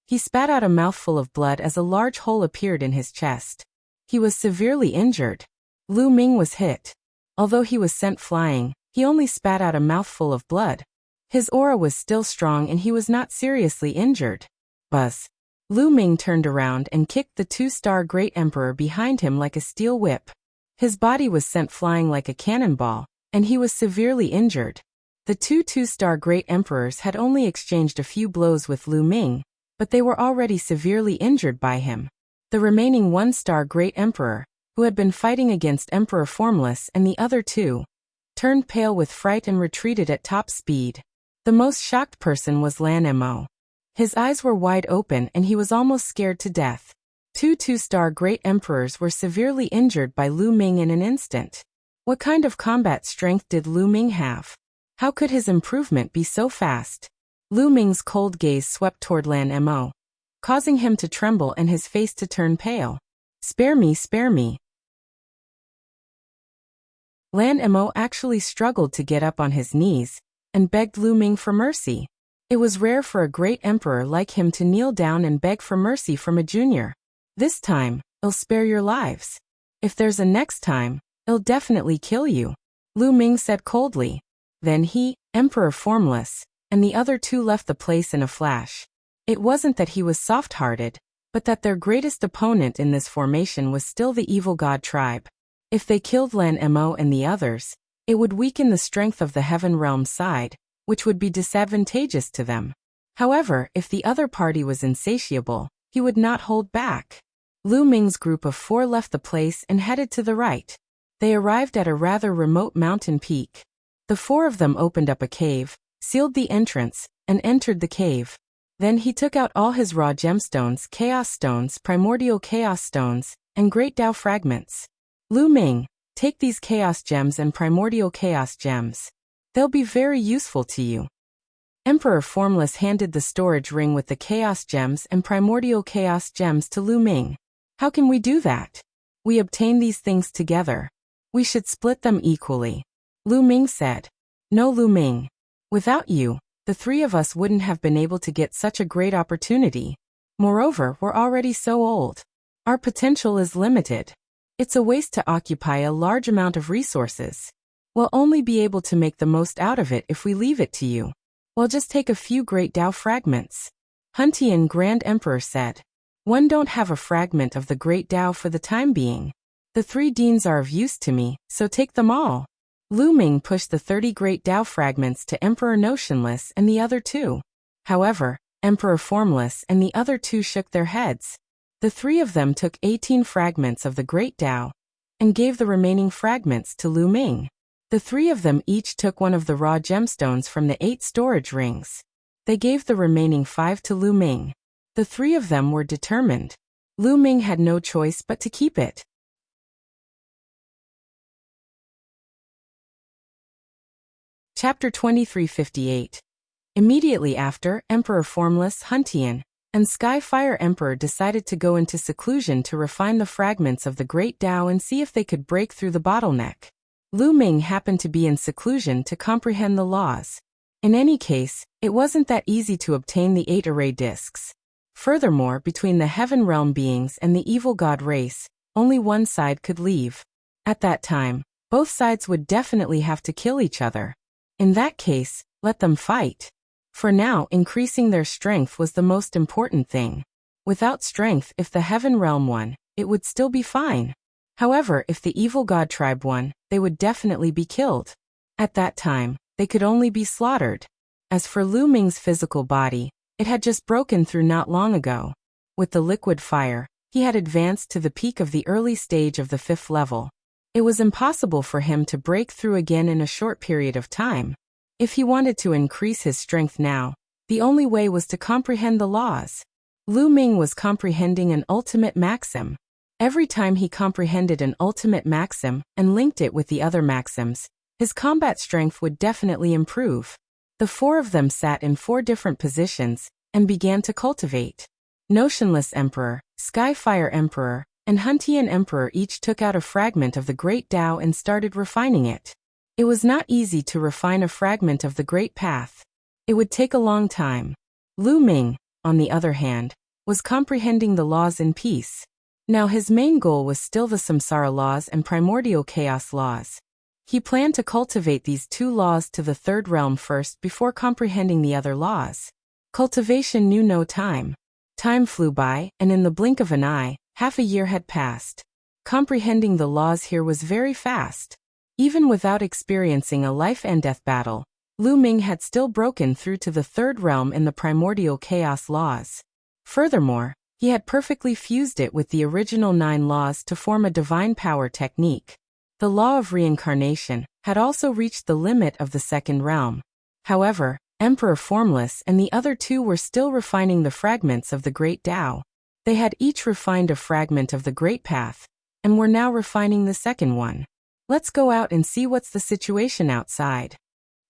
He spat out a mouthful of blood as a large hole appeared in his chest. He was severely injured. Lu Ming was hit. Although he was sent flying, he only spat out a mouthful of blood. His aura was still strong and he was not seriously injured. Buzz. Lu Ming turned around and kicked the two-star great emperor behind him like a steel whip. His body was sent flying like a cannonball, and he was severely injured. The two-star great emperors had only exchanged a few blows with Lu Ming, but they were already severely injured by him. The remaining one-star great emperor, who had been fighting against Emperor Formless and the other two, turned pale with fright and retreated at top speed. The most shocked person was Lan Mo. His eyes were wide open and he was almost scared to death. Two-star great emperors were severely injured by Lu Ming in an instant. What kind of combat strength did Lu Ming have? How could his improvement be so fast? Lu Ming's cold gaze swept toward Lan Mo, causing him to tremble and his face to turn pale. Spare me, spare me. Lan Mo actually struggled to get up on his knees and begged Lu Ming for mercy. It was rare for a great emperor like him to kneel down and beg for mercy from a junior. This time, I'll spare your lives. If there's a next time, I'll definitely kill you, Lu Ming said coldly. Then he, Emperor Formless, and the other two left the place in a flash. It wasn't that he was soft-hearted, but that their greatest opponent in this formation was still the evil god tribe. If they killed Lan Mo and the others, it would weaken the strength of the Heaven Realm side, which would be disadvantageous to them. However, if the other party was insatiable, he would not hold back. Lu Ming's group of four left the place and headed to the right. They arrived at a rather remote mountain peak. The four of them opened up a cave, sealed the entrance, and entered the cave. Then he took out all his raw gemstones, chaos stones, primordial chaos stones, and great Tao fragments. Lu Ming, take these chaos gems and primordial chaos gems. They'll be very useful to you. Emperor Formless handed the storage ring with the chaos gems and primordial chaos gems to Lu Ming. How can we do that? We obtain these things together. We should split them equally, Lu Ming said. No, Lu Ming. Without you, the three of us wouldn't have been able to get such a great opportunity. Moreover, we're already so old. Our potential is limited. It's a waste to occupy a large amount of resources. We'll only be able to make the most out of it if we leave it to you. We'll just take a few great Tao fragments, Huntian Grand Emperor said. One don't have a fragment of the great Tao for the time being. The 3 deans are of use to me, so take them all. Lu Ming pushed the 30 great Tao fragments to Emperor Notionless and the other 2. However, Emperor Formless and the other 2 shook their heads. The 3 of them took 18 fragments of the great Tao and gave the remaining fragments to Lu Ming. The 3 of them each took one of the raw gemstones from the 8 storage rings. They gave the remaining 5 to Lu Ming. The 3 of them were determined. Lu Ming had no choice but to keep it. Chapter 2358. Immediately after, Emperor Formless, Huntian, and Sky Fire Emperor decided to go into seclusion to refine the fragments of the Great Tao and see if they could break through the bottleneck. Lu Ming happened to be in seclusion to comprehend the laws. In any case, it wasn't that easy to obtain the 8 array discs. Furthermore, between the Heaven Realm beings and the evil god race, only one side could leave. At that time, both sides would definitely have to kill each other. In that case, let them fight. For now, increasing their strength was the most important thing. Without strength, if the Heaven Realm won, it would still be fine. However, if the evil god tribe won, they would definitely be killed. At that time, they could only be slaughtered. As for Lu Ming's physical body, it had just broken through not long ago. With the liquid fire, he had advanced to the peak of the early stage of the 5th level. It was impossible for him to break through again in a short period of time. If he wanted to increase his strength now, the only way was to comprehend the laws. Lu Ming was comprehending an ultimate maxim. Every time he comprehended an ultimate maxim and linked it with the other maxims, his combat strength would definitely improve. The 4 of them sat in 4 different positions and began to cultivate. Notionless Emperor, Skyfire Emperor, and Huntian Emperor each took out a fragment of the Great Tao and started refining it. It was not easy to refine a fragment of the Great Path. It would take a long time. Lu Ming, on the other hand, was comprehending the laws in peace. Now his main goal was still the Samsara laws and primordial chaos laws. He planned to cultivate these 2 laws to the 3rd realm first before comprehending the other laws. Cultivation knew no time. Time flew by, and in the blink of an eye, half a year had passed. Comprehending the laws here was very fast. Even without experiencing a life-and-death battle, Lu Ming had still broken through to the 3rd realm in the primordial chaos laws. Furthermore, he had perfectly fused it with the original 9 laws to form a divine power technique. The law of reincarnation had also reached the limit of the 2nd realm. However, Emperor Formless and the other 2 were still refining the fragments of the Great Tao. They had each refined a fragment of the Great Path, and were now refining the 2nd one. Let's go out and see what's the situation outside.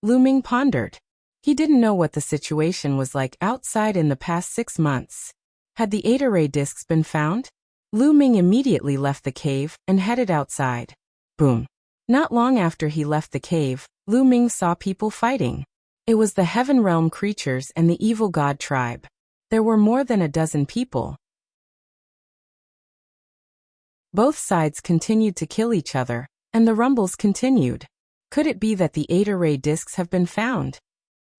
Lu Ming pondered. He didn't know what the situation was like outside in the past 6 months. Had the 8 array discs been found? Lu Ming immediately left the cave and headed outside. Boom. Not long after he left the cave, Lu Ming saw people fighting. It was the Heaven Realm creatures and the evil god tribe. There were more than a dozen people. Both sides continued to kill each other, and the rumbles continued. Could it be that the 8 array discs have been found?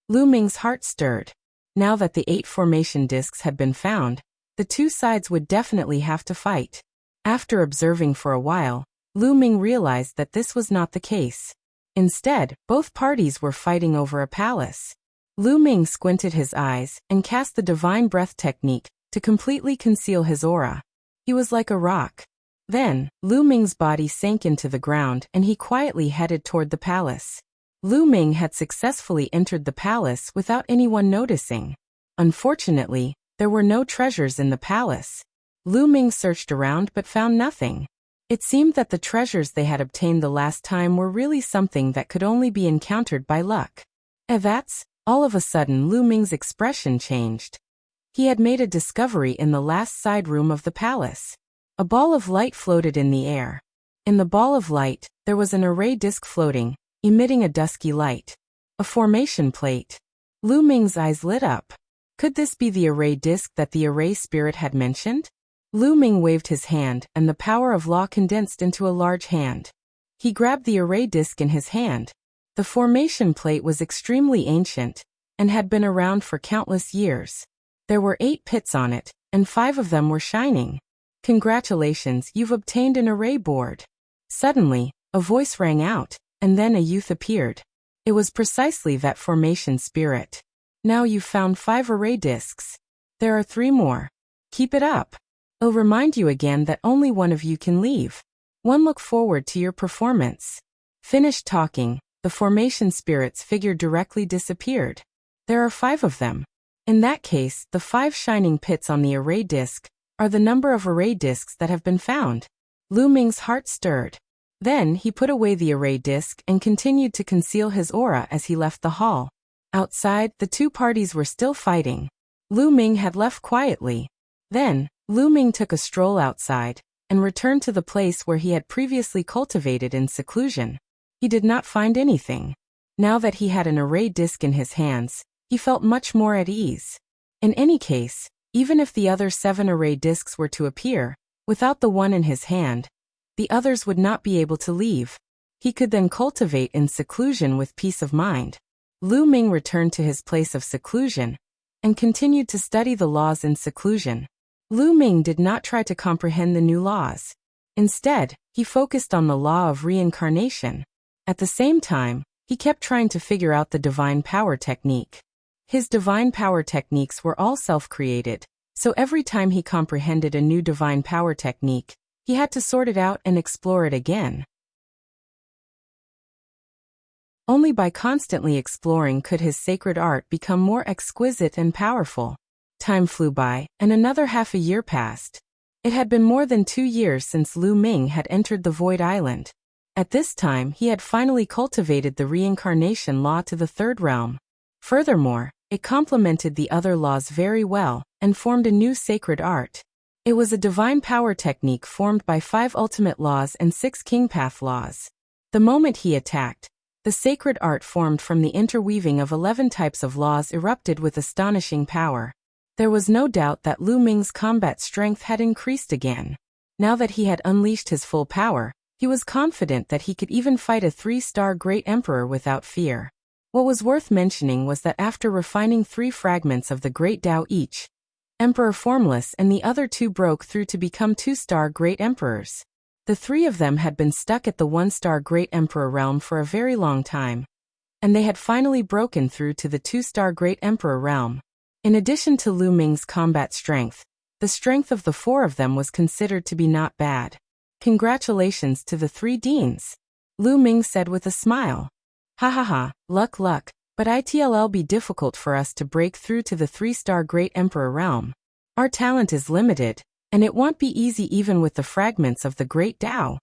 Lu Ming's heart stirred. Now that the 8 formation discs had been found, the 2 sides would definitely have to fight. After observing for a while, Lu Ming realized that this was not the case. Instead, both parties were fighting over a palace. Lu Ming squinted his eyes and cast the divine breath technique to completely conceal his aura. He was like a rock. Then, Lu Ming's body sank into the ground and he quietly headed toward the palace. Lu Ming had successfully entered the palace without anyone noticing. Unfortunately, there were no treasures in the palace. Lu Ming searched around but found nothing. It seemed that the treasures they had obtained the last time were really something that could only be encountered by luck. All of a sudden Lu Ming's expression changed. He had made a discovery in the last side room of the palace. A ball of light floated in the air. In the ball of light, there was an array disc floating, emitting a dusky light. A formation plate. Lu Ming's eyes lit up. Could this be the array disc that the array spirit had mentioned? Lu Ming waved his hand and the power of law condensed into a large hand. He grabbed the array disc in his hand. The formation plate was extremely ancient and had been around for countless years. There were 8 pits on it, and 5 of them were shining. Congratulations, you've obtained an array board. Suddenly, a voice rang out, and then a youth appeared. It was precisely that formation spirit. Now you've found 5 array discs. There are 3 more. Keep it up. I'll remind you again that only one of you can leave. Look forward to your performance. Finished talking, the formation spirit's figure directly disappeared. There are 5 of them. In that case, the 5 shining pits on the array disc are the number of array discs that have been found. Lu Ming's heart stirred. Then he put away the array disc and continued to conceal his aura as he left the hall. Outside, the two parties were still fighting. Lu Ming had left quietly. Then, Lu Ming took a stroll outside and returned to the place where he had previously cultivated in seclusion. He did not find anything. Now that he had an array disc in his hands, he felt much more at ease. In any case, even if the other 7 array discs were to appear, without the one in his hand, the others would not be able to leave. He could then cultivate in seclusion with peace of mind. Lu Ming returned to his place of seclusion and continued to study the laws in seclusion. Lu Ming did not try to comprehend the new laws. Instead, he focused on the law of reincarnation. At the same time, he kept trying to figure out the divine power technique. His divine power techniques were all self-created, so every time he comprehended a new divine power technique, he had to sort it out and explore it again. Only by constantly exploring could his sacred art become more exquisite and powerful. Time flew by, and another half a year passed. It had been more than 2 years since Lu Ming had entered the Void Island. At this time, he had finally cultivated the reincarnation law to the 3rd realm. Furthermore, it complemented the other laws very well and formed a new sacred art. It was a divine power technique formed by 5 ultimate laws and 6 king path laws. The moment he attacked, the sacred art formed from the interweaving of 11 types of laws erupted with astonishing power. There was no doubt that Lu Ming's combat strength had increased again. Now that he had unleashed his full power, he was confident that he could even fight a 3-star Great Emperor without fear. What was worth mentioning was that after refining 3 fragments of the Great Tao each, Emperor Formless and the other 2 broke through to become 2-star Great Emperors. The 3 of them had been stuck at the 1-star Great Emperor realm for a very long time, and they had finally broken through to the 2-star Great Emperor realm. In addition to Lu Ming's combat strength, the strength of the 4 of them was considered to be not bad. Congratulations to the 3 deans, Lu Ming said with a smile. Ha ha ha, luck, but it'll be difficult for us to break through to the 3-star Great Emperor realm. Our talent is limited, and it won't be easy even with the fragments of the Great Tao.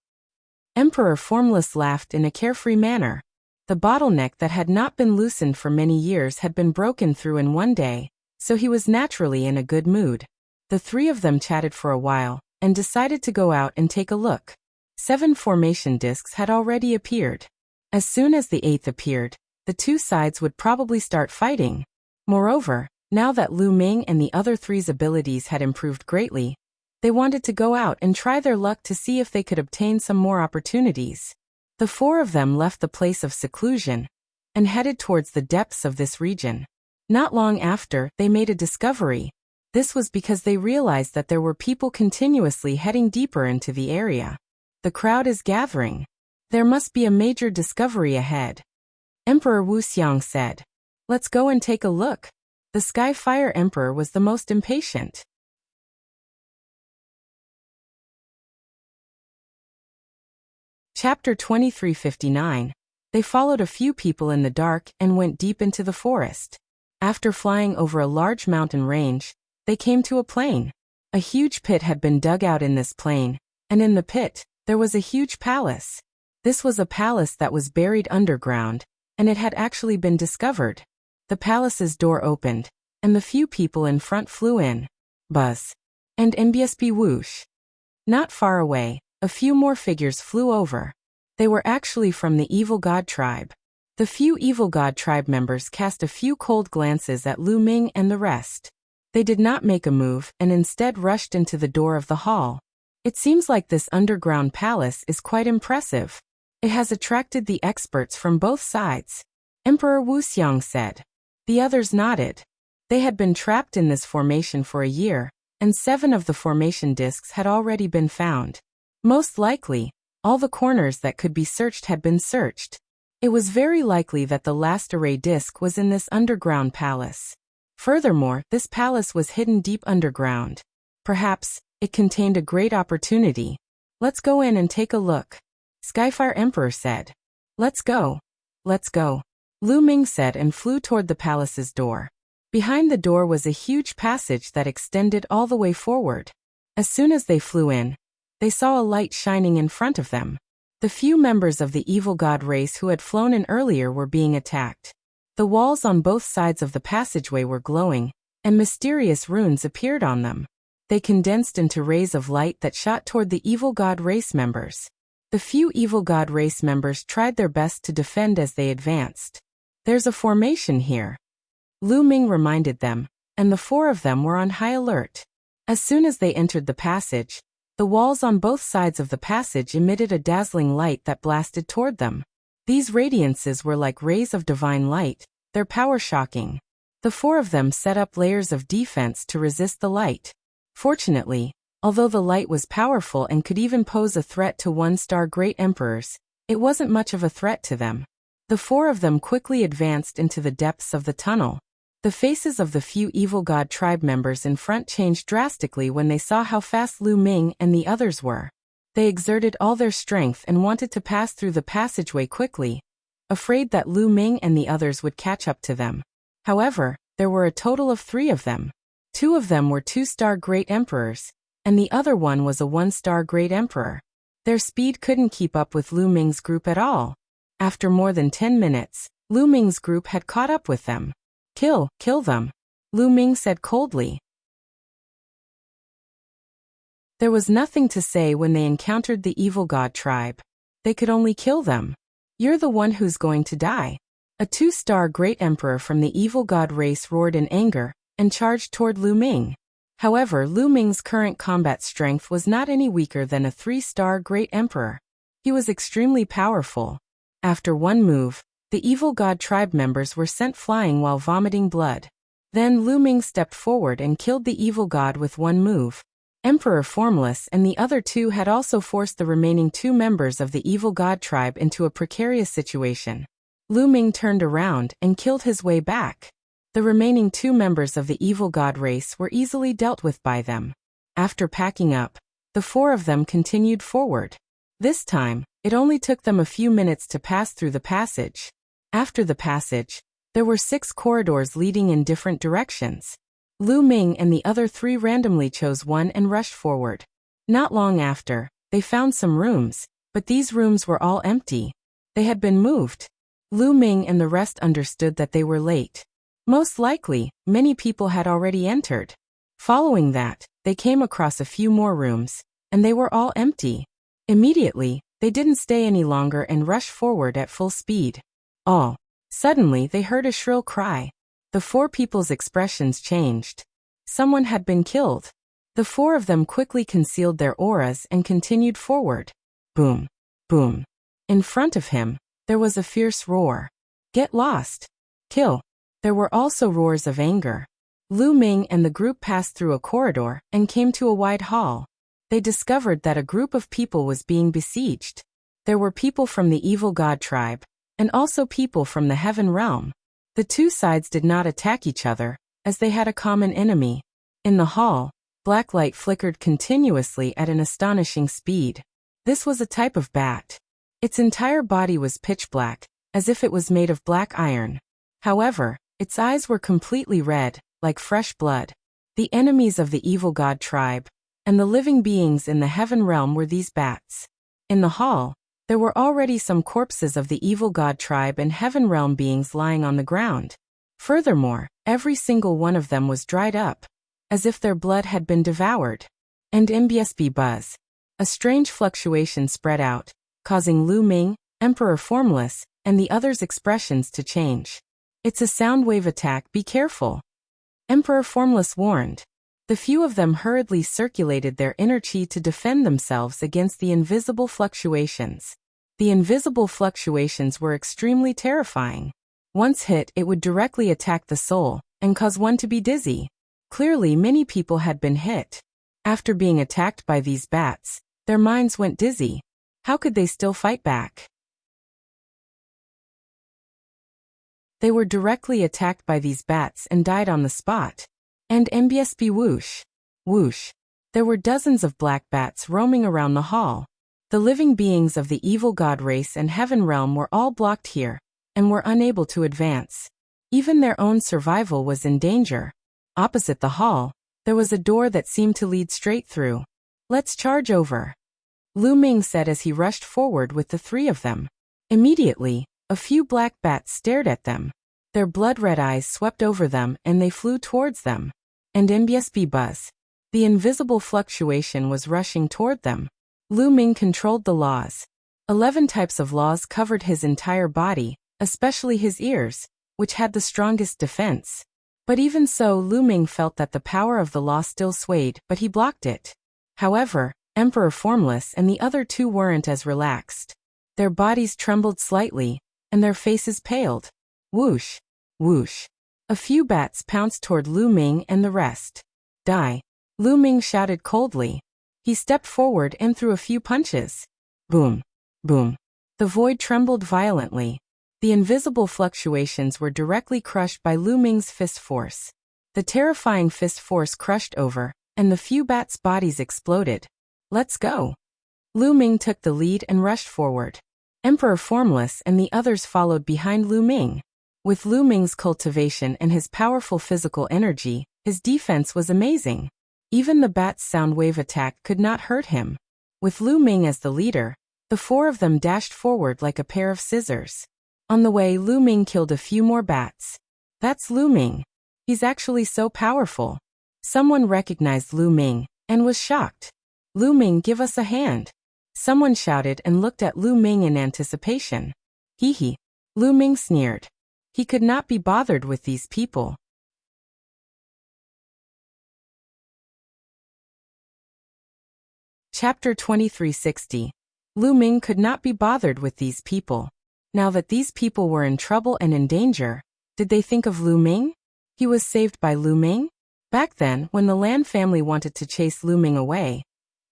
Emperor Formless laughed in a carefree manner. The bottleneck that had not been loosened for many years had been broken through in one day, so he was naturally in a good mood. The 3 of them chatted for a while, and decided to go out and take a look. 7 formation discs had already appeared. As soon as the 8th appeared, the 2 sides would probably start fighting. Moreover, now that Lu Ming and the other 3's abilities had improved greatly, they wanted to go out and try their luck to see if they could obtain some more opportunities. The 4 of them left the place of seclusion and headed towards the depths of this region. Not long after, they made a discovery. This was because they realized that there were people continuously heading deeper into the area. The crowd is gathering. There must be a major discovery ahead. Emperor Wuxia said. Let's go and take a look. The Sky Fire Emperor was the most impatient. Chapter 2359. They followed a few people in the dark and went deep into the forest. After flying over a large mountain range, they came to a plain. A huge pit had been dug out in this plain, and in the pit, there was a huge palace. This was a palace that was buried underground, and it had actually been discovered. The palace's door opened, and the few people in front flew in. Buzz. And MBSB whoosh. Not far away, a few more figures flew over. They were actually from the Evil God tribe. The few Evil God tribe members cast a few cold glances at Lu Ming and the rest. They did not make a move and instead rushed into the door of the hall. It seems like this underground palace is quite impressive. It has attracted the experts from both sides, Emperor Wuxia said. The others nodded. They had been trapped in this formation for a year, and 7 of the formation discs had already been found. Most likely, all the corners that could be searched had been searched. It was very likely that the last array disc was in this underground palace. Furthermore, this palace was hidden deep underground. Perhaps, it contained a great opportunity. Let's go in and take a look, Skyfire Emperor said. Let's go. Let's go, Lu Ming said and flew toward the palace's door. Behind the door was a huge passage that extended all the way forward. As soon as they flew in, they saw a light shining in front of them. The few members of the evil god race who had flown in earlier were being attacked. The walls on both sides of the passageway were glowing, and mysterious runes appeared on them. They condensed into rays of light that shot toward the evil god race members. The few evil god race members tried their best to defend as they advanced. "There's a formation here," Lu Ming reminded them, and the four of them were on high alert. As soon as they entered the passage, the walls on both sides of the passage emitted a dazzling light that blasted toward them. These radiances were like rays of divine light, their power shocking. The four of them set up layers of defense to resist the light. Fortunately, although the light was powerful and could even pose a threat to one-star great emperors, it wasn't much of a threat to them. The four of them quickly advanced into the depths of the tunnel. The faces of the few evil god tribe members in front changed drastically when they saw how fast Lu Ming and the others were. They exerted all their strength and wanted to pass through the passageway quickly, afraid that Lu Ming and the others would catch up to them. However, there were a total of 3 of them. 2 of them were 2-star great emperors, and the other one was a 1-star great emperor. Their speed couldn't keep up with Lu Ming's group at all. After more than 10 minutes, Lu Ming's group had caught up with them. Kill them," Lu Ming said coldly. There was nothing to say when they encountered the evil god tribe. They could only kill them. "You're the one who's going to die." A 2-star great emperor from the evil god race roared in anger and charged toward Lu Ming. However, Lu Ming's current combat strength was not any weaker than a 3-star great emperor. He was extremely powerful. After one move, the evil god tribe members were sent flying while vomiting blood. Then Lu Ming stepped forward and killed the evil god with one move. Emperor Formless and the other 2 had also forced the remaining 2 members of the evil god tribe into a precarious situation. Lu Ming turned around and killed his way back. The remaining 2 members of the evil god race were easily dealt with by them. After packing up, the 4 of them continued forward. This time, it only took them a few minutes to pass through the passage. After the passage, there were 6 corridors leading in different directions. Lu Ming and the other 3 randomly chose one and rushed forward. Not long after, they found some rooms, but these rooms were all empty. They had been moved. Lu Ming and the rest understood that they were late. Most likely, many people had already entered. Following that, they came across a few more rooms, and they were all empty. Immediately, they didn't stay any longer and rushed forward at full speed. Suddenly they heard a shrill cry. The 4 people's expressions changed. Someone had been killed. The 4 of them quickly concealed their auras and continued forward. Boom, boom. In front of him, there was a fierce roar. "Get lost! Kill!" There were also roars of anger. Lu Ming and the group passed through a corridor and came to a wide hall. They discovered that a group of people was being besieged. There were people from the evil god tribe, and also people from the heaven realm. The 2 sides did not attack each other, as they had a common enemy. In the hall, black light flickered continuously at an astonishing speed. This was a type of bat. Its entire body was pitch black, as if it was made of black iron. However, its eyes were completely red, like fresh blood. The enemies of the evil god tribe, and the living beings in the heaven realm were these bats. In the hall, there were already some corpses of the evil god tribe and heaven realm beings lying on the ground. Furthermore, every single one of them was dried up, as if their blood had been devoured. And MBSB buzz. A strange fluctuation spread out, causing Lu Ming, Emperor Formless, and the others' expressions to change. "It's a sound wave attack, be careful," Emperor Formless warned. The few of them hurriedly circulated their inner chi to defend themselves against the invisible fluctuations. The invisible fluctuations were extremely terrifying. Once hit, it would directly attack the soul and cause one to be dizzy. Clearly, many people had been hit. After being attacked by these bats, their minds went dizzy. How could they still fight back? They were directly attacked by these bats and died on the spot. And MBSB whoosh, whoosh. There were dozens of black bats roaming around the hall. The living beings of the evil god race and heaven realm were all blocked here, and were unable to advance. Even their own survival was in danger. Opposite the hall, There was a door that seemed to lead straight through. "Let's charge over," Lu Ming said as he rushed forward with the three of them. Immediately, a few black bats stared at them. Their blood-red eyes swept over them and they flew towards them. And MBSB buzz. The invisible fluctuation was rushing toward them. Lu Ming controlled the laws. 11 types of laws covered his entire body, especially his ears, which had the strongest defense. But even so, Lu Ming felt that the power of the law still swayed, but he blocked it. However, Emperor Formless and the other two weren't as relaxed. Their bodies trembled slightly, and their faces paled. Whoosh! Whoosh! A few bats pounced toward Lu Ming and the rest. "Die!" Lu Ming shouted coldly. He stepped forward and threw a few punches. Boom! Boom! The void trembled violently. The invisible fluctuations were directly crushed by Lu Ming's fist force. The terrifying fist force crushed over, and the few bats' bodies exploded. "Let's go!" Lu Ming took the lead and rushed forward. Emperor Formless and the others followed behind Lu Ming. With Lu Ming's cultivation and his powerful physical energy, his defense was amazing. Even the bat's sound wave attack could not hurt him. With Lu Ming as the leader, the four of them dashed forward like a pair of scissors. On the way, Lu Ming killed a few more bats. "That's Lu Ming. He's actually so powerful." Someone recognized Lu Ming and was shocked. "Lu Ming, give us a hand." Someone shouted and looked at Lu Ming in anticipation. Hee hee. Lu Ming sneered. He could not be bothered with these people. Chapter 2360. Lu Ming could not be bothered with these people. Now that these people were in trouble and in danger, did they think of Lu Ming? He was saved by Lu Ming? Back then, when the Lan family wanted to chase Lu Ming away,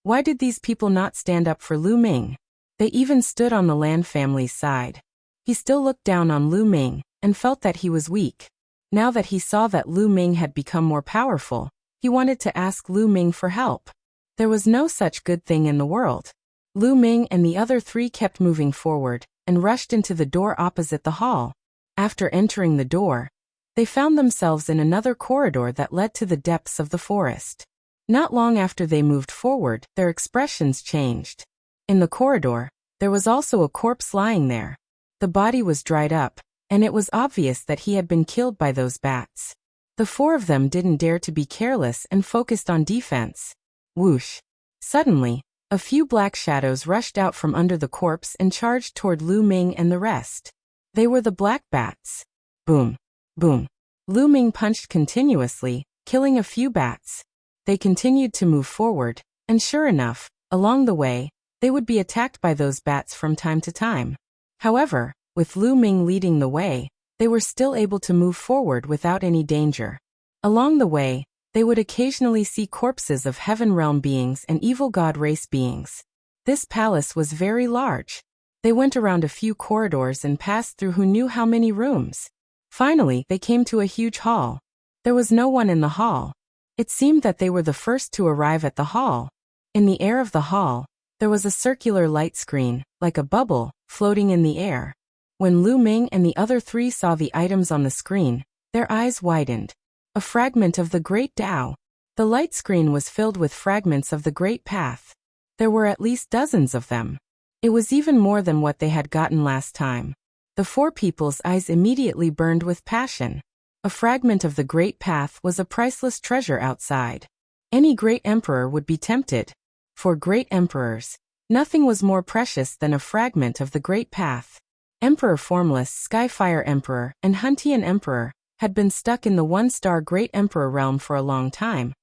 why did these people not stand up for Lu Ming? They even stood on the Lan family's side. He still looked down on Lu Ming and felt that he was weak. Now that he saw that Lu Ming had become more powerful, he wanted to ask Lu Ming for help. There was no such good thing in the world. Lu Ming and the other three kept moving forward and rushed into the door opposite the hall. After entering the door, they found themselves in another corridor that led to the depths of the forest. Not long after they moved forward, their expressions changed. In the corridor, there was also a corpse lying there. The body was dried up, and it was obvious that he had been killed by those bats. The four of them didn't dare to be careless and focused on defense. Whoosh! Suddenly, a few black shadows rushed out from under the corpse and charged toward Lu Ming and the rest. They were the black bats. Boom! Boom! Lu Ming punched continuously, killing a few bats. They continued to move forward, and sure enough, along the way, they would be attacked by those bats from time to time. However, with Lu Ming leading the way, they were still able to move forward without any danger. Along the way, they would occasionally see corpses of heaven realm beings and evil god race beings. This palace was very large. They went around a few corridors and passed through who knew how many rooms. Finally, they came to a huge hall. There was no one in the hall. It seemed that they were the first to arrive at the hall. In the air of the hall, there was a circular light screen, like a bubble, floating in the air. When Lu Ming and the other three saw the items on the screen, their eyes widened. A fragment of the Great Tao. The light screen was filled with fragments of the Great Path. There were at least dozens of them. It was even more than what they had gotten last time. The four people's eyes immediately burned with passion. A fragment of the Great Path was a priceless treasure outside. Any great emperor would be tempted. For great emperors, nothing was more precious than a fragment of the Great Path. Emperor Formless, Skyfire Emperor, and Huntian Emperor had been stuck in the one-star Great Emperor realm for a long time.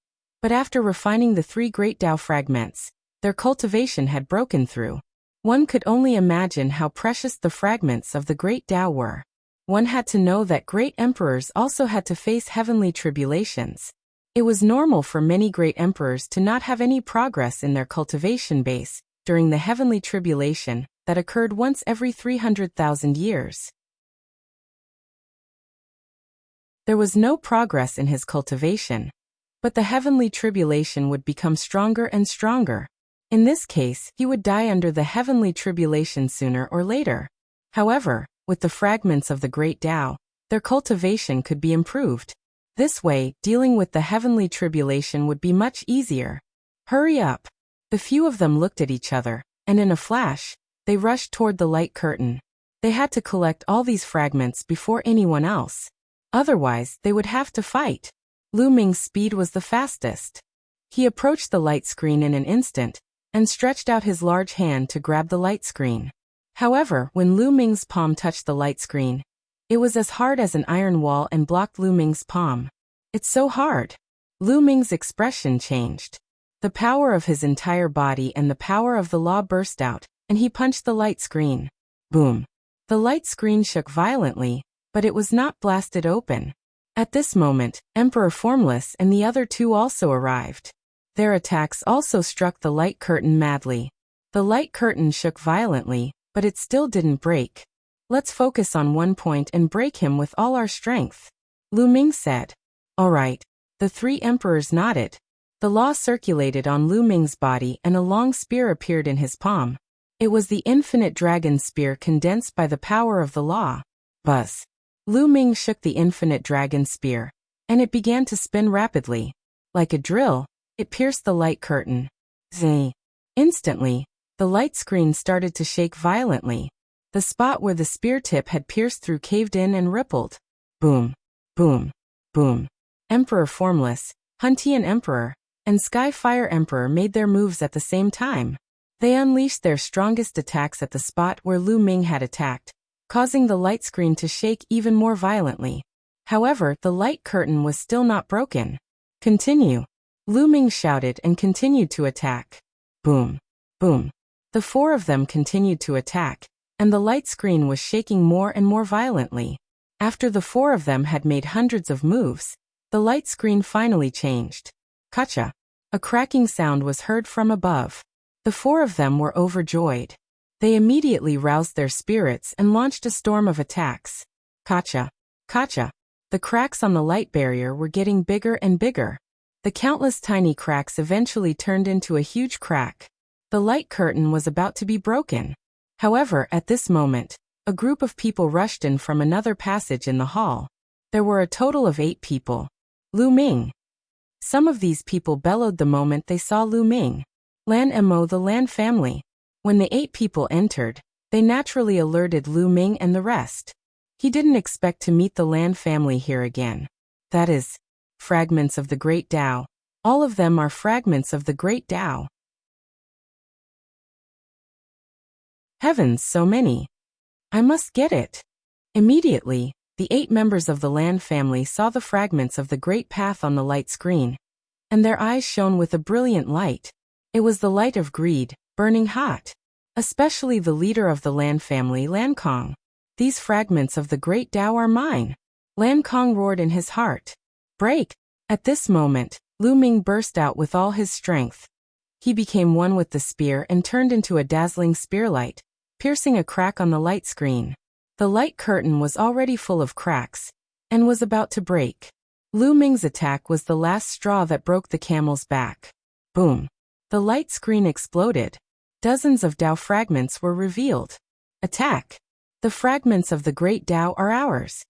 But after refining the three Great Tao fragments, their cultivation had broken through. One could only imagine how precious the fragments of the Great Tao were. One had to know that great emperors also had to face heavenly tribulations. It was normal for many great emperors to not have any progress in their cultivation base during the heavenly tribulation that occurred once every 300,000 years. There was no progress in his cultivation, but the heavenly tribulation would become stronger and stronger. In this case, he would die under the heavenly tribulation sooner or later. However, with the fragments of the Great Tao, their cultivation could be improved. This way, dealing with the heavenly tribulation would be much easier. Hurry up. The few of them looked at each other, and in a flash, they rushed toward the light curtain. They had to collect all these fragments before anyone else. Otherwise, they would have to fight. Lu Ming's speed was the fastest. He approached the light screen in an instant, and stretched out his large hand to grab the light screen. However, when Lu Ming's palm touched the light screen, it was as hard as an iron wall and blocked Lu Ming's palm. It's so hard. Lu Ming's expression changed. The power of his entire body and the power of the law burst out, and he punched the light screen. Boom. The light screen shook violently, but it was not blasted open. At this moment, Emperor Formless and the other two also arrived. Their attacks also struck the light curtain madly. The light curtain shook violently, but it still didn't break. Let's focus on one point and break him with all our strength, Lu Ming said. All right. The three emperors nodded. The law circulated on Lu Ming's body and a long spear appeared in his palm. It was the infinite dragon spear condensed by the power of the law. Buzz. Lu Ming shook the infinite dragon spear, and it began to spin rapidly. Like a drill, it pierced the light curtain. Zing. Instantly, the light screen started to shake violently. The spot where the spear tip had pierced through caved in and rippled. Boom. Boom. Boom. Emperor Formless, Huntian Emperor, and Skyfire Emperor made their moves at the same time. They unleashed their strongest attacks at the spot where Lu Ming had attacked, causing the light screen to shake even more violently. However, the light curtain was still not broken. Continue. Lu Ming shouted and continued to attack. Boom. Boom. The four of them continued to attack, and the light screen was shaking more and more violently. After the four of them had made hundreds of moves, the light screen finally changed. Kacha. A cracking sound was heard from above. The four of them were overjoyed. They immediately roused their spirits and launched a storm of attacks. Kacha. Kacha. The cracks on the light barrier were getting bigger and bigger. The countless tiny cracks eventually turned into a huge crack. The light curtain was about to be broken. However, at this moment, a group of people rushed in from another passage in the hall. There were a total of 8 people. Lu Ming. Some of these people bellowed the moment they saw Lu Ming. Lan Mo, the Lan family. When the 8 people entered, they naturally alerted Lu Ming and the rest. He didn't expect to meet the Lan family here again. That is, fragments of the Great Tao. All of them are fragments of the Great Tao. Heavens, so many. I must get it. Immediately, the 8 members of the Lan family saw the fragments of the Great Path on the light screen, and their eyes shone with a brilliant light. It was the light of greed, burning hot. Especially the leader of the Lan family, Lan Kong. These fragments of the Great Tao are mine. Lan Kong roared in his heart. Break! At this moment, Lu Ming burst out with all his strength. He became one with the spear and turned into a dazzling spearlight, piercing a crack on the light screen. The light curtain was already full of cracks, and was about to break. Lu Ming's attack was the last straw that broke the camel's back. Boom! The light screen exploded. Dozens of Tao fragments were revealed. Attack! The fragments of the Great Tao are ours.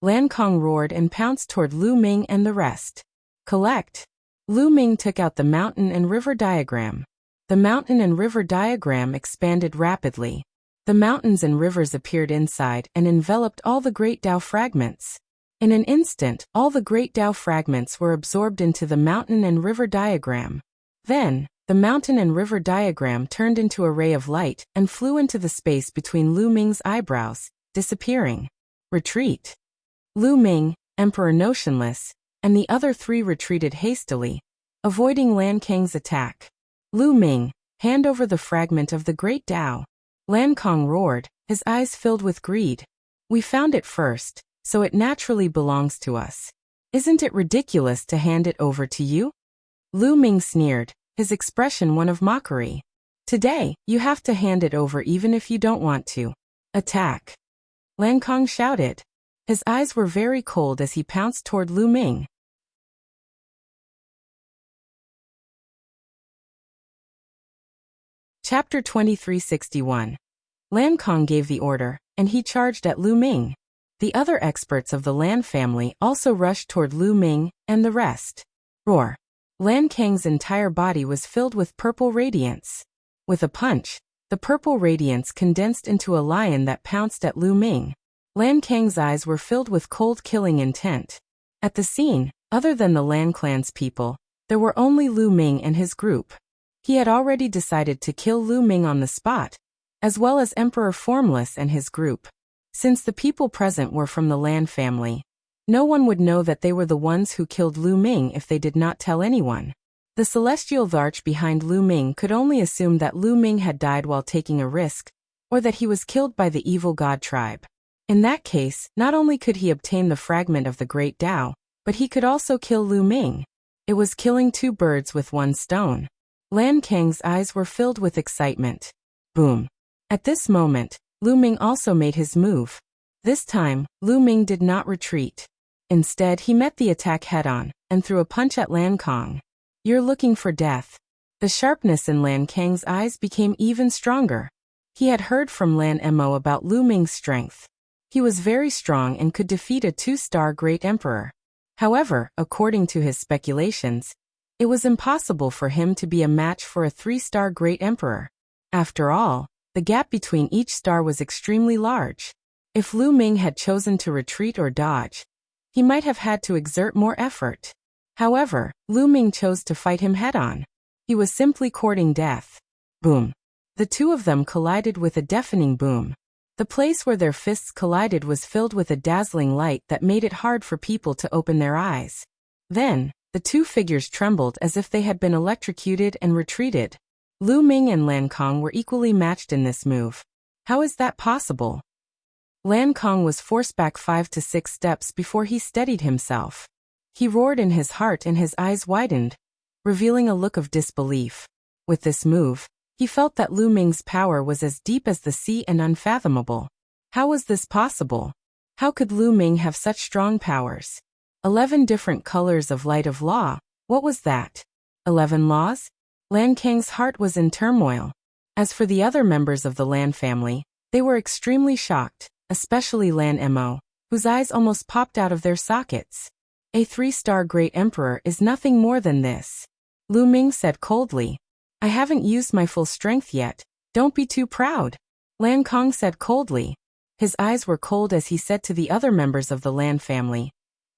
Lan Kong roared and pounced toward Lu Ming and the rest. Collect! Lu Ming took out the mountain and river diagram. The mountain and river diagram expanded rapidly. The mountains and rivers appeared inside and enveloped all the Great Tao fragments. In an instant, all the Great Tao fragments were absorbed into the mountain and river diagram. Then, the mountain and river diagram turned into a ray of light and flew into the space between Lu Ming's eyebrows, disappearing. Retreat! Lu Ming, Emperor Notionless, and the other 3 retreated hastily, avoiding Lan Kang's attack. Lu Ming, hand over the fragment of the Great Tao. Lan Kong roared, his eyes filled with greed. We found it first, so it naturally belongs to us. Isn't it ridiculous to hand it over to you? Lu Ming sneered, his expression one of mockery. Today, you have to hand it over even if you don't want to. Attack! Lan Kong shouted. His eyes were very cold as he pounced toward Lu Ming. Chapter 2361. Lan Kong gave the order, and he charged at Lu Ming. The other experts of the Lan family also rushed toward Lu Ming and the rest. Roar! Lan Kang's entire body was filled with purple radiance. With a punch, the purple radiance condensed into a lion that pounced at Lu Ming. Lan Kang's eyes were filled with cold killing intent. At the scene, other than the Lan clan's people, there were only Lu Ming and his group. He had already decided to kill Lu Ming on the spot, as well as Emperor Formless and his group. Since the people present were from the Lan family, no one would know that they were the ones who killed Lu Ming if they did not tell anyone. The celestial Varch behind Lu Ming could only assume that Lu Ming had died while taking a risk, or that he was killed by the evil god tribe. In that case, not only could he obtain the fragment of the Great Tao, but he could also kill Lu Ming. It was killing two birds with one stone. Lan Kang's eyes were filled with excitement. Boom! At this moment, Lu Ming also made his move. This time, Lu Ming did not retreat. Instead, he met the attack head-on, and threw a punch at Lan Kang. You're looking for death. The sharpness in Lan Kang's eyes became even stronger. He had heard from Lan Mo about Lu Ming's strength. He was very strong and could defeat a 2-star Great Emperor. However, according to his speculations, it was impossible for him to be a match for a 3-star Great Emperor. After all, the gap between each star was extremely large. If Lu Ming had chosen to retreat or dodge, he might have had to exert more effort. However, Lu Ming chose to fight him head-on. He was simply courting death. Boom! The two of them collided with a deafening boom. The place where their fists collided was filled with a dazzling light that made it hard for people to open their eyes. Then, the two figures trembled as if they had been electrocuted and retreated. Lu Ming and Lan Kang were equally matched in this move. How is that possible? Lan Kang was forced back 5 to 6 steps before he steadied himself. He roared in his heart and his eyes widened, revealing a look of disbelief. With this move, he felt that Lu Ming's power was as deep as the sea and unfathomable. How was this possible? How could Lu Ming have such strong powers? 11 different colors of light of law, what was that? 11 laws? Lan Kang's heart was in turmoil. As for the other members of the Lan family, they were extremely shocked, especially Lan Mo, whose eyes almost popped out of their sockets. A 3-star Great Emperor is nothing more than this. Lu Ming said coldly. I haven't used my full strength yet, don't be too proud. Lan Kang said coldly. His eyes were cold as he said to the other members of the Lan family.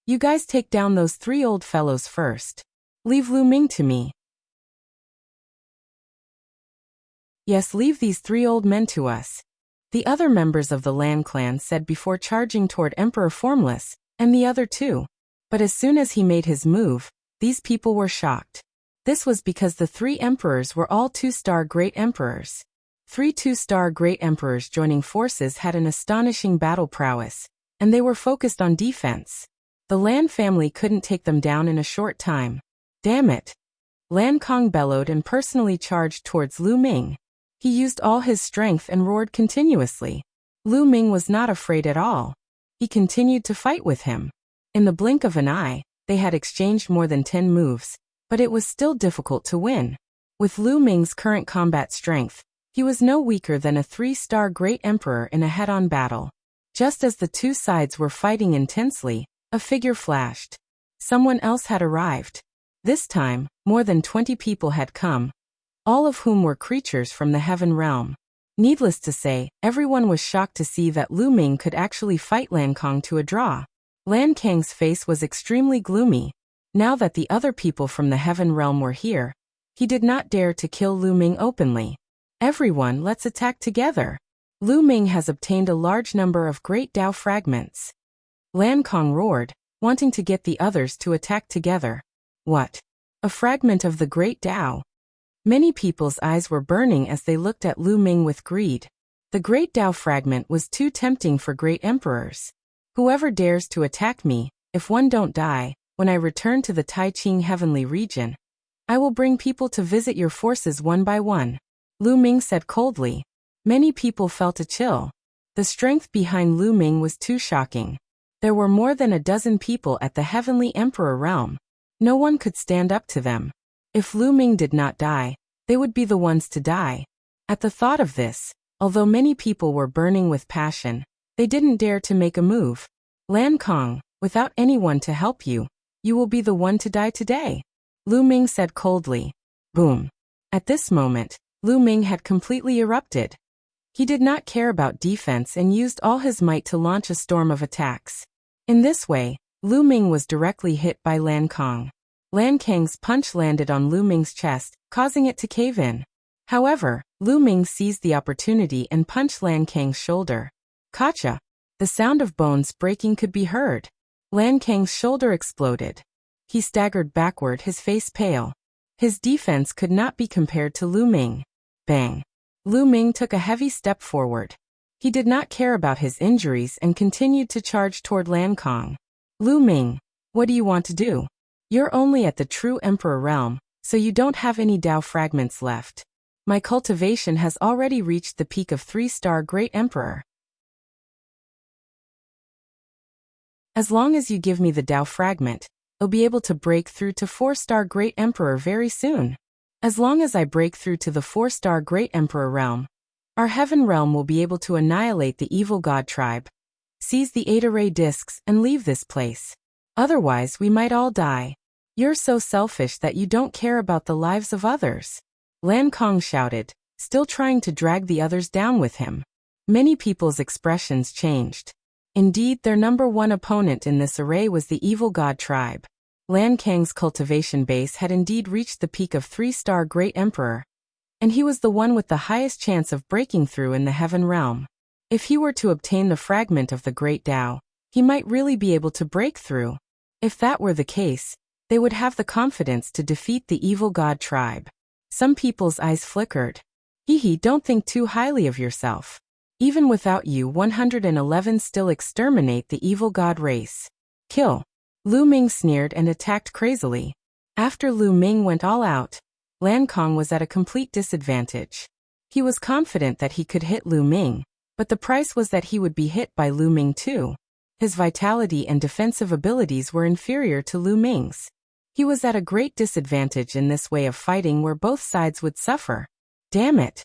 You guys take down those 3 old fellows first. Leave Lu Ming to me. Yes, leave these 3 old men to us. The other members of the Lan clan said before charging toward Emperor Formless, and the other 2. But as soon as he made his move, these people were shocked. This was because the 3 emperors were all 2-star Great Emperors. 3 2-star Great Emperors joining forces had an astonishing battle prowess, and they were focused on defense. The Lan family couldn't take them down in a short time. Damn it! Lan Kang bellowed and personally charged towards Lu Ming. He used all his strength and roared continuously. Lu Ming was not afraid at all. He continued to fight with him. In the blink of an eye, they had exchanged more than 10 moves, but it was still difficult to win. With Lu Ming's current combat strength, he was no weaker than a 3-star Great Emperor in a head-on battle. Just as the two sides were fighting intensely, a figure flashed. Someone else had arrived. This time, more than 20 people had come, all of whom were creatures from the heaven realm. Needless to say, everyone was shocked to see that Lu Ming could actually fight Lan Kang to a draw. Lan Kang's face was extremely gloomy. Now that the other people from the heaven realm were here, he did not dare to kill Lu Ming openly. Everyone, let's attack together. Lu Ming has obtained a large number of Great Tao fragments. Lan Kang roared, wanting to get the others to attack together. What? A fragment of the Great Tao? Many people's eyes were burning as they looked at Lu Ming with greed. The Great Tao fragment was too tempting for Great Emperors. Whoever dares to attack me, if one don't die, when I return to the Tai Ching heavenly region, I will bring people to visit your forces one by one. Lu Ming said coldly. Many people felt a chill. The strength behind Lu Ming was too shocking. There were more than a dozen people at the heavenly emperor realm. No one could stand up to them. If Lu Ming did not die, they would be the ones to die. At the thought of this, although many people were burning with passion, they didn't dare to make a move. Lan Kong, without anyone to help you, you will be the one to die today, Lu Ming said coldly. Boom. At this moment, Lu Ming had completely erupted. He did not care about defense and used all his might to launch a storm of attacks. In this way, Lu Ming was directly hit by Lan Kong. Lan Kang's punch landed on Lu Ming's chest, causing it to cave in. However, Lu Ming seized the opportunity and punched Lan Kang's shoulder. Kacha! The sound of bones breaking could be heard. Lan Kang's shoulder exploded. He staggered backward, his face pale. His defense could not be compared to Lu Ming. Bang! Lu Ming took a heavy step forward. He did not care about his injuries and continued to charge toward Lan Kong. Lu Ming, what do you want to do? You're only at the true Emperor realm, so you don't have any Dao fragments left. My cultivation has already reached the peak of 3-star Great Emperor. As long as you give me the Dao fragment, I'll be able to break through to 4-star Great Emperor very soon. As long as I break through to the 4-star Great Emperor realm, our heaven realm will be able to annihilate the evil god tribe. Seize the 8-array discs and leave this place. Otherwise we might all die. You're so selfish that you don't care about the lives of others. Lan Kong shouted, still trying to drag the others down with him. Many people's expressions changed. Indeed, their number one opponent in this array was the evil god tribe. Lan Kang's cultivation base had indeed reached the peak of 3-star Great Emperor, and he was the one with the highest chance of breaking through in the heaven realm. If he were to obtain the fragment of the Great Dao, he might really be able to break through. If that were the case, they would have the confidence to defeat the evil god tribe. Some people's eyes flickered. Hee, don't think too highly of yourself. Even without you, 111 still exterminate the evil god race. Kill. Lu Ming sneered and attacked crazily. After Lu Ming went all out, Lan Kong was at a complete disadvantage. He was confident that he could hit Lu Ming, but the price was that he would be hit by Lu Ming too. His vitality and defensive abilities were inferior to Lu Ming's. He was at a great disadvantage in this way of fighting where both sides would suffer. Damn it!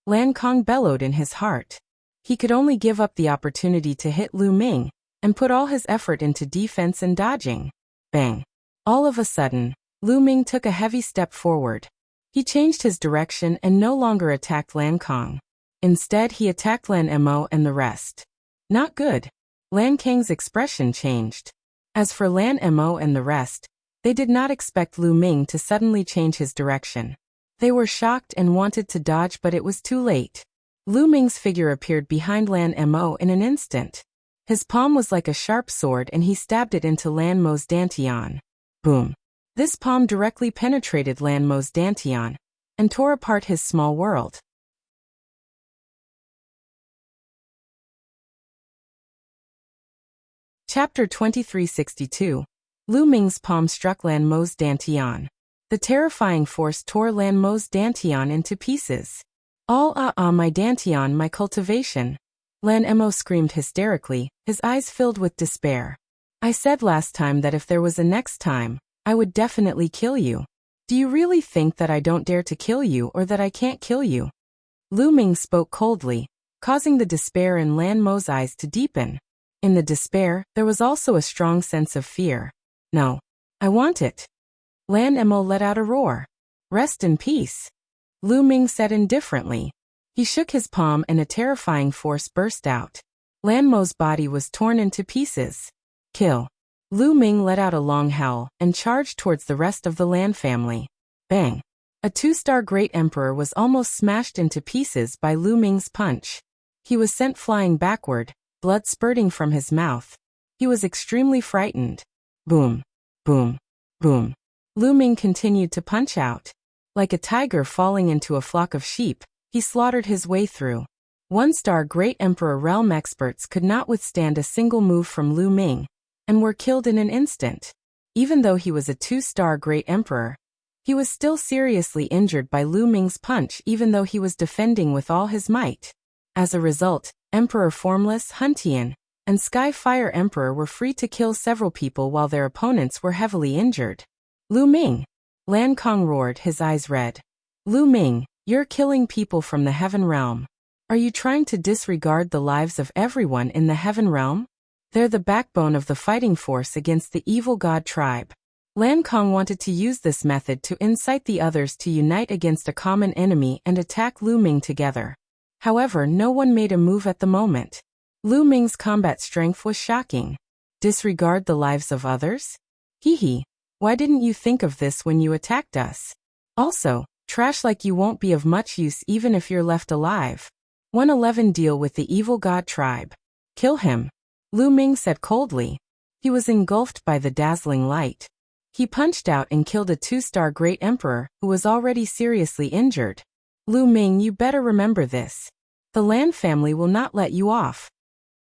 Lan Kong bellowed in his heart. He could only give up the opportunity to hit Lu Ming, and put all his effort into defense and dodging. Bang! All of a sudden, Lu Ming took a heavy step forward. He changed his direction and no longer attacked Lan Kong. Instead, he attacked Lan Mo and the rest. Not good. Lan Kang's expression changed. As for Lan Mo and the rest, they did not expect Lu Ming to suddenly change his direction. They were shocked and wanted to dodge, but it was too late. Lu Ming's figure appeared behind Lan Mo in an instant. His palm was like a sharp sword and he stabbed it into Lan Mo's dantian. Boom. This palm directly penetrated Lan Mo's dantian and tore apart his small world. Chapter 2362. Lu Ming's palm struck Lan Mo's dantian. The terrifying force tore Lan Mo's dantian into pieces. My dantian, my cultivation. Lan Mo screamed hysterically, his eyes filled with despair. I said last time that if there was a next time, I would definitely kill you. Do you really think that I don't dare to kill you or that I can't kill you? Lu Ming spoke coldly, causing the despair in Lan Mo's eyes to deepen. In the despair, there was also a strong sense of fear. No. I want it. Lan Mo let out a roar. Rest in peace. Lu Ming said indifferently. He shook his palm and a terrifying force burst out. Lan Mo's body was torn into pieces. Kill. Lu Ming let out a long howl and charged towards the rest of the Lan family. Bang. A 2-star Great Emperor was almost smashed into pieces by Lu Ming's punch. He was sent flying backward, blood spurting from his mouth. He was extremely frightened. Boom. Boom. Boom. Lu Ming continued to punch out. Like a tiger falling into a flock of sheep, he slaughtered his way through. 1-star Great Emperor realm experts could not withstand a single move from Lu Ming, and were killed in an instant. Even though he was a 2-star Great Emperor, he was still seriously injured by Lu Ming's punch even though he was defending with all his might. As a result, Emperor Formless, Huntian, and Sky Fire Emperor were free to kill several people while their opponents were heavily injured. Lu Ming! Lan Kong roared, his eyes red. Lu Ming, you're killing people from the heaven realm. Are you trying to disregard the lives of everyone in the heaven realm? They're the backbone of the fighting force against the evil god tribe. Lan Kong wanted to use this method to incite the others to unite against a common enemy and attack Lu Ming together. However, no one made a move at the moment. Lu Ming's combat strength was shocking. Disregard the lives of others? Hee. Why didn't you think of this when you attacked us? Also, trash like you won't be of much use even if you're left alive. 111 Deal with the evil god tribe. Kill him. Lu Ming said coldly. He was engulfed by the dazzling light. He punched out and killed a 2-star Great Emperor who was already seriously injured. Lu Ming, you better remember this. The Lan family will not let you off.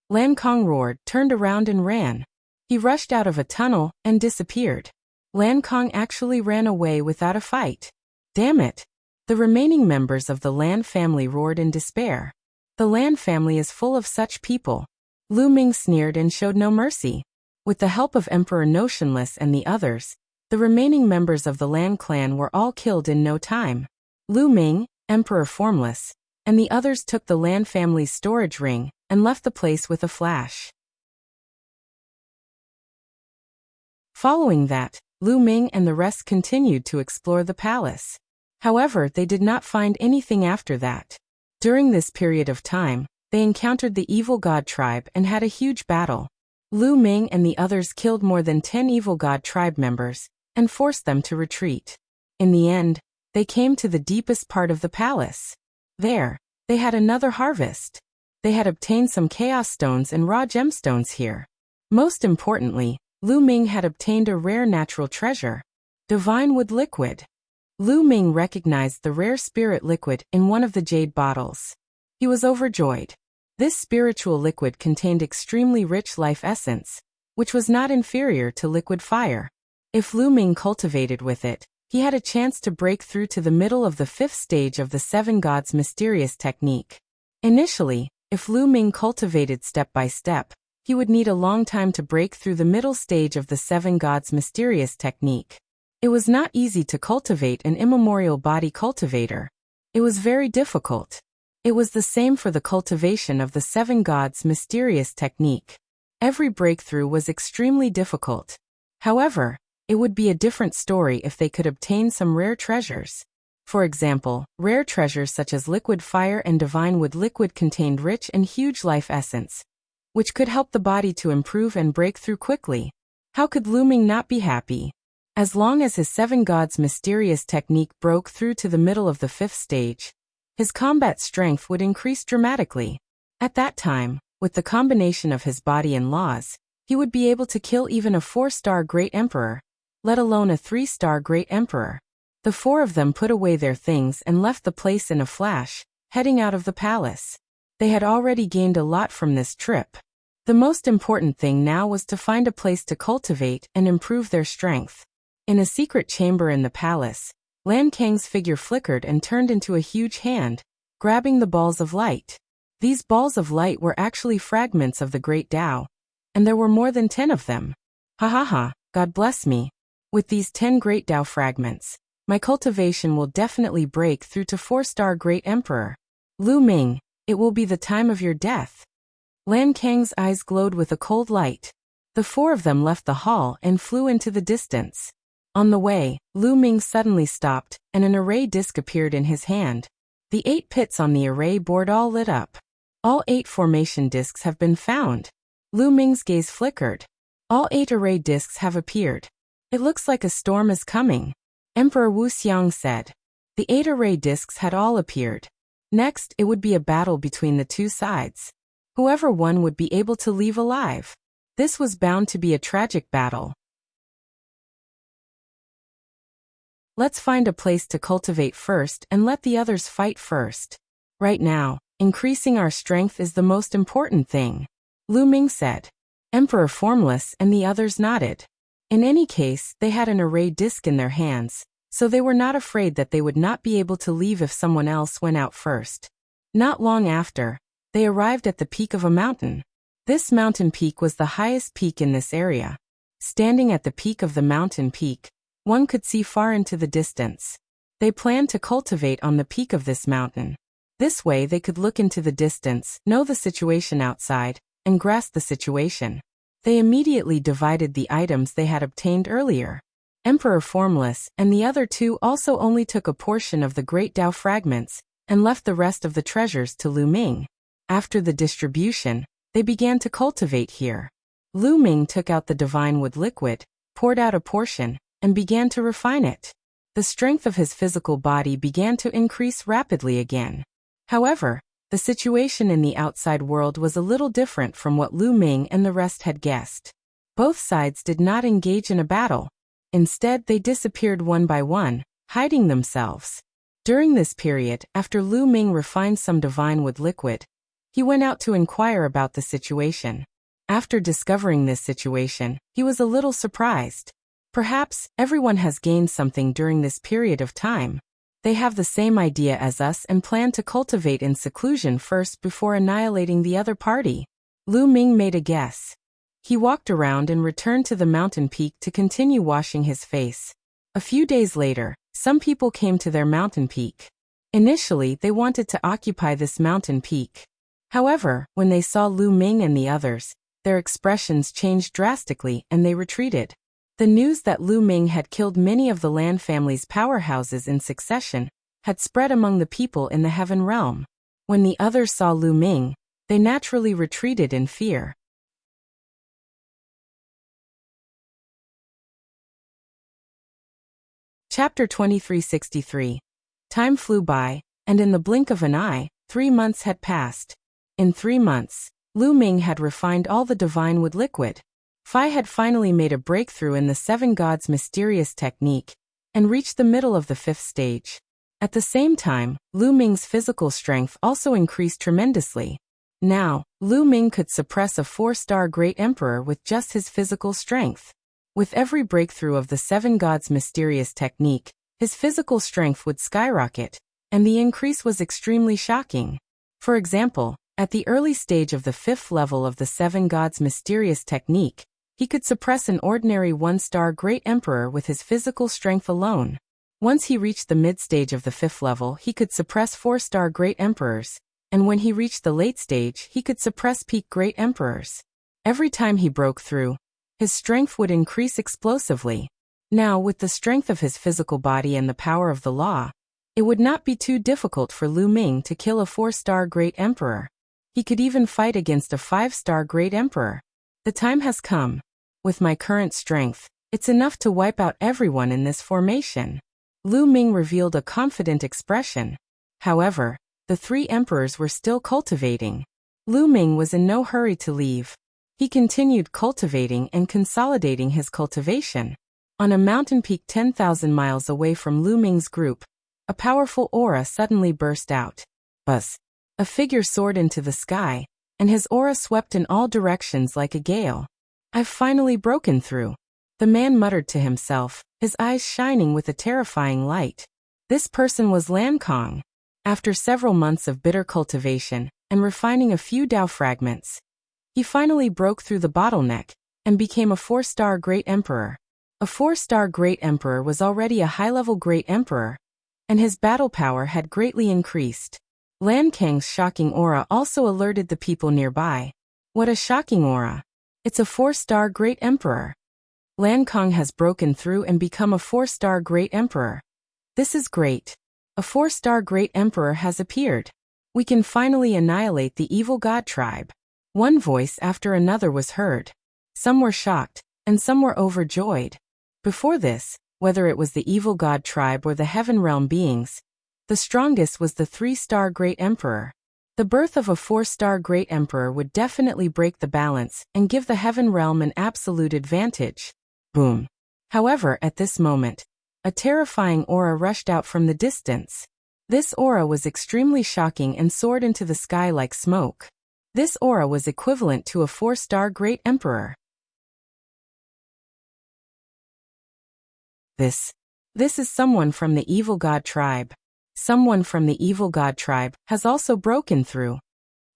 Lan Kong roared, turned around and ran. He rushed out of a tunnel and disappeared. Lan Kong actually ran away without a fight. Damn it! The remaining members of the Lan family roared in despair. The Lan family is full of such people. Lu Ming sneered and showed no mercy. With the help of Emperor Notionless and the others, the remaining members of the Lan clan were all killed in no time. Lu Ming, Emperor Formless, and the others took the Lan family's storage ring and left the place with a flash. Following that, Lu Ming and the rest continued to explore the palace. However, they did not find anything after that. During this period of time, they encountered the evil god tribe and had a huge battle. Lu Ming and the others killed more than 10 evil god tribe members and forced them to retreat. In the end, they came to the deepest part of the palace. There, they had another harvest. They had obtained some chaos stones and raw gemstones here. Most importantly, Lu Ming had obtained a rare natural treasure, divine wood liquid. Lu Ming recognized the rare spirit liquid in one of the jade bottles. He was overjoyed. This spiritual liquid contained extremely rich life essence, which was not inferior to liquid fire. If Lu Ming cultivated with it, he had a chance to break through to the middle of the 5th stage of the 7 gods mysterious technique. Initially, if Lu Ming cultivated step by step, he would need a long time to break through the middle stage of the 7 gods mysterious technique. It was not easy to cultivate an immemorial body cultivator. It was very difficult. It was the same for the cultivation of the 7 gods mysterious technique. Every breakthrough was extremely difficult. However, it would be a different story if they could obtain some rare treasures. For example, rare treasures such as liquid fire and divine wood liquid contained rich and huge life essence, which could help the body to improve and break through quickly. How could Lu Ming not be happy? As long as his 7 gods mysterious technique broke through to the middle of the 5th stage, his combat strength would increase dramatically. At that time, with the combination of his body and laws, he would be able to kill even a 4-star Great Emperor, let alone a 3-star Great Emperor. The 4 of them put away their things and left the place in a flash, heading out of the palace. They had already gained a lot from this trip. The most important thing now was to find a place to cultivate and improve their strength. In a secret chamber in the palace, Lan Kang's figure flickered and turned into a huge hand, grabbing the balls of light. These balls of light were actually fragments of the Great Tao, and there were more than 10 of them. Ha ha ha, God bless me. With these 10 Great Tao fragments, my cultivation will definitely break through to 4-star Great Emperor. Lu Ming, it will be the time of your death. Lan Kang's eyes glowed with a cold light. The 4 of them left the hall and flew into the distance. On the way, Lu Ming suddenly stopped, and an array disc appeared in his hand. The 8 pits on the array board all lit up. All 8 formation discs have been found. Lu Ming's gaze flickered. All 8 array discs have appeared. It looks like a storm is coming. Emperor Wuxia said. The 8 array discs had all appeared. Next, it would be a battle between the 2 sides. Whoever won would be able to leave alive. This was bound to be a tragic battle. Let's find a place to cultivate first and let the others fight first. Right now, increasing our strength is the most important thing, Lu Ming said. Emperor Formless and the others nodded. In any case, they had an array disc in their hands, so they were not afraid that they would not be able to leave if someone else went out first. Not long after, they arrived at the peak of a mountain. This mountain peak was the highest peak in this area. Standing at the peak of the mountain peak, one could see far into the distance. They planned to cultivate on the peak of this mountain. This way they could look into the distance, know the situation outside, and grasp the situation. They immediately divided the items they had obtained earlier. Emperor Formless and the other two also only took a portion of the great Tao fragments and left the rest of the treasures to Lu Ming. After the distribution, they began to cultivate here. Lu Ming took out the divine wood liquid, poured out a portion, and began to refine it. The strength of his physical body began to increase rapidly again. However, the situation in the outside world was a little different from what Lu Ming and the rest had guessed. Both sides did not engage in a battle. Instead, they disappeared one by one, hiding themselves. During this period, after Lu Ming refined some divine wood liquid, he went out to inquire about the situation. After discovering this situation, he was a little surprised. Perhaps everyone has gained something during this period of time. They have the same idea as us and plan to cultivate in seclusion first before annihilating the other party. Lu Ming made a guess. He walked around and returned to the mountain peak to continue washing his face. A few days later, some people came to their mountain peak. Initially, they wanted to occupy this mountain peak. However, when they saw Lu Ming and the others, their expressions changed drastically and they retreated. The news that Lu Ming had killed many of the Lan family's powerhouses in succession had spread among the people in the Heaven Realm. When the others saw Lu Ming, they naturally retreated in fear. Chapter 2363. Time flew by, and in the blink of an eye, 3 months had passed. In 3 months, Lu Ming had refined all the divine wood liquid. Phi had finally made a breakthrough in the 7 gods' mysterious technique and reached the middle of the 5th stage. At the same time, Lu Ming's physical strength also increased tremendously. Now, Lu Ming could suppress a 4-star Great Emperor with just his physical strength. With every breakthrough of the 7 gods' mysterious technique, his physical strength would skyrocket, and the increase was extremely shocking. For example, at the early stage of the 5th level of the 7 gods' mysterious technique, he could suppress an ordinary 1-star Great Emperor with his physical strength alone. Once he reached the mid-stage of the 5th level, he could suppress 4-star Great Emperors, and when he reached the late stage, he could suppress peak Great Emperors. Every time he broke through, his strength would increase explosively. Now, with the strength of his physical body and the power of the law, it would not be too difficult for Lu Ming to kill a 4-star Great Emperor. He could even fight against a 5-star Great Emperor. The time has come. With my current strength, it's enough to wipe out everyone in this formation. Lu Ming revealed a confident expression. However, the 3 emperors were still cultivating. Lu Ming was in no hurry to leave. He continued cultivating and consolidating his cultivation. On a mountain peak 10,000 miles away from Lu Ming's group, a powerful aura suddenly burst out. Buzz! A figure soared into the sky, and his aura swept in all directions like a gale. I've finally broken through. The man muttered to himself, his eyes shining with a terrifying light. This person was Lan Kong. After several months of bitter cultivation and refining a few Tao fragments, he finally broke through the bottleneck and became a 4-star Great Emperor. A 4-star Great Emperor was already a high-level Great Emperor, and his battle power had greatly increased. Lan Kang's shocking aura also alerted the people nearby. What a shocking aura! It's a 4-star Great Emperor. Lan Kang has broken through and become a 4-star Great Emperor. This is great. A 4-star Great Emperor has appeared. We can finally annihilate the evil god tribe. One voice after another was heard. Some were shocked, and some were overjoyed. Before this, whether it was the evil god tribe or the heaven realm beings, the strongest was the 3-star Great Emperor. The birth of a 4-star Great Emperor would definitely break the balance and give the heaven realm an absolute advantage. Boom. However, at this moment, a terrifying aura rushed out from the distance. This aura was extremely shocking and soared into the sky like smoke. This aura was equivalent to a 4-star Great Emperor. This is someone from the evil god tribe. Someone from the evil god tribe has also broken through.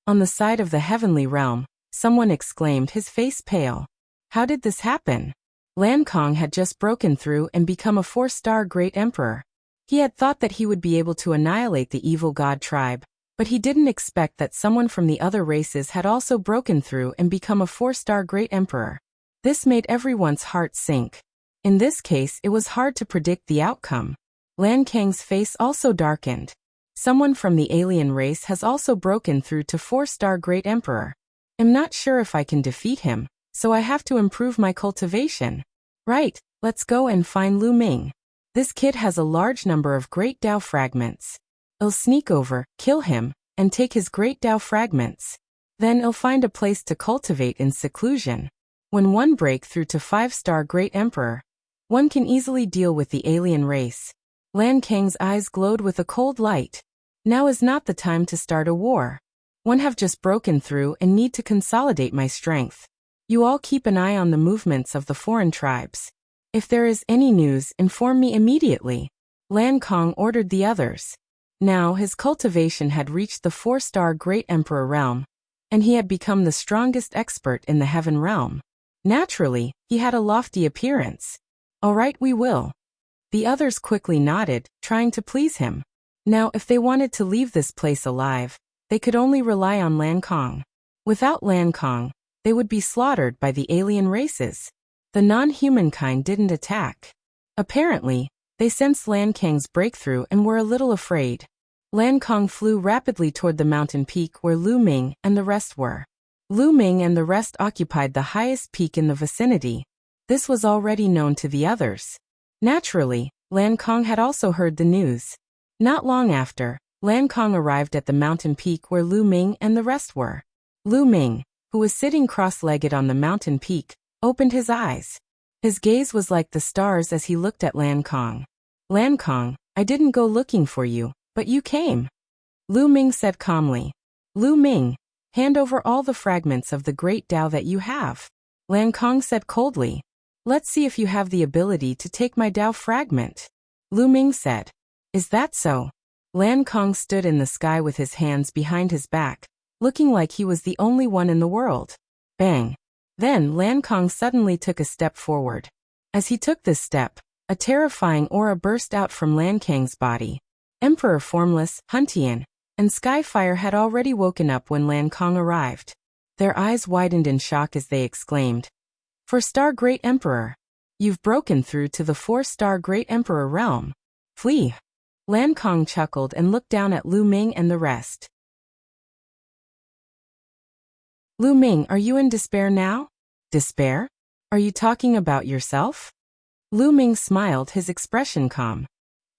On the side of the heavenly realm, someone exclaimed, his face pale. How did this happen? Lan Kang had just broken through and become a 4-star Great Emperor. He had thought that he would be able to annihilate the evil god tribe, But he didn't expect that someone from the other races had also broken through and become a 4-star Great Emperor. This made everyone's heart sink. In this case, it was hard to predict the outcome. Lan Kang's face also darkened. Someone from the alien race has also broken through to 4-star Great Emperor. I'm not sure if I can defeat him, so I have to improve my cultivation. Right, let's go and find Lu Ming. This kid has a large number of Great Dao fragments. I'll sneak over, kill him, and take his Great Dao fragments. Then I'll find a place to cultivate in seclusion. When one break through to 5-star Great Emperor, one can easily deal with the alien race. Lan Kang's eyes glowed with a cold light. Now is not the time to start a war. One have just broken through and need to consolidate my strength. You all keep an eye on the movements of the foreign tribes. If there is any news, inform me immediately. Lan Kang ordered the others. Now his cultivation had reached the 4-star Great Emperor realm, and he had become the strongest expert in the Heaven realm. Naturally, he had a lofty appearance. All right, we will. The others quickly nodded, trying to please him. Now if they wanted to leave this place alive, they could only rely on Lan Kang. Without Lan Kang, they would be slaughtered by the alien races. The non-human kind didn't attack. Apparently, they sensed Lan Kang's breakthrough and were a little afraid. Lan Kang flew rapidly toward the mountain peak where Lu Ming and the rest were. Lu Ming and the rest occupied the highest peak in the vicinity. This was already known to the others. Naturally, Lan Kang had also heard the news. Not long after, Lan Kang arrived at the mountain peak where Lu Ming and the rest were. Lu Ming, who was sitting cross-legged on the mountain peak, opened his eyes. His gaze was like the stars as he looked at Lan Kang. Lan Kang, I didn't go looking for you, but you came. Lu Ming said calmly. Lu Ming, hand over all the fragments of the Great Dao that you have. Lan Kang said coldly. Let's see if you have the ability to take my Dao fragment. Lu Ming said. Is that so? Lan Kang stood in the sky with his hands behind his back, looking like he was the only one in the world. Bang! Then Lan Kang suddenly took a step forward. As he took this step, a terrifying aura burst out from Lan Kang's body. Emperor Formless, Huntian, and Skyfire had already woken up when Lan Kang arrived. Their eyes widened in shock as they exclaimed. 4-star Great Emperor! You've broken through to the 4-star Great Emperor realm. Flee! Lan Kang chuckled and looked down at Lu Ming and the rest. Lu Ming, are you in despair now? Despair? Are you talking about yourself? Lu Ming smiled, his expression calm.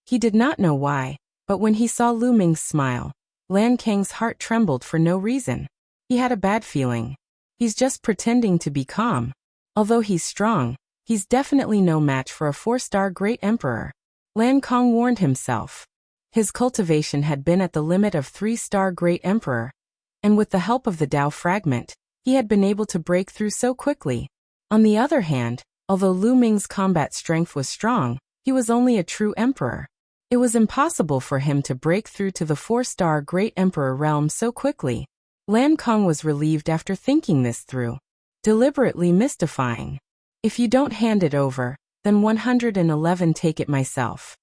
He did not know why, but when he saw Lu Ming's smile, Lan Kang's heart trembled for no reason. He had a bad feeling. He's just pretending to be calm. Although he's strong, he's definitely no match for a 4-star Great Emperor. Lan Kang warned himself. His cultivation had been at the limit of 3-star Great Emperor, and with the help of the Dao fragment, he had been able to break through so quickly. On the other hand, although Lu Ming's combat strength was strong, he was only a true emperor. It was impossible for him to break through to the 4-star Great Emperor realm so quickly. Lan Kang was relieved after thinking this through. Deliberately mystifying. If you don't hand it over, then 111 take it myself.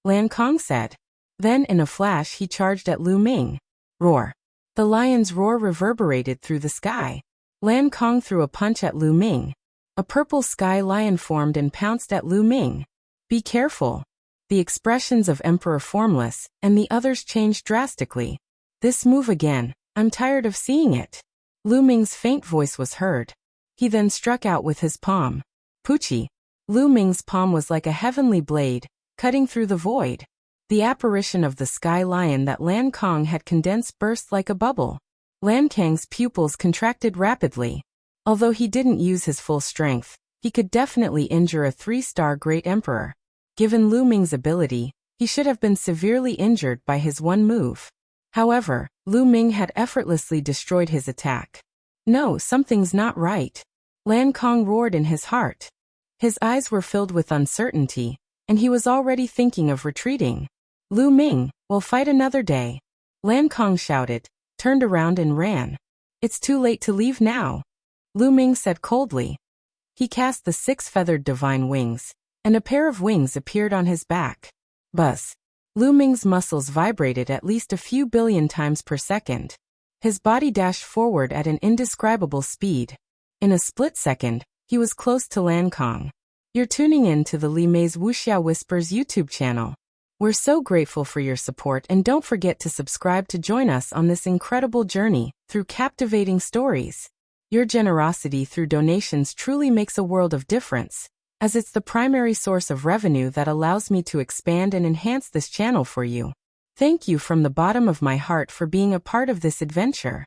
Lan Kang said. Then in a flash he charged at Lu Ming. Roar. The lion's roar reverberated through the sky. Lan Kang threw a punch at Lu Ming. A purple sky lion formed and pounced at Lu Ming. Be careful. The expressions of Emperor Formless and the others changed drastically. This move again, I'm tired of seeing it. Lu Ming's faint voice was heard. He then struck out with his palm. Poochie. Lu Ming's palm was like a heavenly blade, cutting through the void. The apparition of the sky lion that Lan Kang had condensed burst like a bubble. Lan Kang's pupils contracted rapidly. Although he didn't use his full strength, he could definitely injure a 3-star Great Emperor. Given Lu Ming's ability, he should have been severely injured by his one move. However, Lu Ming had effortlessly destroyed his attack. No, something's not right. Lan Kang roared in his heart. His eyes were filled with uncertainty, and he was already thinking of retreating. Lu Ming, we'll fight another day. Lan Kang shouted, turned around and ran. It's too late to leave now. Lu Ming said coldly. He cast the 6 feathered divine wings, and a pair of wings appeared on his back. Buzz. Lu Ming's muscles vibrated at least a few billion times per second. His body dashed forward at an indescribable speed. In a split second, he was close to Lancong. You're tuning in to the Li Mei's Wuxia Whispers YouTube channel. We're so grateful for your support, and don't forget to subscribe to join us on this incredible journey through captivating stories. Your generosity through donations truly makes a world of difference, as it's the primary source of revenue that allows me to expand and enhance this channel for you. Thank you from the bottom of my heart for being a part of this adventure.